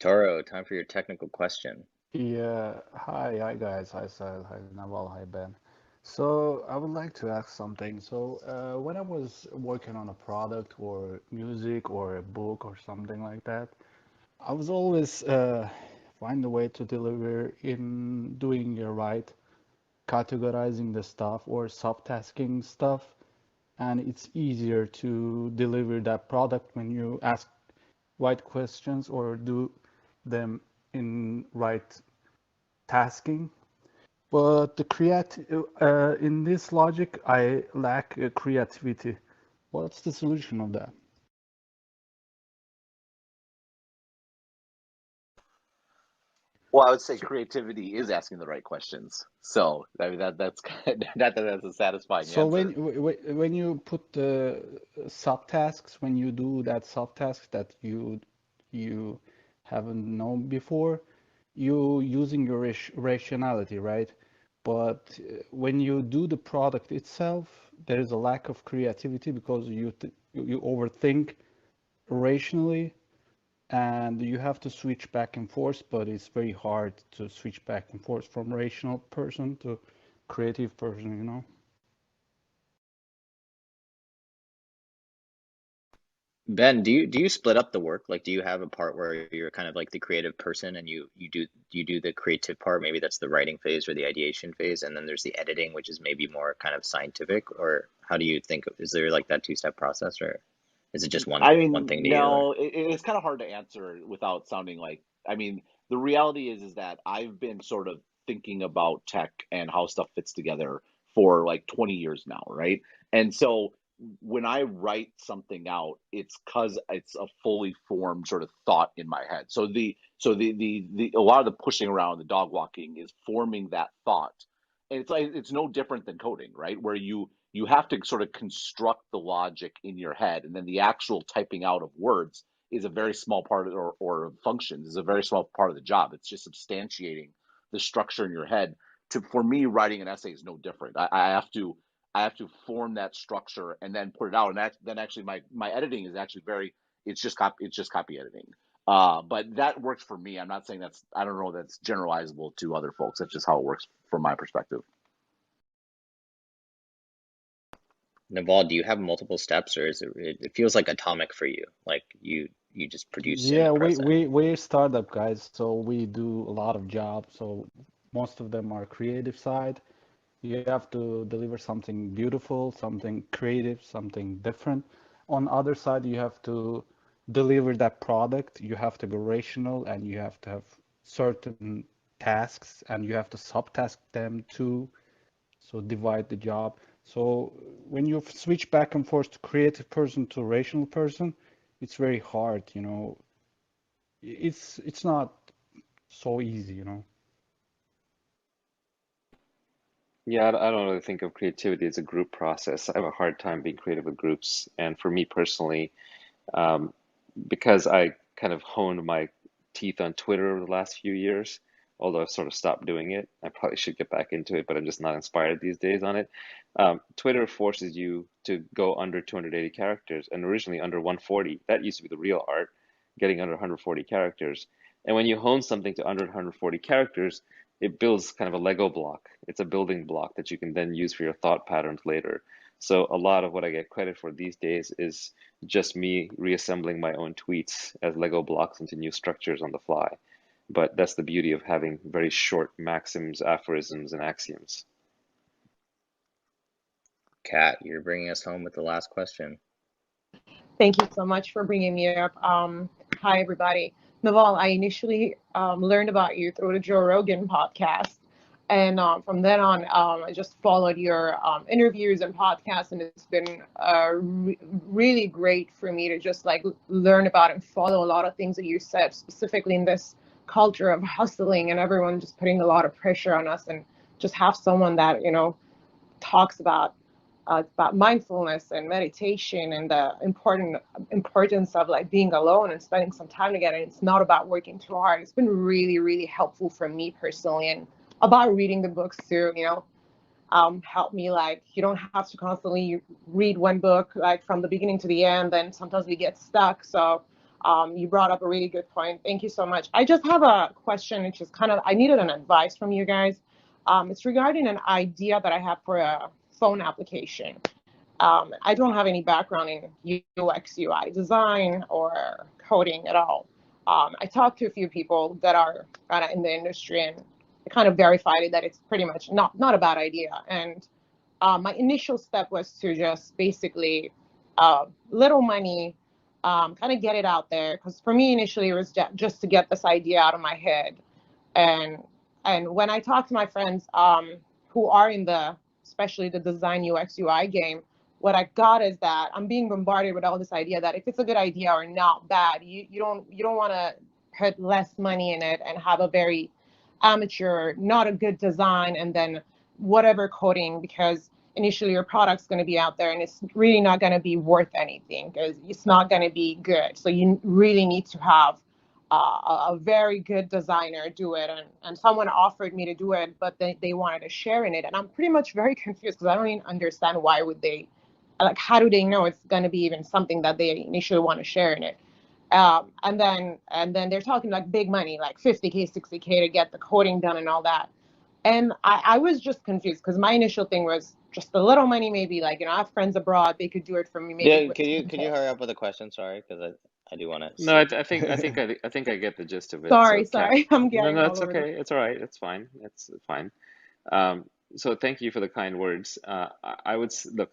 Toro, time for your technical question. Yeah, hi guys, hi Sahil, hi Naval, hi Ben. So I would like to ask something. So when I was working on a product or music or a book or something like that, I was always find a way to deliver in doing your right, categorizing the stuff or subtasking stuff, and it's easier to deliver that product when you ask right questions or do them in right tasking. But in this logic, I lack creativity. What's the solution of that? Well, I would say creativity is asking the right questions. So I mean that's not that that's a satisfying So answer. when you put the subtasks, when you do that subtask that you haven't known before, you using your rationality, right? But when you do the product itself, there is a lack of creativity because you overthink rationally, and you have to switch back and forth, but it's very hard to switch back and forth from rational person to creative person, you know? Ben, do you split up the work? Like, do you have a part where you're kind of like the creative person and you do the creative part? Maybe that's the writing phase or the ideation phase, and then there's the editing, which is maybe more kind of scientific. Or how do you think? Is there like that two-step process, or is it just I one mean, thing to you? Or no, it's kind of hard to answer without sounding like, I mean, the reality is that I've been sort of thinking about tech and how stuff fits together for like 20 years now, right? And so when I write something out, it's because it's a fully formed sort of thought in my head. So the a lot of the pushing around, the dog walking is forming that thought. And it's like it's no different than coding, right? Where you have to sort of construct the logic in your head, and then the actual typing out of words is a very small part of, or functions is a very small part of the job. It's just substantiating the structure in your head. For me, writing an essay is no different. I have to form that structure and then put it out, and then actually my editing is actually very, it's just copy editing. But that works for me. I'm not saying I don't know that's generalizable to other folks. That's just how it works from my perspective. Naval, do you have multiple steps, or is it feels like atomic for you? Like you just produce and Yeah, you we press it. we we're startup guys, so we do a lot of jobs. So most of them are creative side. You have to deliver something beautiful, something creative, something different. On other side, you have to deliver that product. You have to be rational, and you have to have certain tasks, and you have to subtask them too. So divide the job. So when you switch back and forth to creative person to rational person, it's very hard, you know. It's not so easy, you know. Yeah, I don't really think of creativity as a group process. I have a hard time being creative with groups. And for me personally, um, because I kind of honed my teeth on Twitter over the last few years, although I've sort of stopped doing it. I probably should get back into it, but I'm just not inspired these days on it. Twitter forces you to go under 280 characters, and originally under 140. That used to be the real art, getting under 140 characters. And when you hone something to under 140 characters, it builds kind of a Lego block. It's a building block that you can then use for your thought patterns later. So a lot of what I get credit for these days is just me reassembling my own tweets as Lego blocks into new structures on the fly. But that's the beauty of having very short maxims, aphorisms, and axioms. Kat, you're bringing us home with the last question. Thank you so much for bringing me up. Hi, everybody. Naval, I initially learned about you through the Joe Rogan podcast. And from then on, I just followed your interviews and podcasts, and it's been really great for me to just like learn about and follow a lot of things that you said, specifically in this culture of hustling and everyone just putting a lot of pressure on us, and just have someone that, talks about mindfulness and meditation and the importance of like being alone and spending some time together. And it's not about working too hard. It's been really, really helpful for me personally, and about reading the books too, help me, like, you don't have to constantly read one book like from the beginning to the end, then sometimes we get stuck. So you brought up a really good point. Thank you so much. I just have a question, which is kind of, I needed an advice from you guys. It's regarding an idea that I have for a phone application. I don't have any background in UX UI design or coding at all. I talked to a few people that are kind of in the industry, and they kind of verified it that it's pretty much not a bad idea. And my initial step was to just basically little money, kind of get it out there. Because for me, initially, it was just to get this idea out of my head. And when I talk to my friends who are in especially the design UX UI game, what I got is that I'm being bombarded with all this idea that if it's a good idea or not bad, you don't want to put less money in it and have a very amateur, not a good design, and then whatever coding, because initially your product's going to be out there and it's really not going to be worth anything because it's not going to be good. So you really need to have a very good designer do it, and someone offered me to do it, but they wanted to share in it, and I'm pretty much very confused because I don't even understand why would they, like, how do they know it's going to be even something that they initially want to share in it. And then they're talking like big money, like 50K, 60K to get the coding done and all that. And I was just confused because my initial thing was just a little money, maybe, like, I have friends abroad, they could do it for me, maybe Yeah, with could you 10K. hurry up with the question? Sorry, because I do want to No, I, sleep. th- I think I get the gist of it. So, Sorry, I'm no, getting no, all it's over the. okay. It's all right. It's fine. It's fine. Um, so thank you for the kind words. I would look,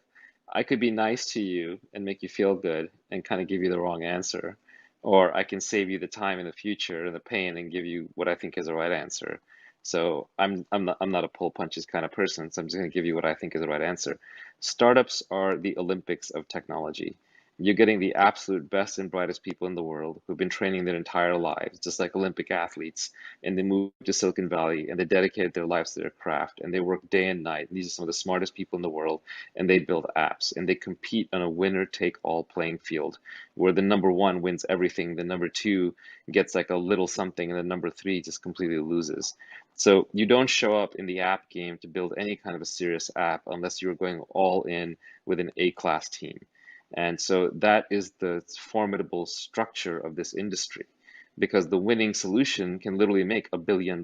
I could be nice to you and make you feel good and kind of give you the wrong answer, or I can save you the time in the future and the pain and give you what I think is the right answer. So I'm not a pull punches kind of person, so I'm just going to give you what I think is the right answer. Startups are the Olympics of technology. You're getting the absolute best and brightest people in the world who've been training their entire lives, just like Olympic athletes, and they moved to Silicon Valley and they dedicated their lives to their craft and they work day and night. These are some of the smartest people in the world, and they build apps and they compete on a winner-take-all playing field where the number one wins everything, the number two gets like a little something, and the number three just completely loses. So you don't show up in the app game to build any kind of a serious app unless you're going all in with an A-class team. And so that is the formidable structure of this industry, because the winning solution can literally make $1 billion.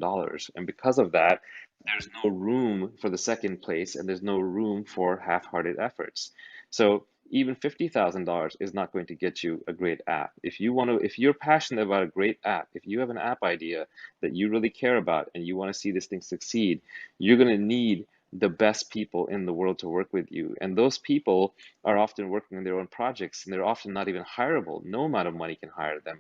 And because of that, there's no room for the second place and there's no room for half-hearted efforts. So even $50,000 is not going to get you a great app. If you're passionate about a great app, if you have an app idea that you really care about and you want to see this thing succeed, you're going to need the best people in the world to work with you. And those people are often working on their own projects and they're often not even hireable. No amount of money can hire them.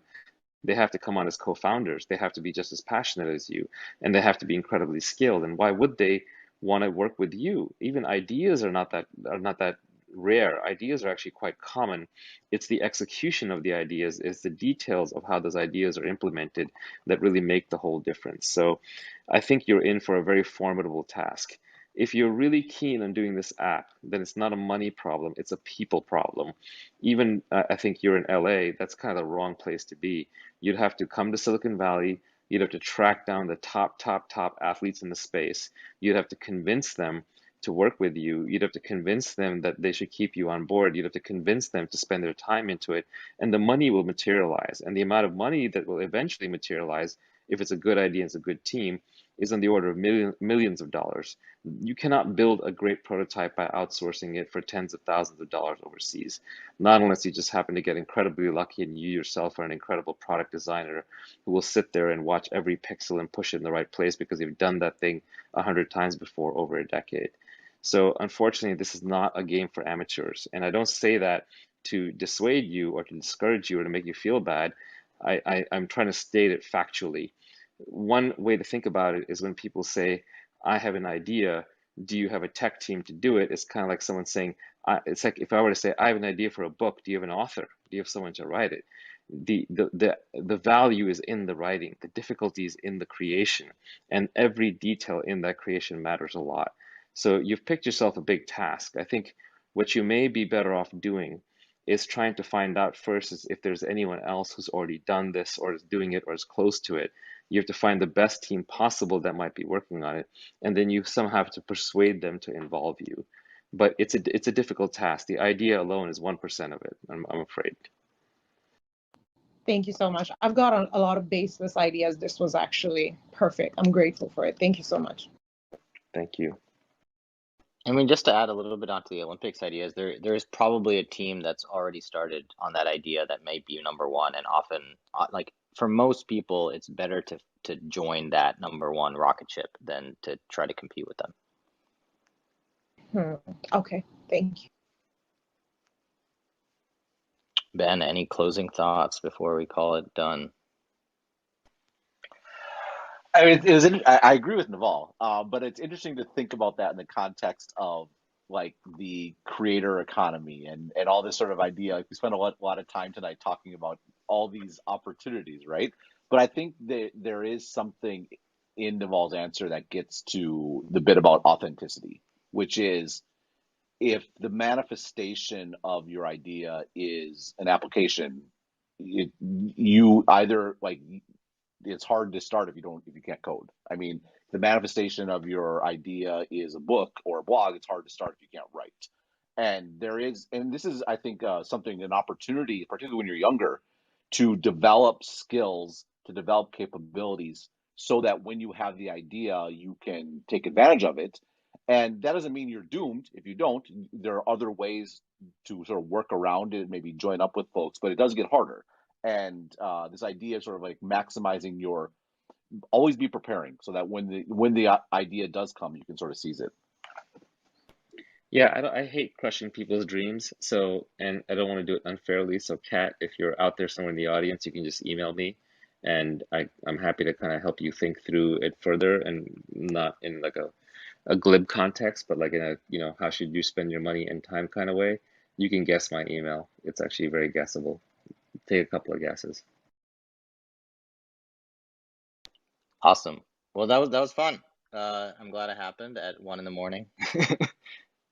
They have to come on as co-founders. They have to be just as passionate as you, and they have to be incredibly skilled. And why would they want to work with you? Even ideas are not that rare. Ideas are actually quite common. It's the execution of the ideas, it's the details of how those ideas are implemented that really make the whole difference. So I think you're in for a very formidable task. If you're really keen on doing this app, then it's not a money problem, it's a people problem. Even I think you're in LA, that's kind of the wrong place to be. You'd have to come to Silicon Valley, you'd have to track down the top athletes in the space. You'd have to convince them to work with you. You'd have to convince them that they should keep you on board. You'd have to convince them to spend their time into it, and the money will materialize. And the amount of money that will eventually materialize, if it's a good idea and it's a good team, is on the order of millions of dollars. You cannot build a great prototype by outsourcing it for tens of thousands of dollars overseas, not unless you just happen to get incredibly lucky and you yourself are an incredible product designer who will sit there and watch every pixel and push it in the right place because you've done that thing 100 times before over a decade. So unfortunately, this is not a game for amateurs. And I don't say that to dissuade you or to discourage you or to make you feel bad. I'm trying to state it factually. One way to think about it is when people say, I have an idea, do you have a tech team to do it? It's kind of like someone saying, it's like if I were to say, I have an idea for a book, do you have an author? Do you have someone to write it? The value is in the writing, the difficulty is in the creation, and every detail in that creation matters a lot. So you've picked yourself a big task. I think what you may be better off doing is trying to find out first is if there's anyone else who's already done this or is doing it or is close to it. You have to find the best team possible that might be working on it, and then you somehow have to persuade them to involve you. But it's a difficult task. The idea alone is 1% of it, I'm afraid. Thank you so much. I've got a lot of baseless ideas. This was actually perfect. I'm grateful for it. Thank you so much. Thank you. I mean, just to add a little bit onto the Olympics ideas, there's probably a team that's already started on that idea that may be number one, and often, like for most people, it's better to join that #1 rocket ship than to try to compete with them. Okay, thank you. Ben, any closing thoughts before we call it done? I mean, I agree with Naval, but it's interesting to think about that in the context of like the creator economy and all this sort of idea. Like we spent a lot of time tonight talking about all these opportunities, right? But I think that there is something in Naval's answer that gets to the bit about authenticity, which is if the manifestation of your idea is an application, you either like it's hard to start if you can't code. I mean, the manifestation of your idea is a book or a blog. It's hard to start if you can't write. And this is, I think, an opportunity, particularly when you're younger, to develop skills, to develop capabilities, so that when you have the idea, you can take advantage of it. And that doesn't mean you're doomed if you don't. There are other ways to sort of work around it, maybe join up with folks, but it does get harder. And this idea of sort of like maximizing always be preparing so that when the idea does come, you can sort of seize it. Yeah, I hate crushing people's dreams. So, and I don't want to do it unfairly. So, Kat, if you're out there somewhere in the audience, you can just email me, and I'm happy to kind of help you think through it further, and not in like a glib context, but like in a, how should you spend your money and time kind of way. You can guess my email. It's actually very guessable. Take a couple of guesses. Awesome. Well, that was fun. I'm glad it happened at 1 a.m.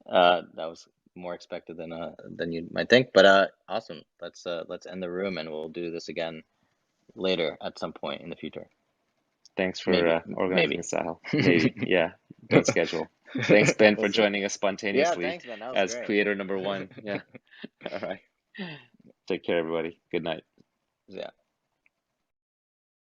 That was more expected than you might think, but awesome. Let's end the room, and we'll do this again later at some point in the future. Thanks for organizing maybe. this, Sahil. Maybe, yeah. Good schedule. Thanks, Ben, for joining us spontaneously. Yeah, thanks, Ben. That was as great. creator #1. Yeah. All right. Take care, everybody. Good night. Yeah.